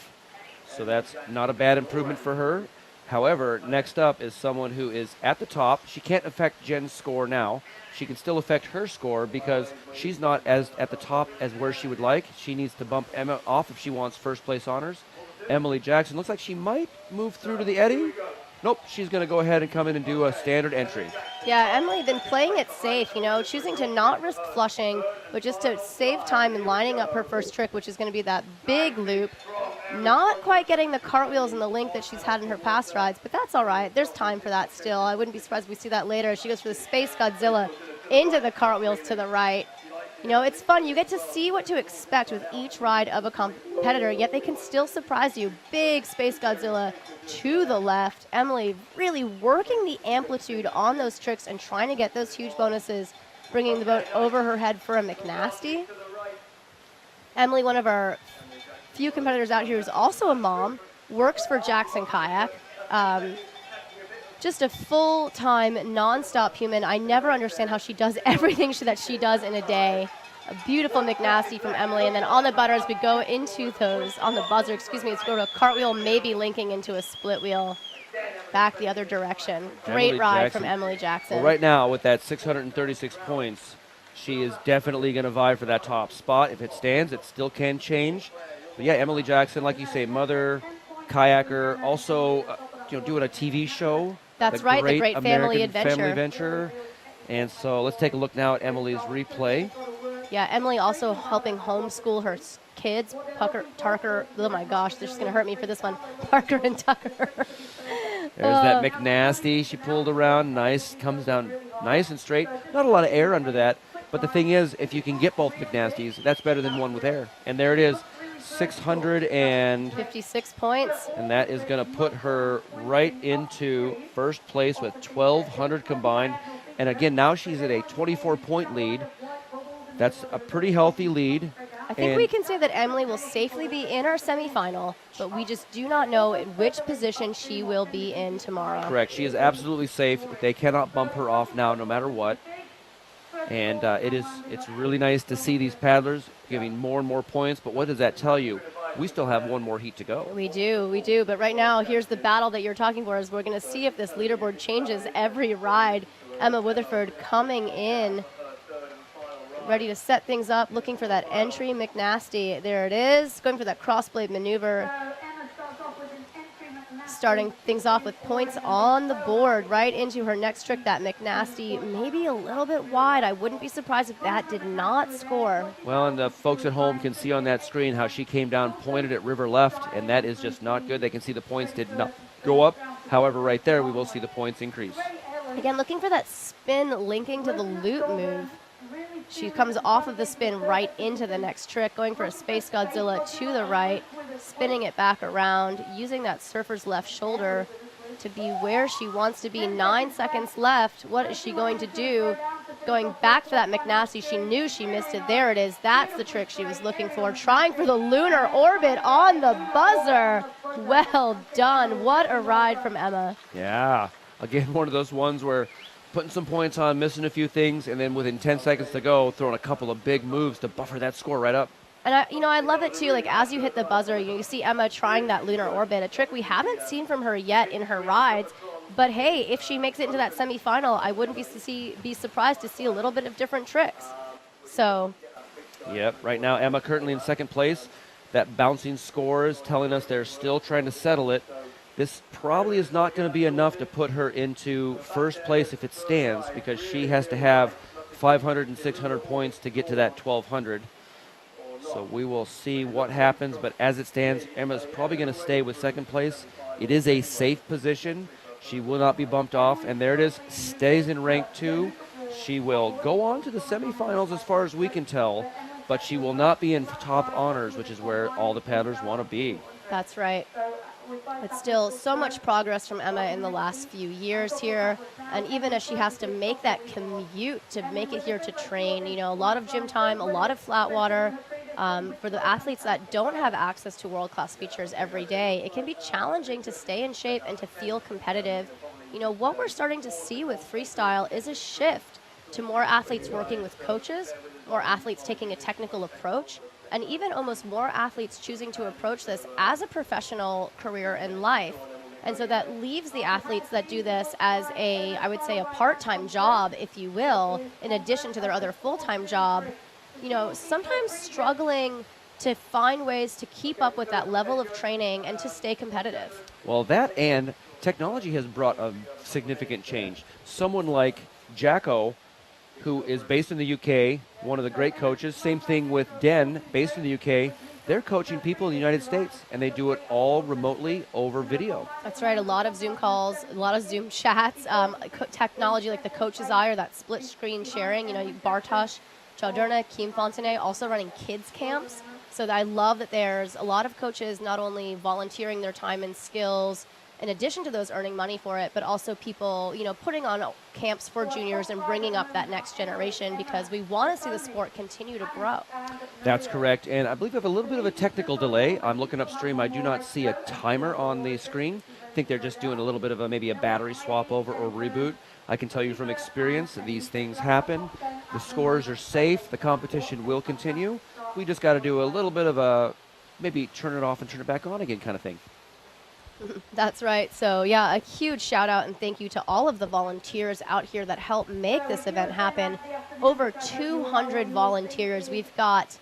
so that's not a bad improvement for her. However, next up is someone who is at the top. She can't affect Jen's score now. She can still affect her score because she's not as at the top as where she would like. She needs to bump Emma off if she wants first place honors. Emily Jackson looks like she might move through to the eddy. Nope, she's going to go ahead and come in and do a standard entry. Yeah, Emily been playing it safe, choosing to not risk flushing, but just to save time and lining up her first trick, which is going to be that big loop. Not quite getting the cartwheels and the link that she's had in her past rides, but that's all right. There's time for that still. I wouldn't be surprised if we see that later. She goes for the Space Godzilla into the cartwheels to the right. It's fun. You get to see what to expect with each ride of a competitor, yet they can still surprise you. Big Space Godzilla to the left. Emily really working the amplitude on those tricks and trying to get those huge bonuses, bringing the boat over her head for a McNasty. Emily, one of our few competitors out here, is also a mom, works for Jackson Kayak. Just a full-time, non-stop human. I never understand how she does everything that she does in a day. A beautiful McNasty from Emily. And then on the butter, as we go into those, on the buzzer, it's go to a cartwheel, maybe linking into a split wheel back the other direction. Great ride from Emily Jackson. Well, right now, with that 636 points, she is definitely going to vie for that top spot. If it stands, it still can change. But yeah, Emily Jackson, like you say, mother, kayaker, also doing a TV show. That's right, the Great Family Family Adventure. And so let's take a look now at Emily's replay. Yeah, Emily also helping homeschool her kids, Tucker, oh my gosh, they're just going to hurt me for this one, Parker and Tucker. There's that McNasty she pulled around, nice, comes down nice and straight. Not a lot of air under that, but the thing is, if you can get both McNasties, that's better than one with air. And there it is, 656 points. And that is going to put her right into first place with 1,200 combined. And again, now she's at a 24-point lead. That's a pretty healthy lead. I think we can say that Emily will safely be in our semifinal, but we just do not know in which position she will be in tomorrow. Correct. She is absolutely safe. They cannot bump her off now, no matter what. And it's really nice to see these paddlers giving more and more points. But what does that tell you? We still have one more heat to go. We do. But right now, here's the battle that you're talking for, is we're going to see if this leaderboard changes every ride. Emma Witherford coming in, ready to set things up, looking for that entry McNasty. There it is, going for that crossblade maneuver. Starting things off with points on the board, right into her next trick, that McNasty, maybe a little bit wide. I wouldn't be surprised if that did not score. Well, and the folks at home can see on that screen how she came down, pointed at river left, and that is just not good. They can see the points did not go up. However, right there, we will see the points increase. Again, looking for that spin linking to the loop move. She comes off of the spin right into the next trick, going for a Space Godzilla to the right, spinning it back around, using that surfer's left shoulder to be where she wants to be. 9 seconds left. What is she going to do? Going back for that McNasty. She knew she missed it. There it is. That's the trick she was looking for. Trying for the lunar orbit on the buzzer. Well done. What a ride from Emma. Yeah. Again, one of those ones where putting some points on, missing a few things, and then within 10 seconds to go, throwing a couple of big moves to buffer that score right up. And I love it too. Like as you hit the buzzer, you see Emma trying that lunar orbit, a trick we haven't seen from her yet in her rides. But hey, if she makes it into that semifinal, I wouldn't be surprised to see a little bit of different tricks. So. Yep. Right now, Emma currently in second place. That bouncing score is telling us they're still trying to settle it. This probably is not going to be enough to put her into first place if it stands, because she has to have 500 and 600 points to get to that 1,200. So we will see what happens, but as it stands, Emma's probably going to stay with second place. It is a safe position. She will not be bumped off, and there it is, stays in rank 2. She will go on to the semifinals as far as we can tell, but she will not be in top honors, which is where all the paddlers want to be. That's right. But still, so much progress from Emma in the last few years here. And even as she has to make that commute to make it here to train, a lot of gym time, a lot of flat water. For the athletes that don't have access to world-class features every day, it can be challenging to stay in shape and to feel competitive. What we're starting to see with freestyle is a shift to more athletes working with coaches, more athletes taking a technical approach, and even almost more athletes choosing to approach this as a professional career in life. And so that leaves the athletes that do this as I would say, a part-time job, if you will, in addition to their other full-time job, sometimes struggling to find ways to keep up with that level of training and to stay competitive. Well, that and technology has brought a significant change. Someone like Jacko, who is based in the UK, one of the great coaches. Same thing with Den, based in the UK. They're coaching people in the United States, and they do it all remotely over video. That's right. A lot of Zoom calls, a lot of Zoom chats, technology like the Coach's Eye or that split screen sharing. Bartosz Chaldurna, Kim Fontenay, also running kids camps. So I love that there's a lot of coaches not only volunteering their time and skills in addition to those earning money for it, but also people, putting on camps for juniors and bringing up that next generation, because we want to see the sport continue to grow. That's correct. And I believe we have a little bit of a technical delay. I'm looking upstream. I do not see a timer on the screen. I think they're just doing a little bit of maybe a battery swap over or reboot. I can tell you from experience that these things happen. The scores are safe. The competition will continue. We just got to do a little bit of a maybe turn it off and turn it back on again kind of thing. That's right. So, yeah, a huge shout out and thank you to all of the volunteers out here that help make this event happen. Over 200 volunteers. We've got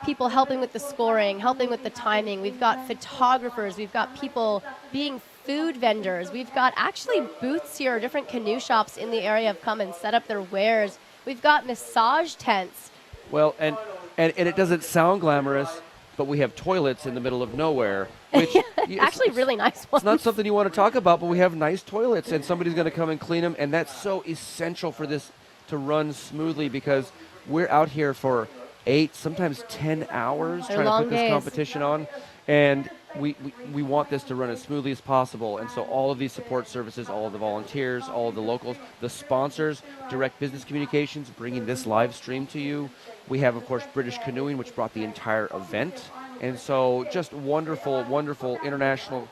people helping with the scoring, helping with the timing. We've got photographers. We've got people being food vendors. We've got actually booths here, different canoe shops in the area have come and set up their wares. We've got massage tents. Well, and it doesn't sound glamorous, but we have toilets in the middle of nowhere. Which actually really nice ones. It's not something you want to talk about, but we have nice toilets, and somebody's going to come and clean them, and that's so essential for this to run smoothly, because we're out here for 8, sometimes 10 hours They're trying to long put this days. competition on, and we want this to run as smoothly as possible. And so all of these support services, all of the volunteers, all of the locals, the sponsors, Direct Business Communications, bringing this live stream to you. We have, of course, British Canoeing, which brought the entire event. And so just wonderful, wonderful international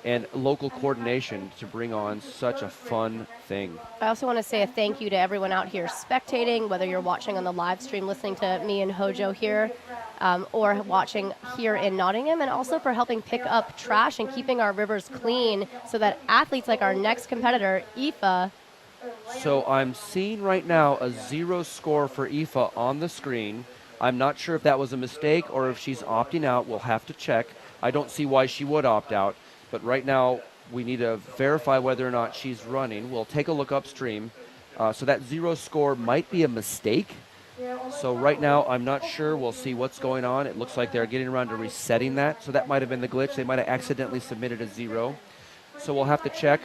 and local coordination to bring on such a fun thing. I also want to say a thank you to everyone out here spectating, whether you're watching on the live stream, listening to me and Hojo here, or watching here in Nottingham, and also for helping pick up trash and keeping our rivers clean so that athletes like our next competitor, Aoife. So I'm seeing right now a 0 score for Aoife on the screen. I'm not sure if that was a mistake or if she's opting out. We'll have to check. I don't see why she would opt out. But right now, we need to verify whether or not she's running. We'll take a look upstream. So that 0 score might be a mistake. So right now, I'm not sure. We'll see what's going on. It looks like they're getting around to resetting that. So that might have been the glitch. They might have accidentally submitted a 0. So we'll have to check.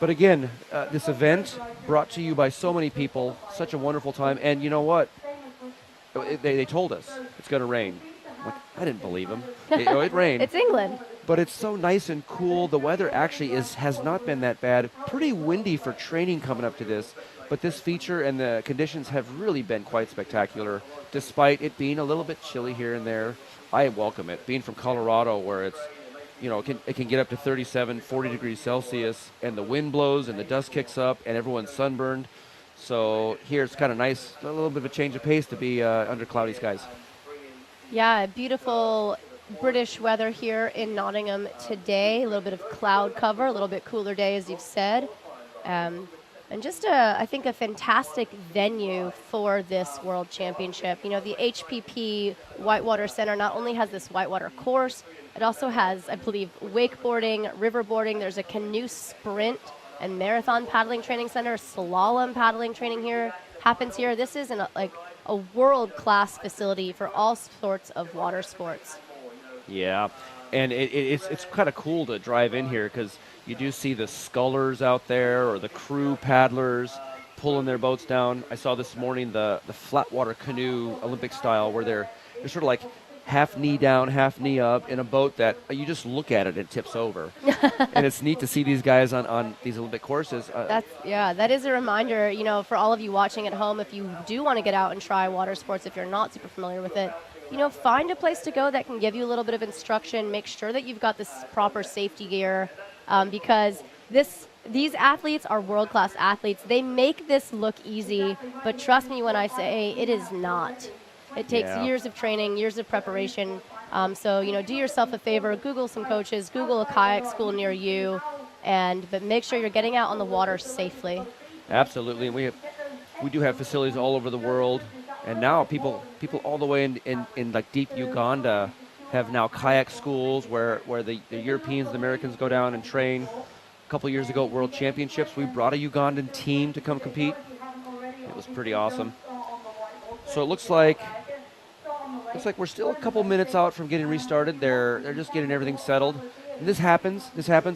But again, this event brought to you by so many people. Such a wonderful time. And you know what? They told us it's going to rain. Like, I didn't believe them. It rained. It's England. but it's so nice and cool. The weather actually has not been that bad. Pretty windy for training coming up to this, but this feature and the conditions have really been quite spectacular, despite it being a little bit chilly here and there. I welcome it. Being from Colorado, where it's, it can get up to 37, 40 degrees Celsius, and the wind blows and the dust kicks up and everyone's sunburned. So here it's kind of nice, a little bit of a change of pace to be under cloudy skies. Yeah, beautiful British weather here in Nottingham today. A little bit of cloud cover, a little bit cooler day, as you've said. And just, I think, a fantastic venue for this World Championship. The HPP Whitewater Center not only has this whitewater course, it also has, I believe, wakeboarding, riverboarding. There's a canoe sprint and marathon paddling training center. Slalom paddling training happens here. This is a world-class facility for all sorts of water sports. Yeah, and it's kind of cool to drive in here because you do see the scullers out there or the crew paddlers pulling their boats down. I saw this morning the flat water canoe Olympic style where they're sort of like half knee down, half knee up in a boat that you just look at it, it tips over. And it's neat to see these guys on these Olympic courses. That is a reminder, for all of you watching at home, if you do want to get out and try water sports, if you're not super familiar with it, find a place to go that can give you a little bit of instruction. Make sure that you've got this proper safety gear because these athletes are world-class athletes. They make this look easy, but trust me when I say it is not. It takes years of training, years of preparation. So, do yourself a favor, Google some coaches, Google a kayak school near you, but make sure you're getting out on the water safely. Absolutely. And we do have facilities all over the world. And now people all the way in like deep Uganda have now kayak schools where the Europeans, the Americans go down and train. A couple years ago at World Championships, we brought a Ugandan team to come compete. It was pretty awesome. So it looks like we're still a couple minutes out from getting restarted. They're just getting everything settled. And this happens.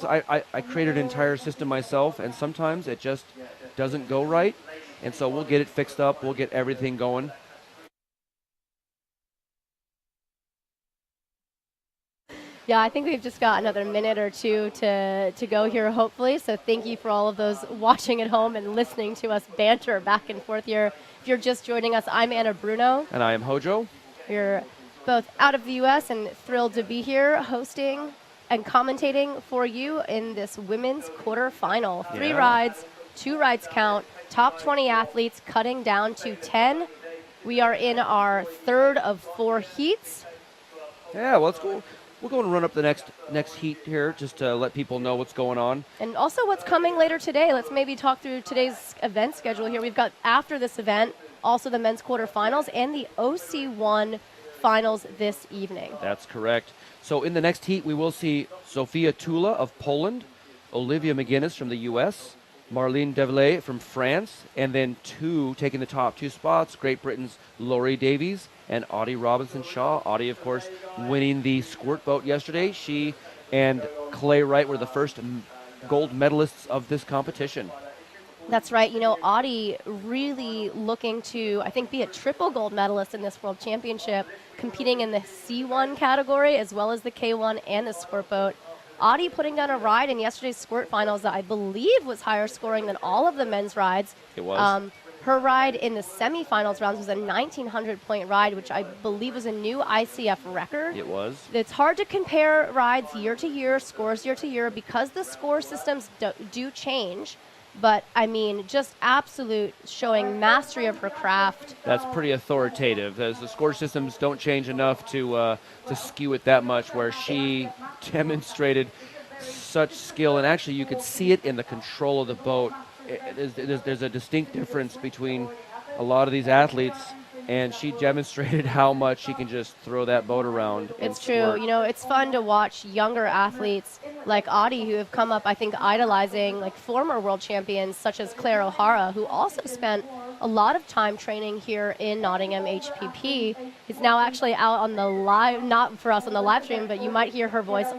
I created an entire system myself, and sometimes it just doesn't go right. And so we'll get it fixed up. We'll get everything going. Yeah, I think we've just got another minute or two to go here, hopefully. So thank you for all of those watching at home and listening to us banter back and forth here. If you're just joining us, I'm Anna Bruno. And I am Hojo. We're both out of the U.S. and thrilled to be here hosting and commentating for you in this women's quarterfinal. 3 rides, 2 rides count, top 20 athletes cutting down to 10. We are in our 3rd of 4 heats. Yeah, well, let's go. We'll go and run up the next heat here just to let people know what's going on. And also what's coming later today. Let's maybe talk through today's event schedule here. We've got, after this event, also the men's quarterfinals and the OC1 finals this evening. That's correct. So in the next heat, we will see Zofia Tula of Poland, Olivia McGuinness from the U.S., Marlene Devillet from France, and then taking the top 2 spots, Great Britain's Laurie Davies and Audie Robinson-Shaw. Audie, of course, winning the squirt boat yesterday. She and Clay Wright were the first gold medalists of this competition. That's right. Audie really looking to, I think, be a triple gold medalist in this World Championship, competing in the C1 category as well as the K1 and the squirt boat. Audie putting down a ride in yesterday's squirt finals that I believe was higher scoring than all of the men's rides. It was. Her ride in the semifinals rounds was a 1,900-point ride, which I believe was a new ICF record. It was. It's hard to compare rides year to year, scores year to year, because the score systems do change. But, I mean, just absolute showing mastery of her craft. That's pretty authoritative, as the score systems don't change enough to skew it that much, where she demonstrated such skill. And actually, you could see it in the control of the boat. There's a distinct difference between a lot of these athletes, and she demonstrated how much she can just throw that boat around. It's true. It's fun to watch younger athletes like Audie, who have come up, I think, idolizing like former world champions such as Claire O'Hara, who also spent a lot of time training here in Nottingham HPP. Is now actually out on the live, not for us on the live stream, but you might hear her voice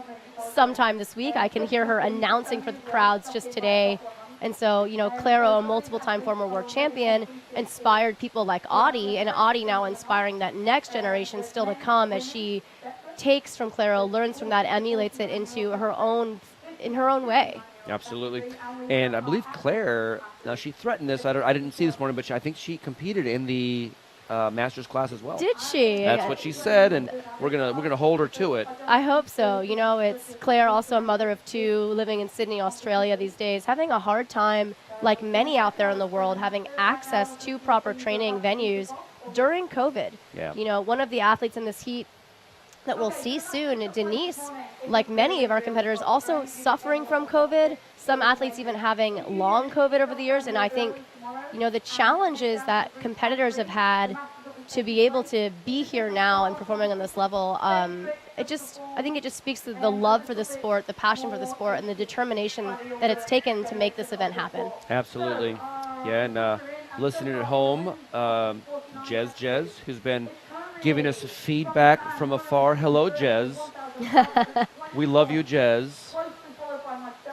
sometime this week. I can hear her announcing for the crowds just today. And so, Claro, a multiple-time former world champion, inspired people like Audie, and Audie now inspiring that next generation still to come as she takes from Claro, learns from that, emulates it into her own way. Absolutely. And I believe Claire, now she threatened this. I didn't see this morning, but I think she competed in the master's class as well. Did she? That's what she said, and we're gonna hold her to it. I hope so. You know, it's Claire, also a mother of two, living in Sydney, Australia these days, having a hard time, like many out there in the world, having access to proper training venues during COVID. Yeah. You know, one of the athletes in this heat that we'll see soon, Denise, like many of our competitors, also suffering from COVID. Some athletes even having long COVID over the years. And I think, you know, the challenges that competitors have had to be able to be here now and performing on this level, I think it just speaks to the love for the sport, the passion for the sport, and the determination that it's taken to make this event happen. Absolutely. Yeah, and listening at home, Jez, who's been giving us feedback from afar. Hello, Jez. We love you, Jez.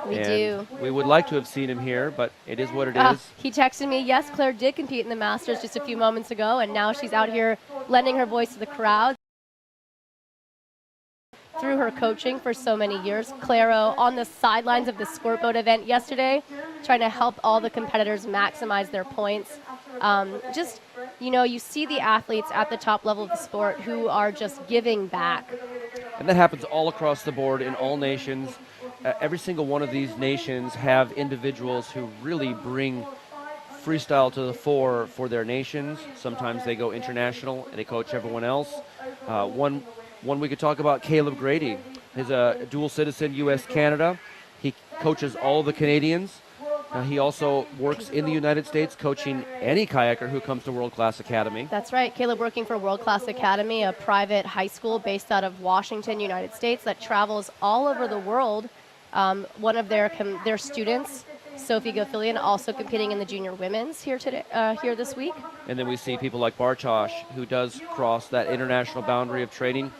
We do. We would like to have seen him here, but it is what it is. He texted me, yes, Claire did compete in the Masters just a few moments ago, and now she's out here lending her voice to the crowd through her coaching for so many years. Claro on the sidelines of the squirt boat event yesterday, trying to help all the competitors maximize their points. You know, you see the athletes at the top level of the sport who are just giving back. And that happens all across the board in all nations. Every single one of these nations have individuals who really bring freestyle to the fore for their nations. Sometimes they go international and they coach everyone else. One we could talk about, Caleb Grady. He's a dual citizen, U.S., Canada. He coaches all the Canadians. He also works in the United States coaching any kayaker who comes to World Class Academy. That's right. Caleb working for World Class Academy, a private high school based out of Washington, United States, that travels all over the world. One of their students, Sophie Gofilian, also competing in the junior women's here this week. And then we see people like Bartosz, who does cross that international boundary of training,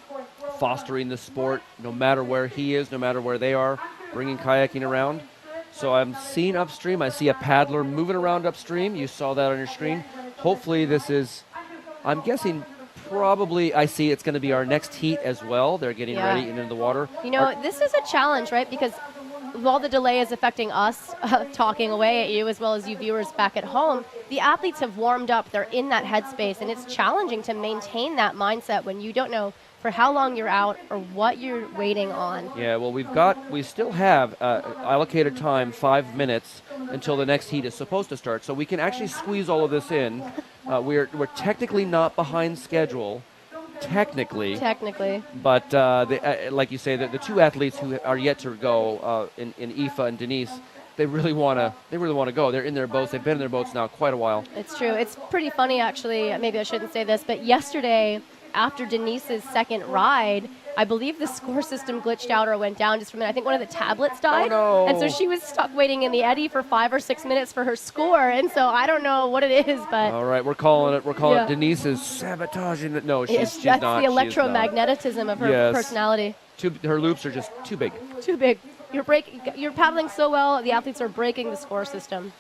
fostering the sport no matter where he is, no matter where they are, bringing kayaking around. So I'm seeing upstream, I see a paddler moving around upstream. You saw that on your screen. Hopefully this is, I'm guessing probably, I see it's going to be our next heat as well. They're getting ready and into the water. You know, this is a challenge, right? Because while the delay is affecting us talking away at you as well as you viewers back at home, the athletes have warmed up. They're in that headspace, and it's challenging to maintain that mindset when you don't know for how long you're out or what you're waiting on. Yeah, well, we still have allocated time, 5 minutes, until the next heat is supposed to start. So we can actually squeeze all of this in. We're technically not behind schedule, technically. But like you say, the two athletes who are yet to go, in Aoife and Denise, they really want to go. They're in their boats. They've been in their boats now quite a while. It's true. It's pretty funny, actually. Maybe I shouldn't say this, but yesterday, after Denise's second ride, I believe the score system glitched out or went down just for a minute. I think one of the tablets died. Oh, no. And so she was stuck waiting in the eddy for 5 or 6 minutes for her score. And so I don't know what it is, but... All right, we're calling it Denise's sabotaging it. No, she's that's not. That's the electromagnetism of her personality. Her loops are just too big. Too big. You're paddling so well, the athletes are breaking the score system.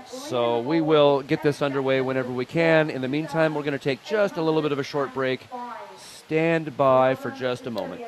So we will get this underway whenever we can. In the meantime, we're going to take just a little bit of a short break. Stand by for just a moment.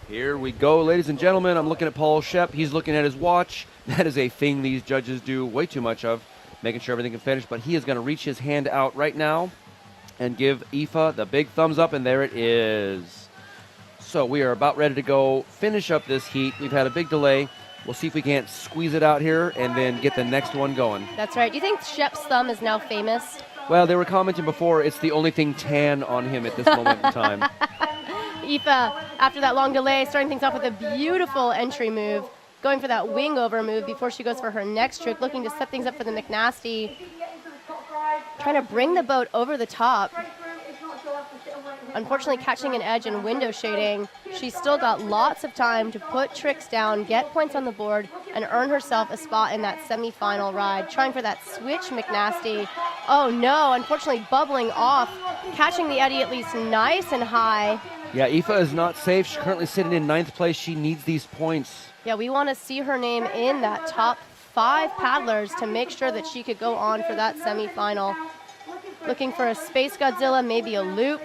Here we go, ladies and gentlemen. I'm looking at Paul Shep. He's looking at his watch. That is a thing these judges do way too much of, making sure everything can finish. But he is going to reach his hand out right now and give Aoife the big thumbs up, and there it is. So we are about ready to go finish up this heat. We've had a big delay. We'll see if we can't squeeze it out here and then get the next one going. That's right. Do you think Shep's thumb is now famous? Well, they were commenting before it's the only thing tan on him at this moment in time. Aoife, after that long delay, starting things off with a beautiful entry move, going for that wing over move before she goes for her next trick, looking to set things up for the McNasty, trying to bring the boat over the top. Unfortunately, catching an edge and window shading. She's still got lots of time to put tricks down, get points on the board, and earn herself a spot in that semifinal ride. Trying for that switch McNasty. Oh no, unfortunately bubbling off, catching the eddy at least nice and high. Yeah, Aoife is not safe. She's currently sitting in 9th place. She needs these points. Yeah, we want to see her name in that top 5 paddlers to make sure that she could go on for that semifinal. Looking for a Space Godzilla, maybe a loop.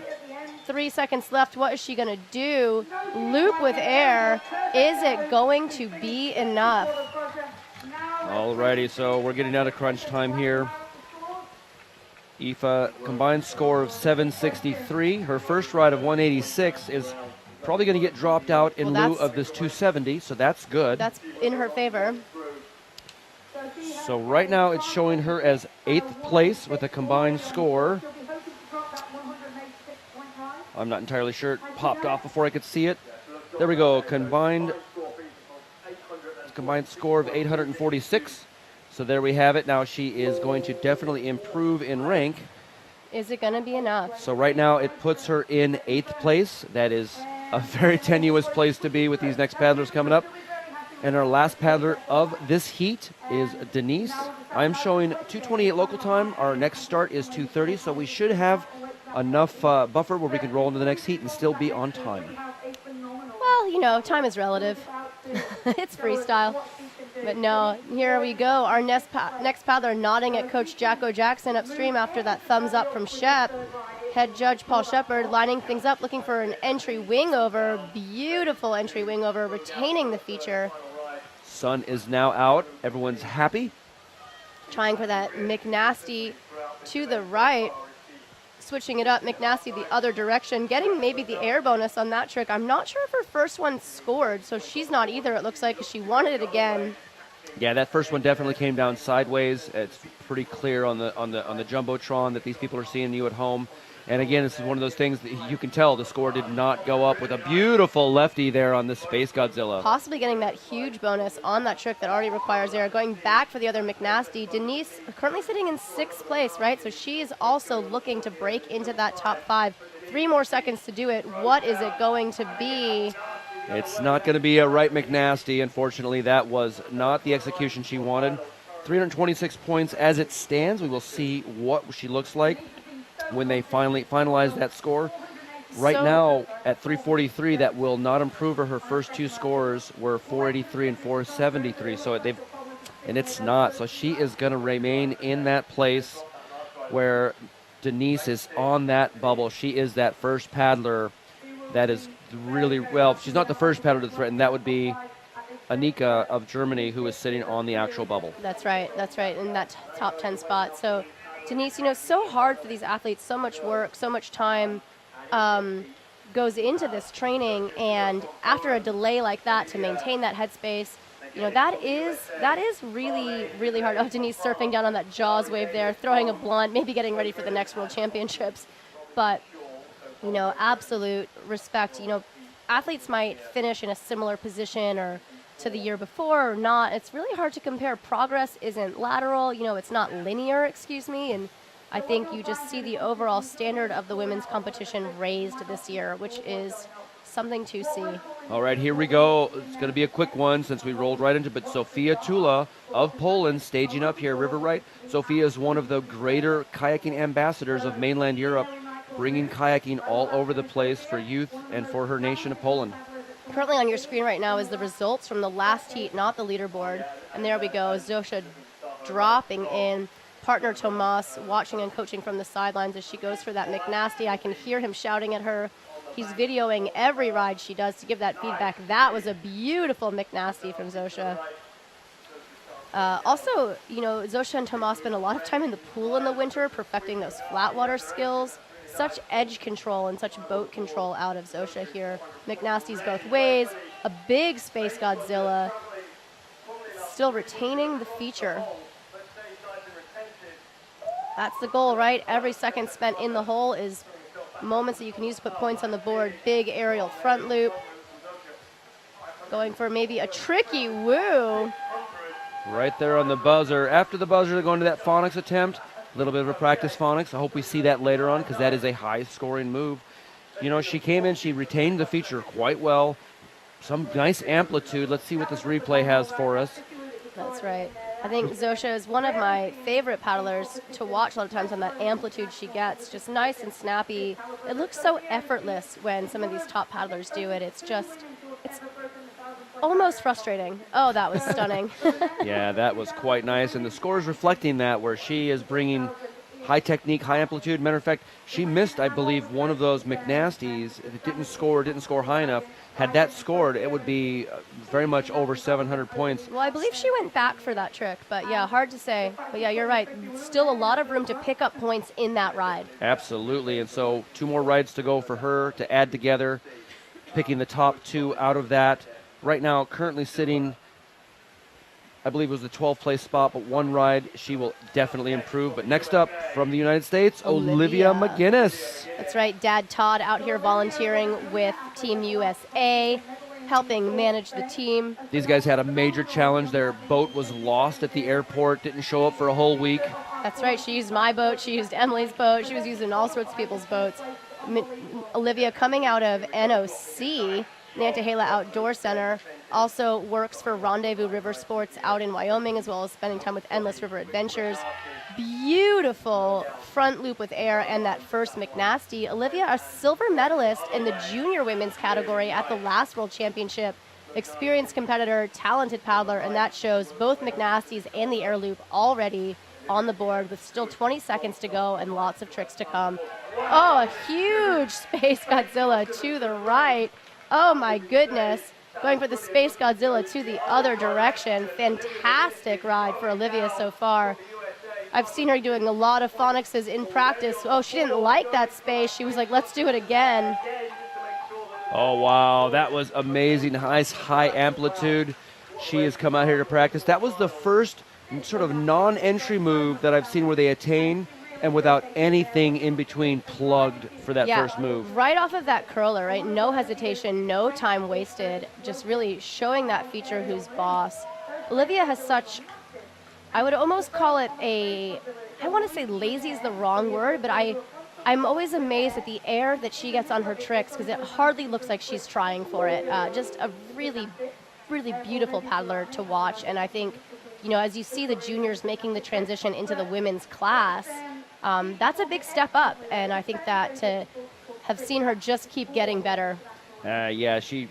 3 seconds left. What is she going to do? Loop with air. Is it going to be enough? Alrighty, so we're getting out of crunch time here. Aoife, combined score of 763. Her first ride of 186 is probably going to get dropped out in lieu of this 270, so that's good. That's in her favor. So right now it's showing her as 8th place with a combined score. I'm not entirely sure. It popped off before I could see it. There we go. Combined score of 846. So there we have it. Now she is going to definitely improve in rank. Is it going to be enough? So right now it puts her in 8th place. That is a very tenuous place to be with these next paddlers coming up. And our last paddler of this heat is Denise. I'm showing 2:28 local time. Our next start is 2:30, so we should have enough buffer where we can roll into the next heat and still be on time. Well, you know, time is relative. It's freestyle. But no, here we go. Our next paddler nodding at Coach Jacko Jackson upstream after that thumbs up from Shep. Head judge Paul Shepard lining things up, looking for an entry wing over. Beautiful entry wing over, retaining the feature. Sun is now out. Everyone's happy. Trying for that McNasty to the right. Switching it up, McNasty the other direction, getting maybe the air bonus on that trick. I'm not sure if her first one scored, so she's not either, it looks like, because she wanted it again. Yeah, that first one definitely came down sideways. It's pretty clear on the Jumbotron that these people are seeing you at home. And again, this is one of those things that you can tell the score did not go up with a beautiful lefty there on the Space Godzilla. Possibly getting that huge bonus on that trick that already requires air. Going back for the other McNasty. Denise currently sitting in 6th place, right? So she is also looking to break into that top 5. 3 more seconds to do it. What is it going to be? It's not going to be a right McNasty. Unfortunately, that was not the execution she wanted. 326 points as it stands. We will see what she looks like when they finally finalize that score. Right now, at 343, that will not improve her. Her first 2 scores were 483 and 473, so and it's not. So she is going to remain in that place where Denise is on that bubble. She is that first paddler that is really, well, she's not the first paddler to threaten. That would be Annika of Germany, who is sitting on the actual bubble. That's right, in that top 10 spot. So Denise, you know, so hard for these athletes, so much work, so much time goes into this training, and after a delay like that to maintain that headspace, you know, that is really, really hard. Oh, Denise surfing down on that Jaws wave there, throwing a blunt, maybe getting ready for the next World Championships. But, you know, absolute respect. You know, athletes might finish in a similar position or to the year before or not. It's really hard to compare. Progress isn't lateral, you know, it's not linear, and I think you just see the overall standard of the women's competition raised this year, which is something to see. All right, here we go. It's going to be a quick one since we rolled right into it. But Sofia Tula of Poland staging up here, river right. Sofia is one of the greater kayaking ambassadors of mainland Europe, bringing kayaking all over the place for youth and for her nation of Poland. Currently on your screen right now is the results from the last heat, not the leaderboard. And there we go, Zosha dropping in. Partner Tomas watching and coaching from the sidelines as she goes for that McNasty. I can hear him shouting at her. He's videoing every ride she does to give that feedback. That was a beautiful McNasty from Zosha. Also, you know, Zosha and Tomas spend a lot of time in the pool in the winter, perfecting those flat water skills. Such edge control and such boat control out of Zosha here. McNasty's both ways. A big Space Godzilla. Still retaining the feature. That's the goal, right? Every second spent in the hole is moments that you can use to put points on the board. Big aerial front loop. Going for maybe a tricky woo. Right there on the buzzer. After the buzzer, they're going to that phonics attempt. A little bit of a practice phonics. I hope we see that later on because that is a high-scoring move. You know, she came in, she retained the feature quite well. Some nice amplitude. Let's see what this replay has for us. That's right. I think Zosha is one of my favorite paddlers to watch a lot of times on that amplitude she gets. Just nice and snappy. It looks so effortless when some of these top paddlers do it. It's almost frustrating. Oh, that was stunning. Yeah, that was quite nice. And the score is reflecting that, where she is bringing high technique, high amplitude. Matter of fact, she missed, I believe, one of those McNasties. It didn't score high enough. Had that scored, it would be very much over 700 points. Well, I believe she went back for that trick, but yeah, hard to say. But yeah, you're right. Still a lot of room to pick up points in that ride. Absolutely. And so 2 more rides to go for her to add together, picking the top 2 out of that. Right now, currently sitting, I believe it was the 12th place spot, but 1 ride she will definitely improve. But next up from the United States, Olivia McGinnis. That's right. Dad Todd out here volunteering with Team USA, helping manage the team. These guys had a major challenge. Their boat was lost at the airport, didn't show up for a whole week. That's right. She used my boat. She used Emily's boat. She was using all sorts of people's boats. Olivia coming out of NOC, Nantahala Outdoor Center, also works for Rendezvous River Sports out in Wyoming, as well as spending time with Endless River Adventures. Beautiful front loop with air and that first McNasty. Olivia, a silver medalist in the junior women's category at the last World Championship. Experienced competitor, talented paddler, and that shows both McNasties and the air loop already on the board with still 20 seconds to go and lots of tricks to come. Oh, a huge Space Godzilla to the right. Oh my goodness. Going for the Space Godzilla to the other direction. Fantastic ride for Olivia so far. I've seen her doing a lot of phonics in practice. Oh, she didn't like that space. She was like, let's do it again. Oh, wow. That was amazing. Nice high amplitude. She has come out here to practice. That was the first sort of non-entry move that I've seen where they attain and without anything in between plugged for that first move. Right off of that curler, right? No hesitation, no time wasted. Just really showing that feature who's boss. Olivia has such, I would almost call it I want to say lazy is the wrong word, but I'm always amazed at the air that she gets on her tricks because it hardly looks like she's trying for it. Just a really, really beautiful paddler to watch. And I think, you know, as you see the juniors making the transition into the women's class, that's a big step up. And I think that to have seen her just keep getting better. Yeah, she's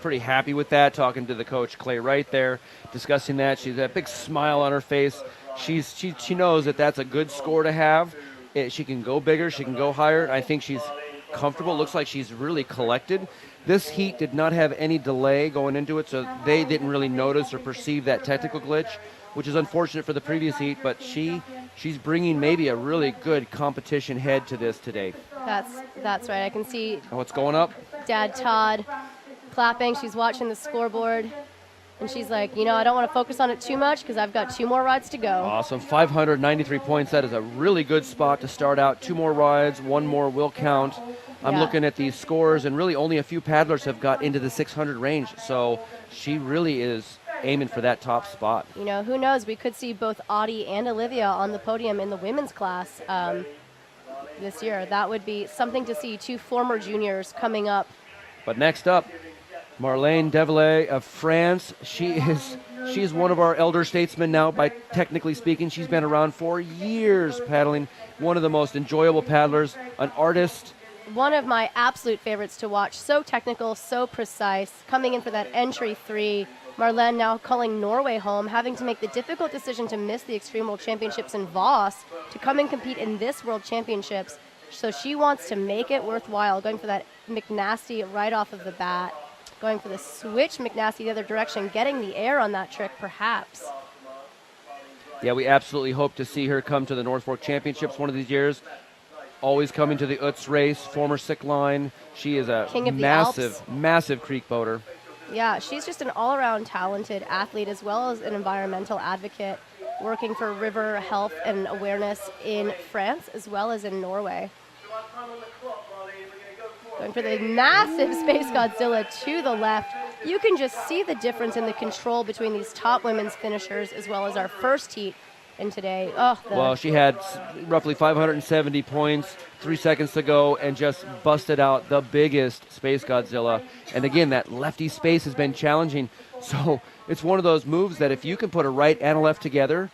pretty happy with that, talking to the coach, Clay, right there, discussing that. She's got a big smile on her face. She knows that that's a good score to have. She can go bigger. She can go higher. I think she's comfortable. Looks like she's really collected. This heat did not have any delay going into it, so they didn't really notice or perceive that technical glitch, which is unfortunate for the previous heat, but she's bringing maybe a really good competition head to this today. That's right. I can see What's going up? Dad Todd clapping. She's watching the scoreboard, and she's like, you know, I don't want to focus on it too much because I've got 2 more rides to go. Awesome. 593 points. That is a really good spot to start out. 2 more rides, 1 more will count. I'm looking at these scores, and really only a few paddlers have got into the 600 range, so she really is aiming for that top spot. You know, who knows? We could see both Audie and Olivia on the podium in the women's class this year. That would be something to see. 2 former juniors coming up. But next up, Marlène Devillet of France. She is one of our elder statesmen now, by technically speaking. She's been around for years paddling. One of the most enjoyable paddlers, an artist. One of my absolute favorites to watch. So technical, so precise. Coming in for that entry 3. Marlène now calling Norway home, having to make the difficult decision to miss the Extreme World Championships in Voss to come and compete in this World Championships. So she wants to make it worthwhile, going for that McNasty right off of the bat, going for the switch McNasty the other direction, getting the air on that trick perhaps. Yeah, we absolutely hope to see her come to the North Fork Championships one of these years. Always coming to the Utz race, former sick line. She is a massive creek boater. Yeah, she's just an all-around talented athlete as well as an environmental advocate, working for river health and awareness in France as well as in Norway. Going for the massive Space Godzilla to the left. You can just see the difference in the control between these top women's finishers as well as our first heat in today. Well, she had roughly 570 points, 3 seconds to go, and just busted out the biggest Space Godzilla. And again, that lefty space has been challenging. So it's one of those moves that if you can put a right and a left together,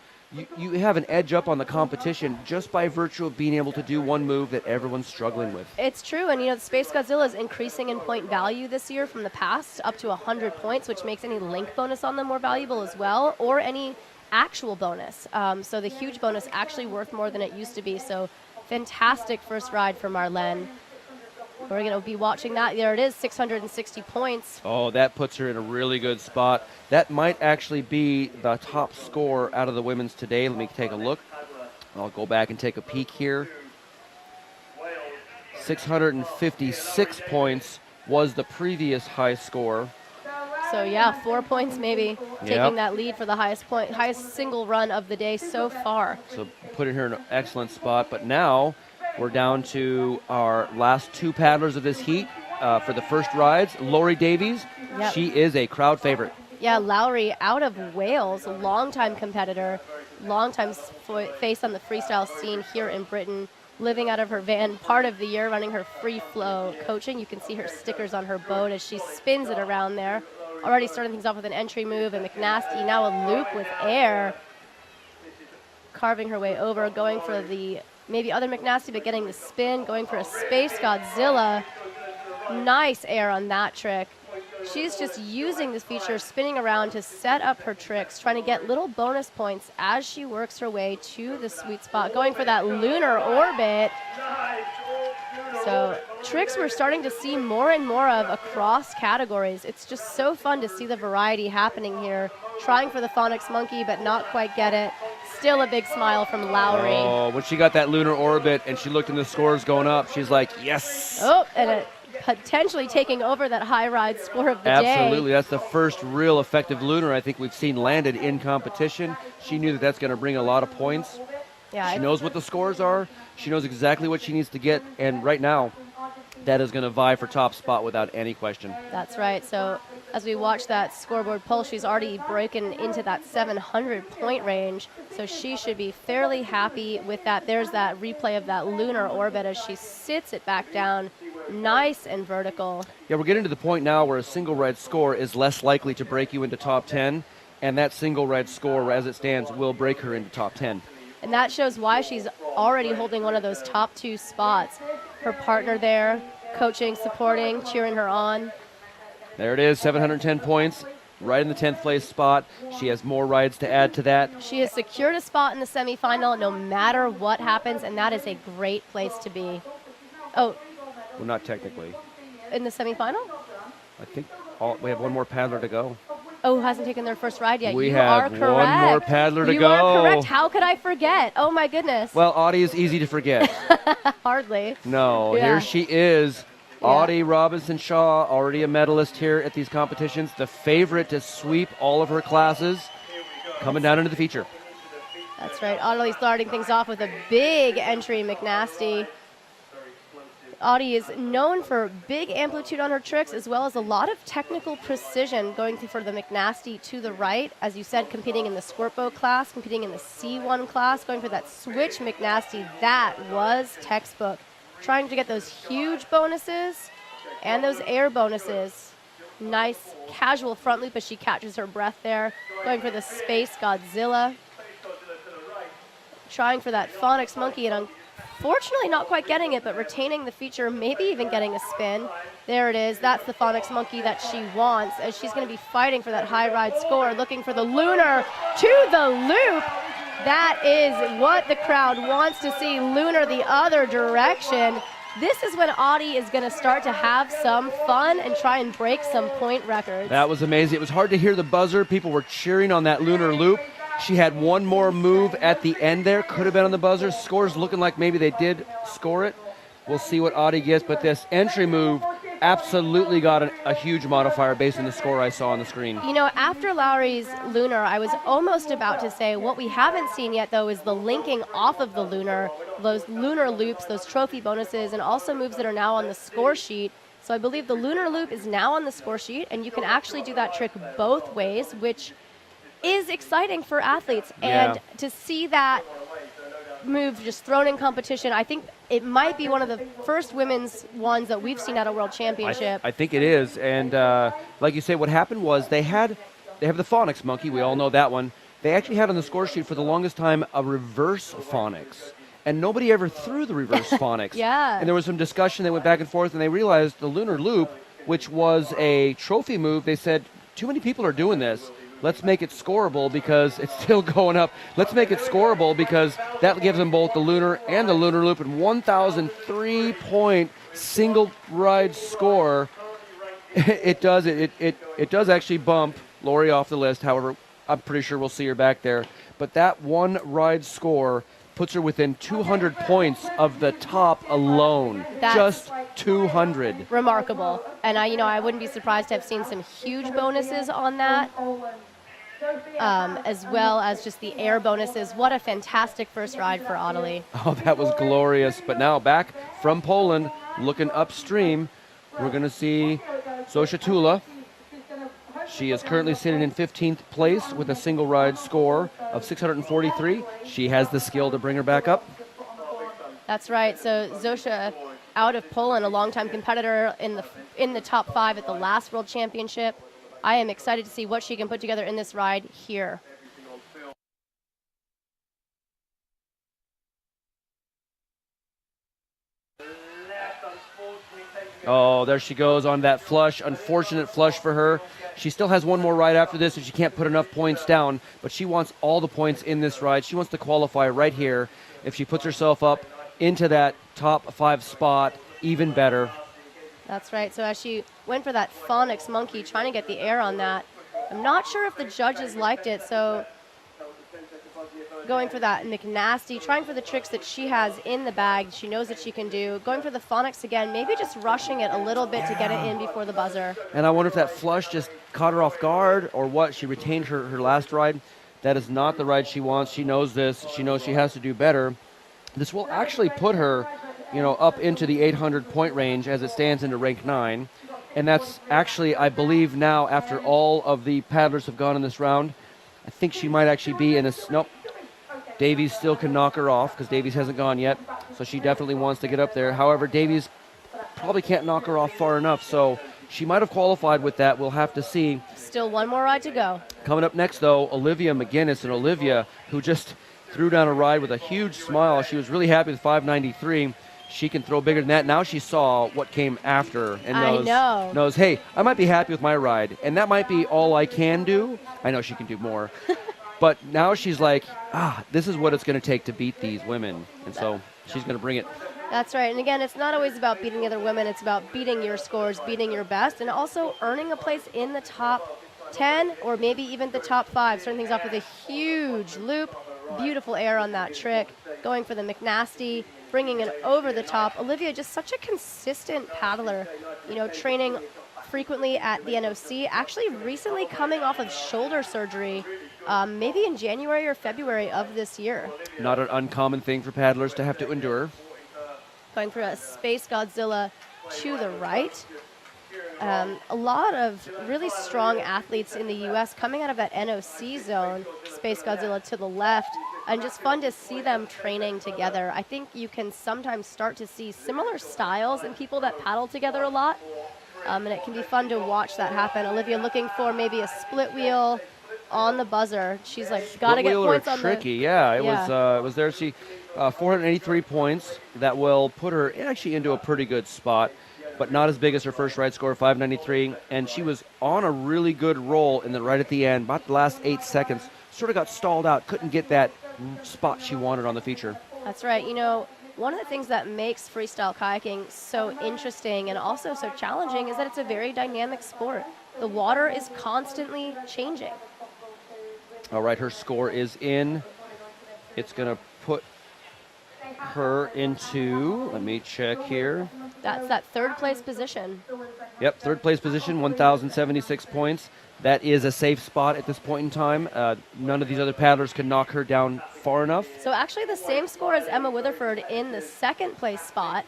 you have an edge up on the competition just by virtue of being able to do one move that everyone's struggling with. It's true, and the Space Godzilla is increasing in point value this year from the past up to 100 points, which makes any link bonus on them more valuable as well, or any actual bonus. So the huge bonus actually worth more than it used to be. So fantastic first ride for Marlene. We're going to be watching that. There it is, 660 points. Oh, that puts her in a really good spot. That might actually be the top score out of the women's today. Let me take a look. I'll go back and take a peek here. 656 points was the previous high score. So yeah, 4 points maybe, taking that lead for the highest single run of the day so far. So putting her in an excellent spot. But now we're down to our last two paddlers of this heat for the first rides. Lori Davies, she is a crowd favorite. Yeah, Lowry out of Wales, longtime competitor, longtime face on the freestyle scene here in Britain, living out of her van part of the year, running her free flow coaching. You can see her stickers on her boat as she spins it around there. Already starting things off with an entry move, and McNasty now a loop with air. Carving her way over, going for the maybe other McNasty, but getting the spin, going for a Space Godzilla. Nice air on that trick. She's just using this feature, spinning around to set up her tricks, trying to get little bonus points as she works her way to the sweet spot, going for that lunar orbit. So tricks we're starting to see more and more of across categories. It's just so fun to see the variety happening here. Trying for the Phonics Monkey, but not quite get it. Still a big smile from Lowry. Oh, when she got that lunar orbit and she looked in the scores going up, she's like, yes. Oh, and potentially taking over that high ride score of the day. Absolutely. That's the first real effective lunar I think we've seen landed in competition. She knew that that's going to bring a lot of points. Yeah, she knows what the scores are. She knows exactly what she needs to get. And right now, that is going to vie for top spot without any question. That's right. So as we watch that scoreboard pull, she's already broken into that 700-point range. So she should be fairly happy with that. There's that replay of that lunar orbit as she sits it back down. Nice and vertical. Yeah, we're getting to the point now where a single red score is less likely to break you into top 10. And that single red score, as it stands, will break her into top 10. And that shows why she's already holding one of those top 2 spots. Her partner there, coaching, supporting, cheering her on. There it is, 710 points, right in the 10th place spot. She has more rides to add to that. She has secured a spot in the semifinal no matter what happens, and that is a great place to be. Oh. Well, not technically. In the semifinal? I think we have one more paddler to go. Oh, who hasn't taken their first ride yet? We you have are correct. one more paddler to go. You are correct. How could I forget? Oh, my goodness. Well, Audie is easy to forget. Hardly. No, Yeah. here she is. Yeah. Audie Robinson-Shaw, already a medalist here at these competitions. The favorite to sweep all of her classes. Coming down into the feature. That's right. Audie starting things off with a big entry, McNasty. Audie is known for big amplitude on her tricks as well as a lot of technical precision going for the McNasty to the right. As you said, competing in the squirt boat class, competing in the C1 class, going for that switch McNasty. That was textbook. Trying to get those huge bonuses and those air bonuses. Nice casual front loop as she catches her breath there. Going for the Space Godzilla. Trying for that Phonics Monkey and unfortunately not quite getting it, but retaining the feature, maybe even getting a spin. There it is. That's the Phonics Monkey that she wants as she's going to be fighting for that high ride score, looking for the lunar to the loop. That is what the crowd wants to see, lunar the other direction. This is when Audie is going to start to have some fun and try and break some point records. That was amazing. It was hard to hear the buzzer. People were cheering on that lunar loop. She had one more move at the end there. Could have been on the buzzer. Scores looking like maybe they did score it. We'll see what Audie gets. But this entry move absolutely got a huge modifier based on the score I saw on the screen. You know, after Lowry's lunar, I was almost about to say what we haven't seen yet, though, is the linking off of the lunar, those lunar loops, those trophy bonuses, and also moves that are now on the score sheet. So I believe the lunar loop is now on the score sheet, and you can actually do that trick both ways, which is exciting for athletes. And to see that move just thrown in competition, I think it might be one of the first women's ones that we've seen at a world championship. I think it is. And like you say, what happened was they have the phonics monkey. We all know that one. They actually had on the score sheet for the longest time a reverse phonics. And nobody ever threw the reverse phonics. Yeah. And there was some discussion. They went back and forth, and they realized the lunar loop, which was a trophy move, they said, too many people are doing this. Let's make it scoreable because it's still going up. Let's make it scoreable because that gives them both the lunar and the lunar loop, and 1,003-point single ride score. It does actually bump Lori off the list. However, I'm pretty sure we'll see her back there. But that one ride score puts her within 200 points of the top alone. That's just 200. Remarkable. And I wouldn't be surprised to have seen some huge bonuses on that, as well as just the air bonuses. What a fantastic first ride for Ottilie. Oh, that was glorious. But now back from Poland, looking upstream, we're going to see Zosia Tula. She is currently sitting in 15th place with a single ride score of 643. She has the skill to bring her back up. That's right. So Zosia, out of Poland, a longtime competitor in the top 5 at the last World Championship. I am excited to see what she can put together in this ride here. Oh, there she goes on that flush. Unfortunate flush for her. She still has one more ride after this if she can't put enough points down, but she wants all the points in this ride. She wants to qualify right here. If she puts herself up into that top 5 spot, even better. That's right. So as she went for that phonics monkey, trying to get the air on that, I'm not sure if the judges liked it, so going for that McNasty, trying for the tricks that she has in the bag, she knows that she can do. Going for the phonics again, maybe just rushing it a little bit to get it in before the buzzer. And I wonder if that flush just caught her off guard or what. She retained her last ride. That is not the ride she wants. She knows this. She knows she has to do better. This will actually put her, up into the 800-point range as it stands into rank 9. And that's actually, I believe now, after all of the paddlers have gone in this round, I think she might actually be in this. Nope. Davies still can knock her off because Davies hasn't gone yet. So she definitely wants to get up there. However, Davies probably can't knock her off far enough. So she might have qualified with that. We'll have to see. Still one more ride to go. Coming up next, though, Olivia McGinnis. And Olivia, who just threw down a ride with a huge smile. She was really happy with 593. She can throw bigger than that. Now she saw what came after and knows, hey, I might be happy with my ride, and that might be all I can do. I know she can do more. But now she's like, this is what it's going to take to beat these women. And so she's going to bring it. That's right. And again, it's not always about beating the other women. It's about beating your scores, beating your best, and also earning a place in the top 10 or maybe even the top 5. Starting things off with a huge loop. Beautiful air on that trick. Going for the McNasty, bringing it over the top. Olivia, just such a consistent paddler, training frequently at the NOC, actually recently coming off of shoulder surgery, maybe in January or February of this year. Not an uncommon thing for paddlers to have to endure. Going for a Space Godzilla to the right. A lot of really strong athletes in the U.S. coming out of that NOC zone, Space Godzilla to the left, and just fun to see them training together. I think you can sometimes start to see similar styles in people that paddle together a lot, and it can be fun to watch that happen. Olivia looking for maybe a split wheel on the buzzer. She's like, got to get points on tricky. It was there. She 483 points. That will put her actually into a pretty good spot, but not as big as her first ride score, 593. And she was on a really good roll in the right at the end, about the last 8 seconds. Sort of got stalled out, couldn't get that spot she wanted on the feature. That's right. One of the things that makes freestyle kayaking so interesting and also so challenging is that it's a very dynamic sport. The water is constantly changing. All right, her score is in. It's going to put her into, let me check here, That's that third place position. Yep, third place position, 1,076 points. That is a safe spot at this point in time. None of these other paddlers can knock her down far enough. So actually the same score as Emma Witherford in the second place spot.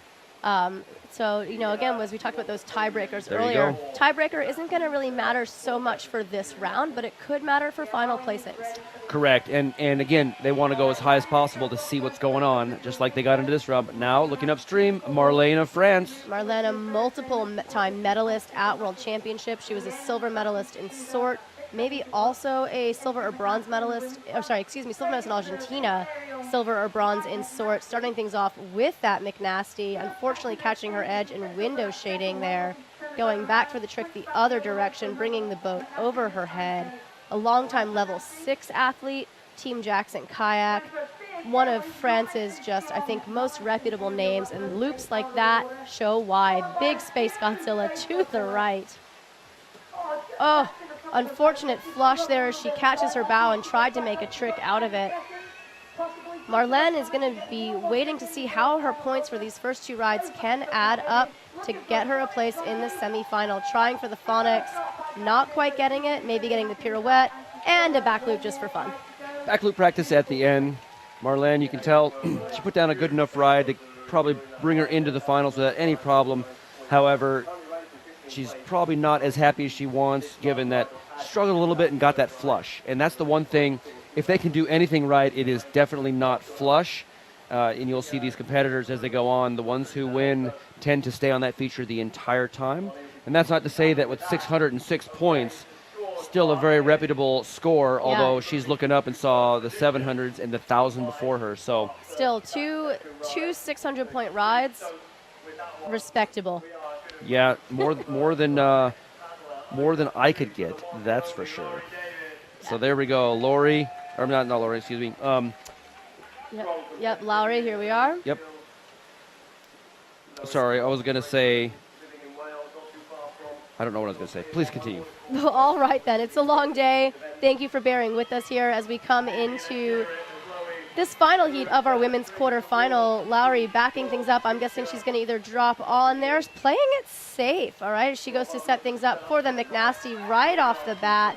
So, again, as we talked about those tiebreakers There you earlier, go. tiebreaker isn't going to really matter so much for this round, but it could matter for final placings. Correct. And again, they want to go as high as possible to see what's going on, just like they got into this round. But now, looking upstream, Marlene of France. Marlene, a multiple-time medalist at World Championships. She was a silver medalist in sort, maybe also a silver or bronze medalist, silver medalist in Argentina, silver or bronze in sort, starting things off with that McNasty, unfortunately catching her edge and window shading there, going back for the trick the other direction, bringing the boat over her head. A longtime level 6 athlete, Team Jackson Kayak, one of France's I think, most reputable names, and loops like that show why. Big Space Godzilla to the right. Oh, unfortunate flush there as she catches her bow and tried to make a trick out of it. Marlene is going to be waiting to see how her points for these first two rides can add up to get her a place in the semifinal. Trying for the phonics, not quite getting it, maybe getting the pirouette, and a back loop just for fun. Back loop practice at the end. Marlene, you can tell she put down a good enough ride to probably bring her into the finals without any problem. However, she's probably not as happy as she wants, given that she struggled a little bit and got that flush. And that's the one thing, if they can do anything right, it is definitely not flush. And you'll see these competitors as they go on, the ones who win tend to stay on that feature the entire time. And that's not to say that with 606 points, still a very reputable score, although she's looking up and saw the 700s and the 1,000 before her. So still two 600-point rides, respectable. Yeah, more than I could get, that's for sure. So there we go, Lori, or not Lori, excuse me. Yep, Lowry, here we are. Yep. Sorry, I was going to say, I don't know what I was going to say. Please continue. All right, then. It's a long day. Thank you for bearing with us here as we come into this final heat of our women's quarterfinal. Lowry backing things up. I'm guessing she's going to either drop on there, playing it safe, all right, as she goes to set things up for the McNasty right off the bat.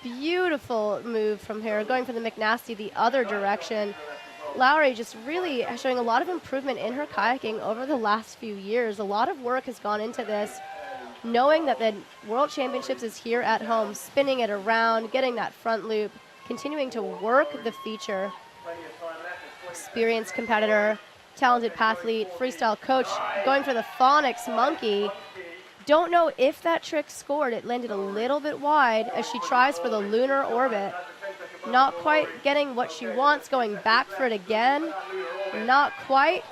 Beautiful move from her, going for the McNasty the other direction. Lowry just really showing a lot of improvement in her kayaking over the last few years. A lot of work has gone into this, knowing that the World Championships is here at home, spinning it around, getting that front loop, continuing to work the feature. Experienced competitor, talented pathlete, freestyle coach, going for the phonics monkey. Don't know if that trick scored. It landed a little bit wide as she tries for the lunar orbit. Not quite getting what she wants, going back for it again. Not quite.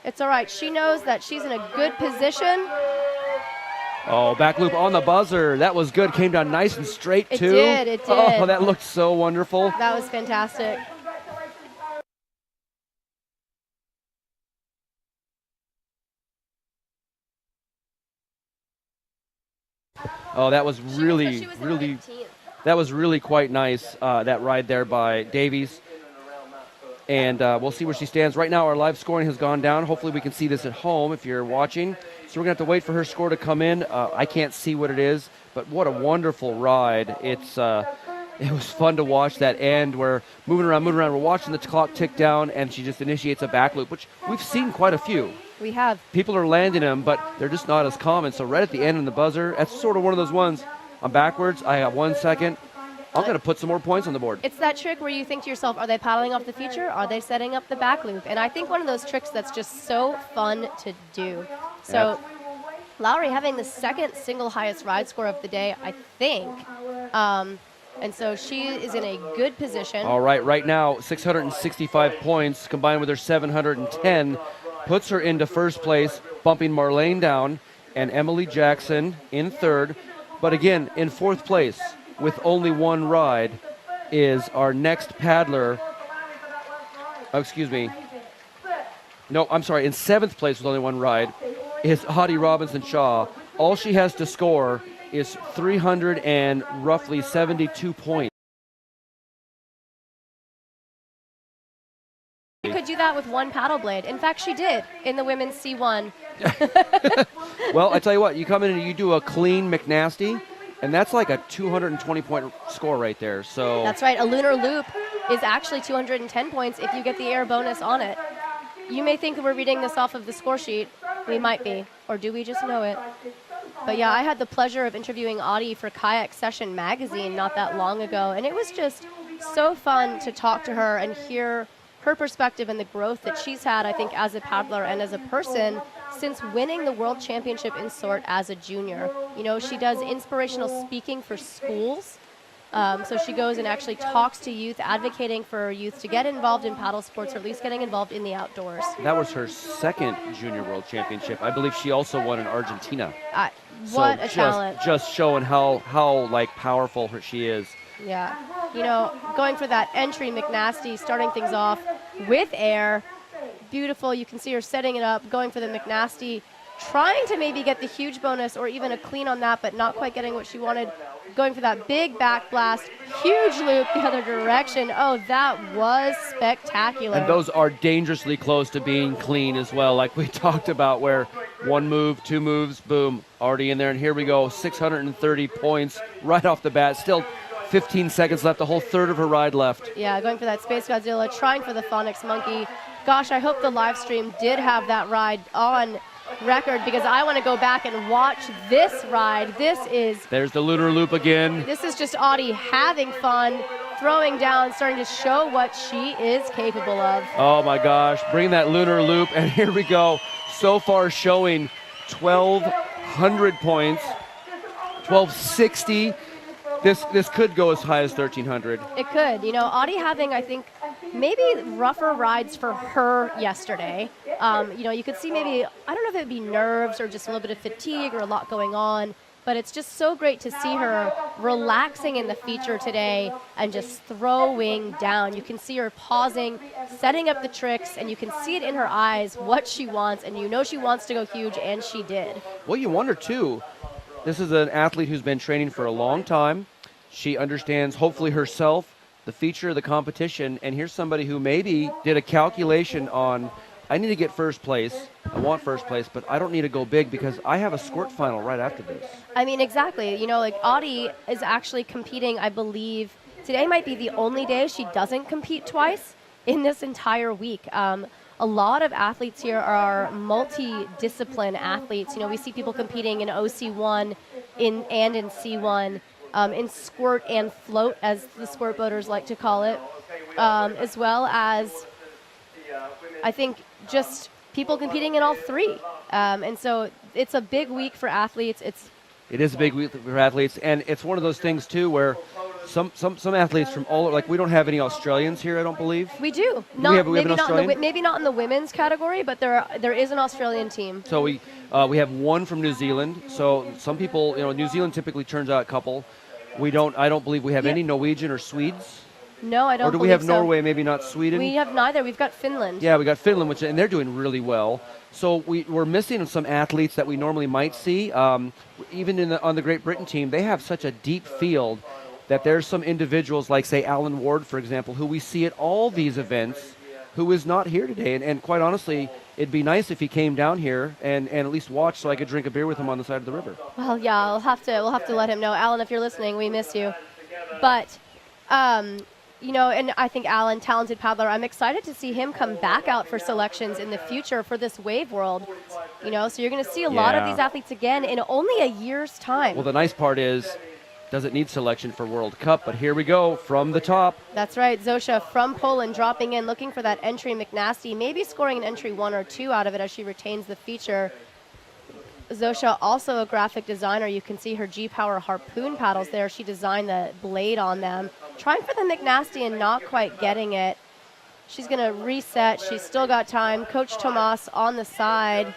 It's all right. She knows that she's in a good position. Oh, back loop on the buzzer. That was good. Came down nice and straight, too. It did. Oh, that looked so wonderful. That was fantastic. Oh, that was really quite nice, that ride there by Davies. And we'll see where she stands. Right now, our live scoring has gone down. Hopefully, we can see this at home if you're watching. So we're going to have to wait for her score to come in. I can't see what it is, but what a wonderful ride. It was fun to watch that end where moving around. We're watching the clock tick down, and she just initiates a back loop, which we've seen quite a few. We have. People are landing them, but they're just not as common. So right at the end in the buzzer, that's sort of one of those ones. I'm backwards. I have 1 second. I'm going to put some more points on the board. It's that trick where you think to yourself, are they paddling off the feature? Are they setting up the back loop? And I think one of those tricks that's just so fun to do. So Lowry having the second single highest ride score of the day, I think. And so she is in a good position. All right, right now, 665 points combined with her 710 puts her into first place, bumping Marlene down and Emily Jackson in third. But again, in fourth place with only one ride is our next paddler. Oh, excuse me. No, I'm sorry. In seventh place with only one ride is Hottie Robinson-Shaw. All she has to score is 372 points. She could do that with one paddle blade. In fact, she did in the women's C1, Well, I tell you what, you come in and you do a clean McNasty, and that's like a 220-point score right there. So That's right. A lunar loop is actually 210 points if you get the air bonus on it. You may think we're reading this off of the score sheet. We might be. Or do we just know it? But yeah, I had the pleasure of interviewing Audie for Kayak Session magazine not that long ago, and it was just so fun to talk to her and hear her perspective and the growth that she's had, I think, as a paddler and as a person since winning the World Championship in Sort as a junior. You know, she does inspirational speaking for schools. So she goes and actually talks to youth, advocating for youth to get involved in paddle sports, or at least getting involved in the outdoors. that was her second Junior World Championship. I believe she also won in Argentina. What a talent. Just showing how like powerful she is. Yeah. You know, going for that entry McNasty, starting things off with air. Beautiful. You can see her setting it up, going for the McNasty, trying to maybe get the huge bonus or even a clean on that, but not quite getting what she wanted. Going for that big back blast, huge loop the other direction. Oh, that was spectacular. And those are dangerously close to being clean as well, like we talked about, where one move, two moves, boom, already in there. And here we go, 630 points right off the bat. Still 15 seconds left, a whole third of her ride left. Yeah, going for that Space Godzilla, trying for the Phonics Monkey. Gosh, I hope the live stream did have that ride on record, because I want to go back and watch this ride. There's the lunar loop again. This is just Audie having fun, throwing down, starting to show what she is capable of. Oh my gosh, bring that lunar loop, and here we go. So far showing 1,200 points, 1,260. This could go as high as 1,300. It could. You know, Audie having, I think, maybe rougher rides for her yesterday. You know, you could see maybe, I don't know if it would be nerves or just a little bit of fatigue or a lot going on, but it's just so great to see her relaxing in the feature today and just throwing down. You can see her pausing, setting up the tricks, and you can see it in her eyes what she wants, and you know she wants to go huge, and she did. Well, you wonder, too, this is an athlete who's been training for a long time. She understands, hopefully herself, the feature, the competition, and here's somebody who maybe did a calculation on, I need to get first place, I want first place, but I don't need to go big because I have a squirt final right after this. I mean, exactly. You know, like Audie is actually competing, I believe, today might be the only day she doesn't compete twice in this entire week. A lot of athletes here are multi-discipline athletes. You know, we see people competing in OC1 and in C1, in squirt and float, as the squirt boaters like to call it, as well as, I think, just people competing in all three. And so it's a big week for athletes. It is a big week for athletes, and it's one of those things, too, where some athletes from all, like we don't have any Australians here, I don't believe. We do. Maybe not in the women's category, but there is an Australian team. So we have one from New Zealand. So some people, you know, New Zealand typically turns out a couple. I don't believe we have any Norwegian or Swedes. No, I don't. Or do we have Norway? Maybe not Sweden. We have neither. We've got Finland. Yeah, we got Finland, and they're doing really well. So we're missing some athletes that we normally might see. Even on the Great Britain team, they have such a deep field that there's some individuals like, say, Alan Ward, for example, who we see at all these events, who is not here today. And quite honestly, it'd be nice if he came down here and at least watched so I could drink a beer with him on the side of the river. Well, yeah, we'll have to let him know. Alan, if you're listening, we miss you. But, you know, and I think Alan, talented paddler, I'm excited to see him come back out for selections in the future for this wave world. You know, so you're going to see a lot of these athletes again in only a year's time. Well, the nice part is, doesn't need selection for World Cup, but here we go from the top. That's right. Zosha from Poland dropping in, looking for that entry McNasty, maybe scoring an entry 1 or 2 out of it as she retains the feature. Zosha, also a graphic designer. You can see her G-Power harpoon paddles there. She designed the blade on them. Trying for the McNasty and not quite getting it. She's going to reset. She's still got time. Coach Tomas on the side.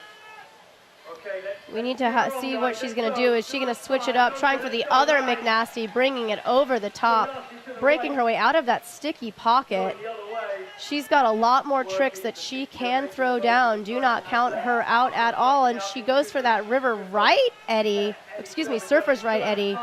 We need to see what she's going to do. Is she going to switch it up, trying for the other McNasty, bringing it over the top, breaking her way out of that sticky pocket. She's got a lot more tricks that she can throw down. Do not count her out at all. And she goes for that river right, Eddie. Excuse me, surfer's right, Eddie.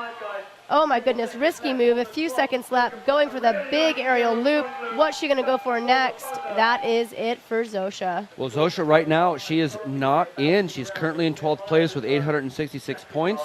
Oh my goodness, risky move, a few seconds left, going for the big aerial loop. What's she gonna go for next? That is it for Zosha. Well, Zosha right now, she is not in. She's currently in 12th place with 866 points.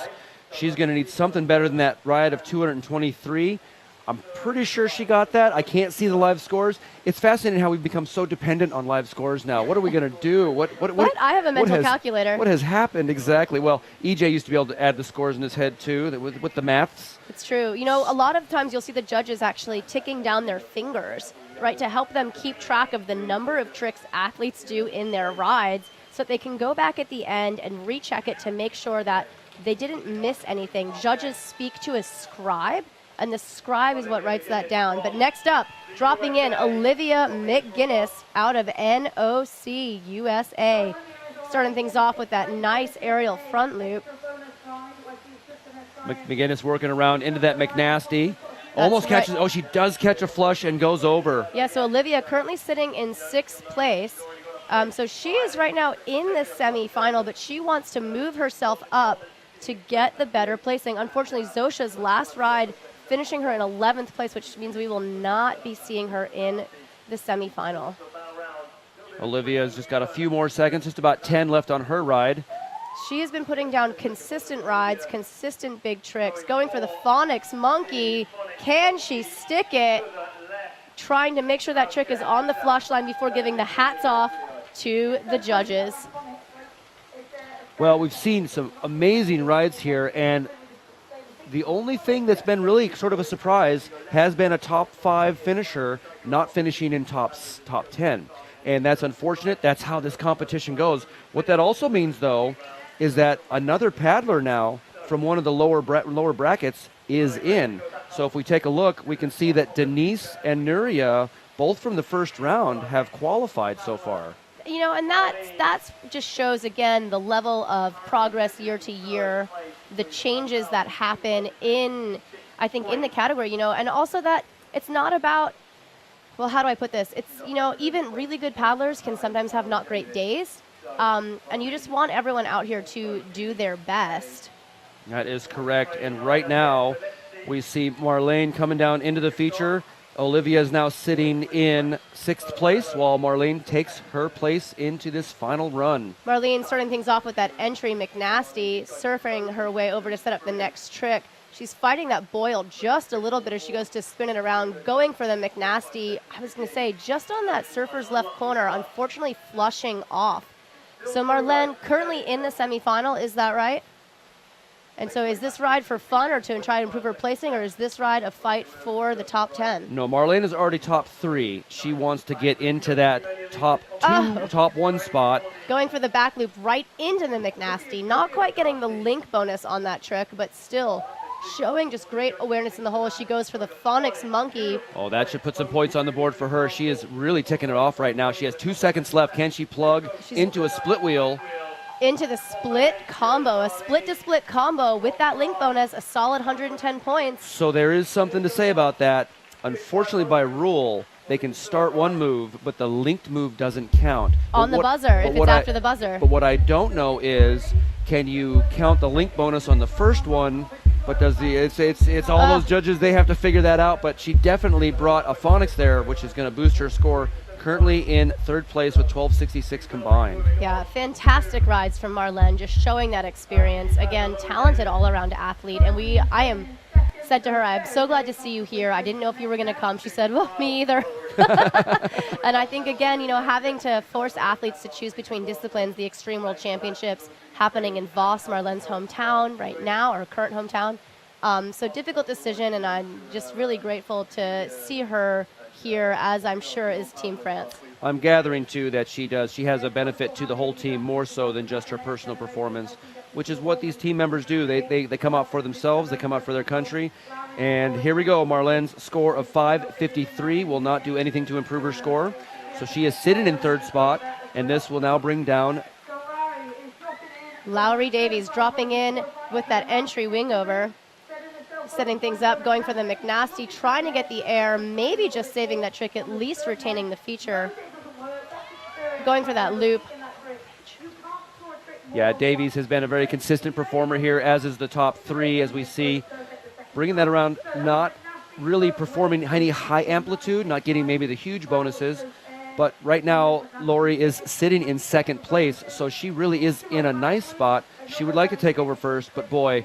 She's gonna need something better than that ride of 223. I'm pretty sure she got that. I can't see the live scores. It's fascinating how we've become so dependent on live scores now. What are we going to do? What? I have a mental calculator. What has happened exactly? Well, EJ used to be able to add the scores in his head too, with the maths. It's true. You know, a lot of times you'll see the judges actually ticking down their fingers, right, to help them keep track of the number of tricks athletes do in their rides so that they can go back at the end and recheck it to make sure that they didn't miss anything. Judges speak to a scribe, and the scribe is what writes that down. But next up, dropping in, Olivia McGinnis out of NOC, USA. Starting things off with that nice aerial front loop. McGinnis working around into that McNasty. Almost right. catches, she does catch a flush and goes over. Yeah, so Olivia currently sitting in 6th place. So she is right now in the semifinal, but she wants to move herself up to get the better placing. Unfortunately, Zosha's last ride finishing her in 11th place, which means we will not be seeing her in the semifinal. Olivia's just got a few more seconds, just about 10 left on her ride. She has been putting down consistent rides, consistent big tricks, going for the Phonics Monkey. Can she stick it? Trying to make sure that trick is on the flush line before giving the hats off to the judges. Well, we've seen some amazing rides here, and the only thing that's been really sort of a surprise has been a top 5 finisher not finishing in top 10. And that's unfortunate. That's how this competition goes. What that also means, though, is that another paddler now from one of the lower brackets is in. So if we take a look, we can see that Denise and Nuria, both from the first round, have qualified so far. You know, and that's just shows, again, the level of progress year to year, the changes that happen in, I think, in the category, you know, and also that it's not about, well, how do I put this? It's, you know, even really good paddlers can sometimes have not great days, and you just want everyone out here to do their best. That is correct, and right now we see Marlene coming down into the feature. Olivia is now sitting in 6th place while Marlene takes her place into this final run. Marlene starting things off with that entry McNasty, surfing her way over to set up the next trick. She's fighting that boil just a little bit as she goes to spin it around, going for the McNasty. I was going to say, just on that surfer's left corner, unfortunately flushing off. So Marlene currently in the semifinal, is that right? And so is this ride for fun or to try to improve her placing, or is this ride a fight for the top 10? No, Marlene is already top 3. She wants to get into that top 2, top 1 spot. Going for the back loop right into the McNasty. Not quite getting the link bonus on that trick, but still showing just great awareness in the hole. She goes for the Phonics Monkey. Oh, that should put some points on the board for her. She is really ticking it off right now. She has 2 seconds left. Can she plug into a split wheel? Into the split combo, a split-to-split combo with that link bonus, a solid 110 points. So there is something to say about that. Unfortunately, by rule, they can start one move, but the linked move doesn't count. On the buzzer, if it's after the buzzer. But what I don't know is, can you count the link bonus on the first one? But does it's all those judges, they have to figure that out. But she definitely brought a Phonics there, which is going to boost her score. Currently in 3rd place with 1266 combined. Yeah, fantastic rides from Marlene, just showing that experience. Again, talented all-around athlete. And I am said to her, I'm so glad to see you here. I didn't know if you were going to come. She said, well, me either. And I think, again, you know, having to force athletes to choose between disciplines, the Extreme World Championships happening in Voss, Marlene's hometown right now, or current hometown. So difficult decision, and I'm just really grateful to see her here, as I'm sure is Team France. I'm gathering, too, that she has a benefit to the whole team more so than just her personal performance, which is what these team members do. They come out for themselves. They come out for their country. And here we go. Marlene's score of 553 will not do anything to improve her score. So she is sitting in 3rd spot, and this will now bring down Lowry Davies dropping in with that entry wing over. Setting things up, going for the McNasty, trying to get the air, maybe just saving that trick, at least retaining the feature. Going for that loop. Yeah, Davies has been a very consistent performer here, as is the top 3, as we see. bringing that around, not really performing any high amplitude, not getting maybe the huge bonuses. But right now, Lori is sitting in second place, so she really is in a nice spot. She would like to take over first, but boy,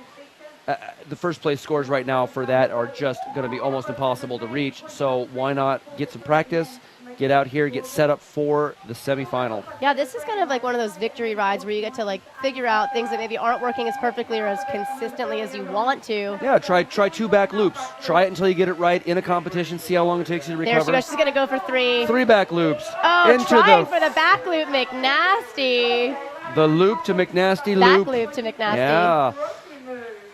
the first place scores right now for that are just going to be almost impossible to reach. So why not get some practice, get out here, get set up for the semifinal. Yeah, this is kind of like one of those victory rides where you get to like figure out things that maybe aren't working as perfectly or as consistently as you want to. Yeah, try 2 back loops. Try it until you get it right in a competition. See how long it takes you to recover. There she goes. She's going to go for 3. 3 back loops. Oh, into trying for the back loop, McNasty. The loop to McNasty Back loop. loop to McNasty. Yeah.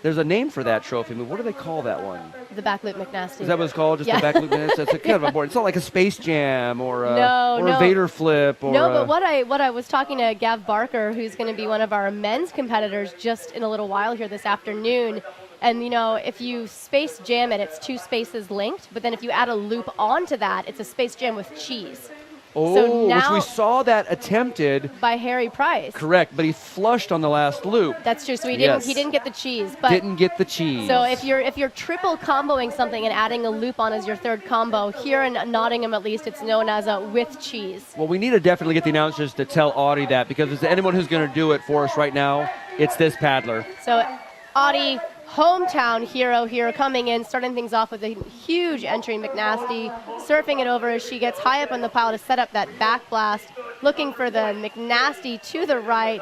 There's a name for that trophy. What do they call that one? The back loop McNasty. Is that what it's called? Just Yeah. the back loop? That's a kind of a board. It's not like a Space Jam or a, No. a Vader flip. Or No, but what I was talking to Gav Barker, who's going to be one of our men's competitors just in a little while here this afternoon. And, you know, if you space jam it, it's 2 spaces linked. But then if you add a loop onto that, it's a space jam with cheese. Oh, So which now- we saw that attempted. By Harry Price. Correct, but he flushed on the last loop. That's true. So he Yes. didn't get the cheese. But Didn't get the cheese. so if you're triple comboing something and adding a loop on as your third combo, here in Nottingham at least, it's known as a with cheese. Well, we need to definitely get the announcers to tell Audie that, because if there's anyone who's going to do it for us right now, it's this paddler. So Audie, hometown hero here, coming in, starting things off with a huge entry. McNasty surfing it over as she gets high up on the pile to set up that back blast, looking for the McNasty to the right,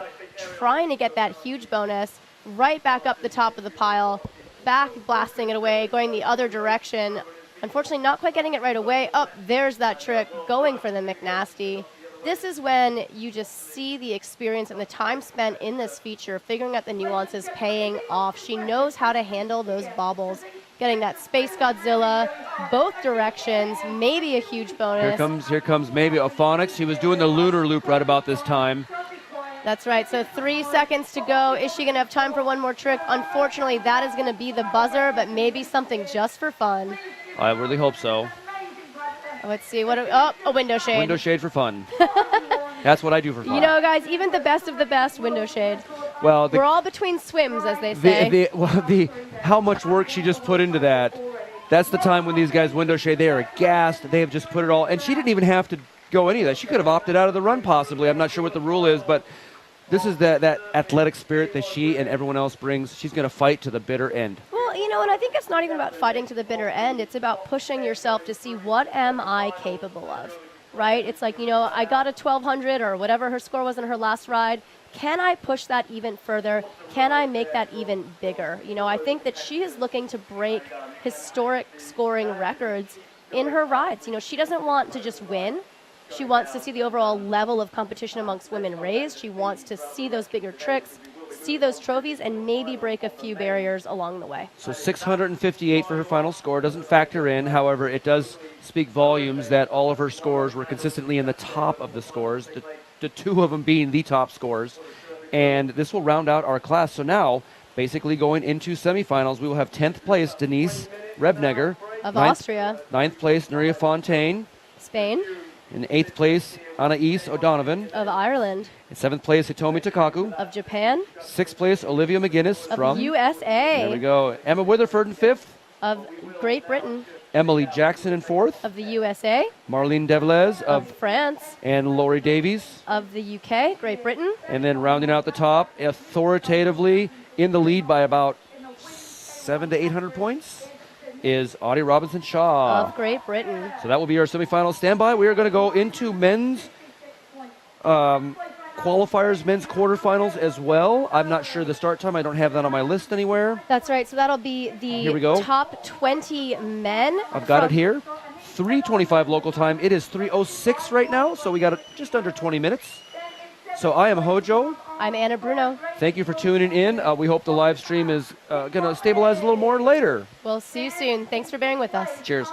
trying to get that huge bonus, right back up the top of the pile, back blasting it away, going the other direction. Unfortunately, not quite getting it right away. Up, there's that trick, going for the McNasty. This is when you just see the experience and the time spent in this feature, figuring out the nuances, paying off. She knows how to handle those bobbles, getting that Space Godzilla, both directions, maybe a huge bonus. Here comes maybe a Phonics. He was doing the lunar loop right about this time. That's right, so 3 seconds to go. Is she gonna have time for one more trick? Unfortunately, that is gonna be the buzzer, but maybe something just for fun. I really hope so. Let's see, a window shade. Window shade for fun. That's what I do for fun. You know, guys, even the best of the best, window shade. Well, We're all between swims, as they say. how much work she just put into that. That's the time when these guys window shade. They are aghast. They have just put it all. And she didn't even have to go any of that. She could have opted out of the run possibly. I'm not sure what the rule is, but this is that athletic spirit that she and everyone else brings. She's going to fight to the bitter end. Well, you know, and I think it's not even about fighting to the bitter end. It's about pushing yourself to see what am I capable of, right? It's like, you know, I got a 1200 or whatever her score was in her last ride. Can I push that even further? Can I make that even bigger? You know, I think that she is looking to break historic scoring records in her rides. You know, she doesn't want to just win. She wants to see the overall level of competition amongst women raised. She wants to see those bigger tricks, see those trophies, and maybe break a few barriers along the way. So 658 for her final score. Doesn't factor in. However, it does speak volumes that all of her scores were consistently in the top of the scores, the 2 of them being the top scores. And this will round out our class. So now, basically going into semifinals, we will have 10th place Denise Rebnegger. Of Austria. 9th place Nuria Fontaine. Spain. In 8th place, Anais O'Donovan. Of Ireland. In 7th place, Hitomi Takaku. Of Japan. 6th place, Olivia McGuinness Of from USA. There we go. Emma Witherford in 5th. Of Great Britain. Emily Jackson in 4th. Of the USA. Marlene Develez Of France. and Lori Davies. Of the UK. Great Britain. And then rounding out the top, authoritatively in the lead by about 700 to 800 points, is Audie Robinson-Shaw. Of Great Britain. So that will be our semifinal standby. We are going to go into men's qualifiers, men's quarterfinals as well. I'm not sure the start time. I don't have that on my list anywhere. That's right. So that'll be Here we the go. top 20 men. I've got it here. 3:25 local time. It is 3:06 right now, so we got just under 20 minutes. So I am Hojo. I'm Anna Bruno. Thank you for tuning in. We hope the live stream is going to stabilize a little more later. We'll see you soon. Thanks for bearing with us. Cheers.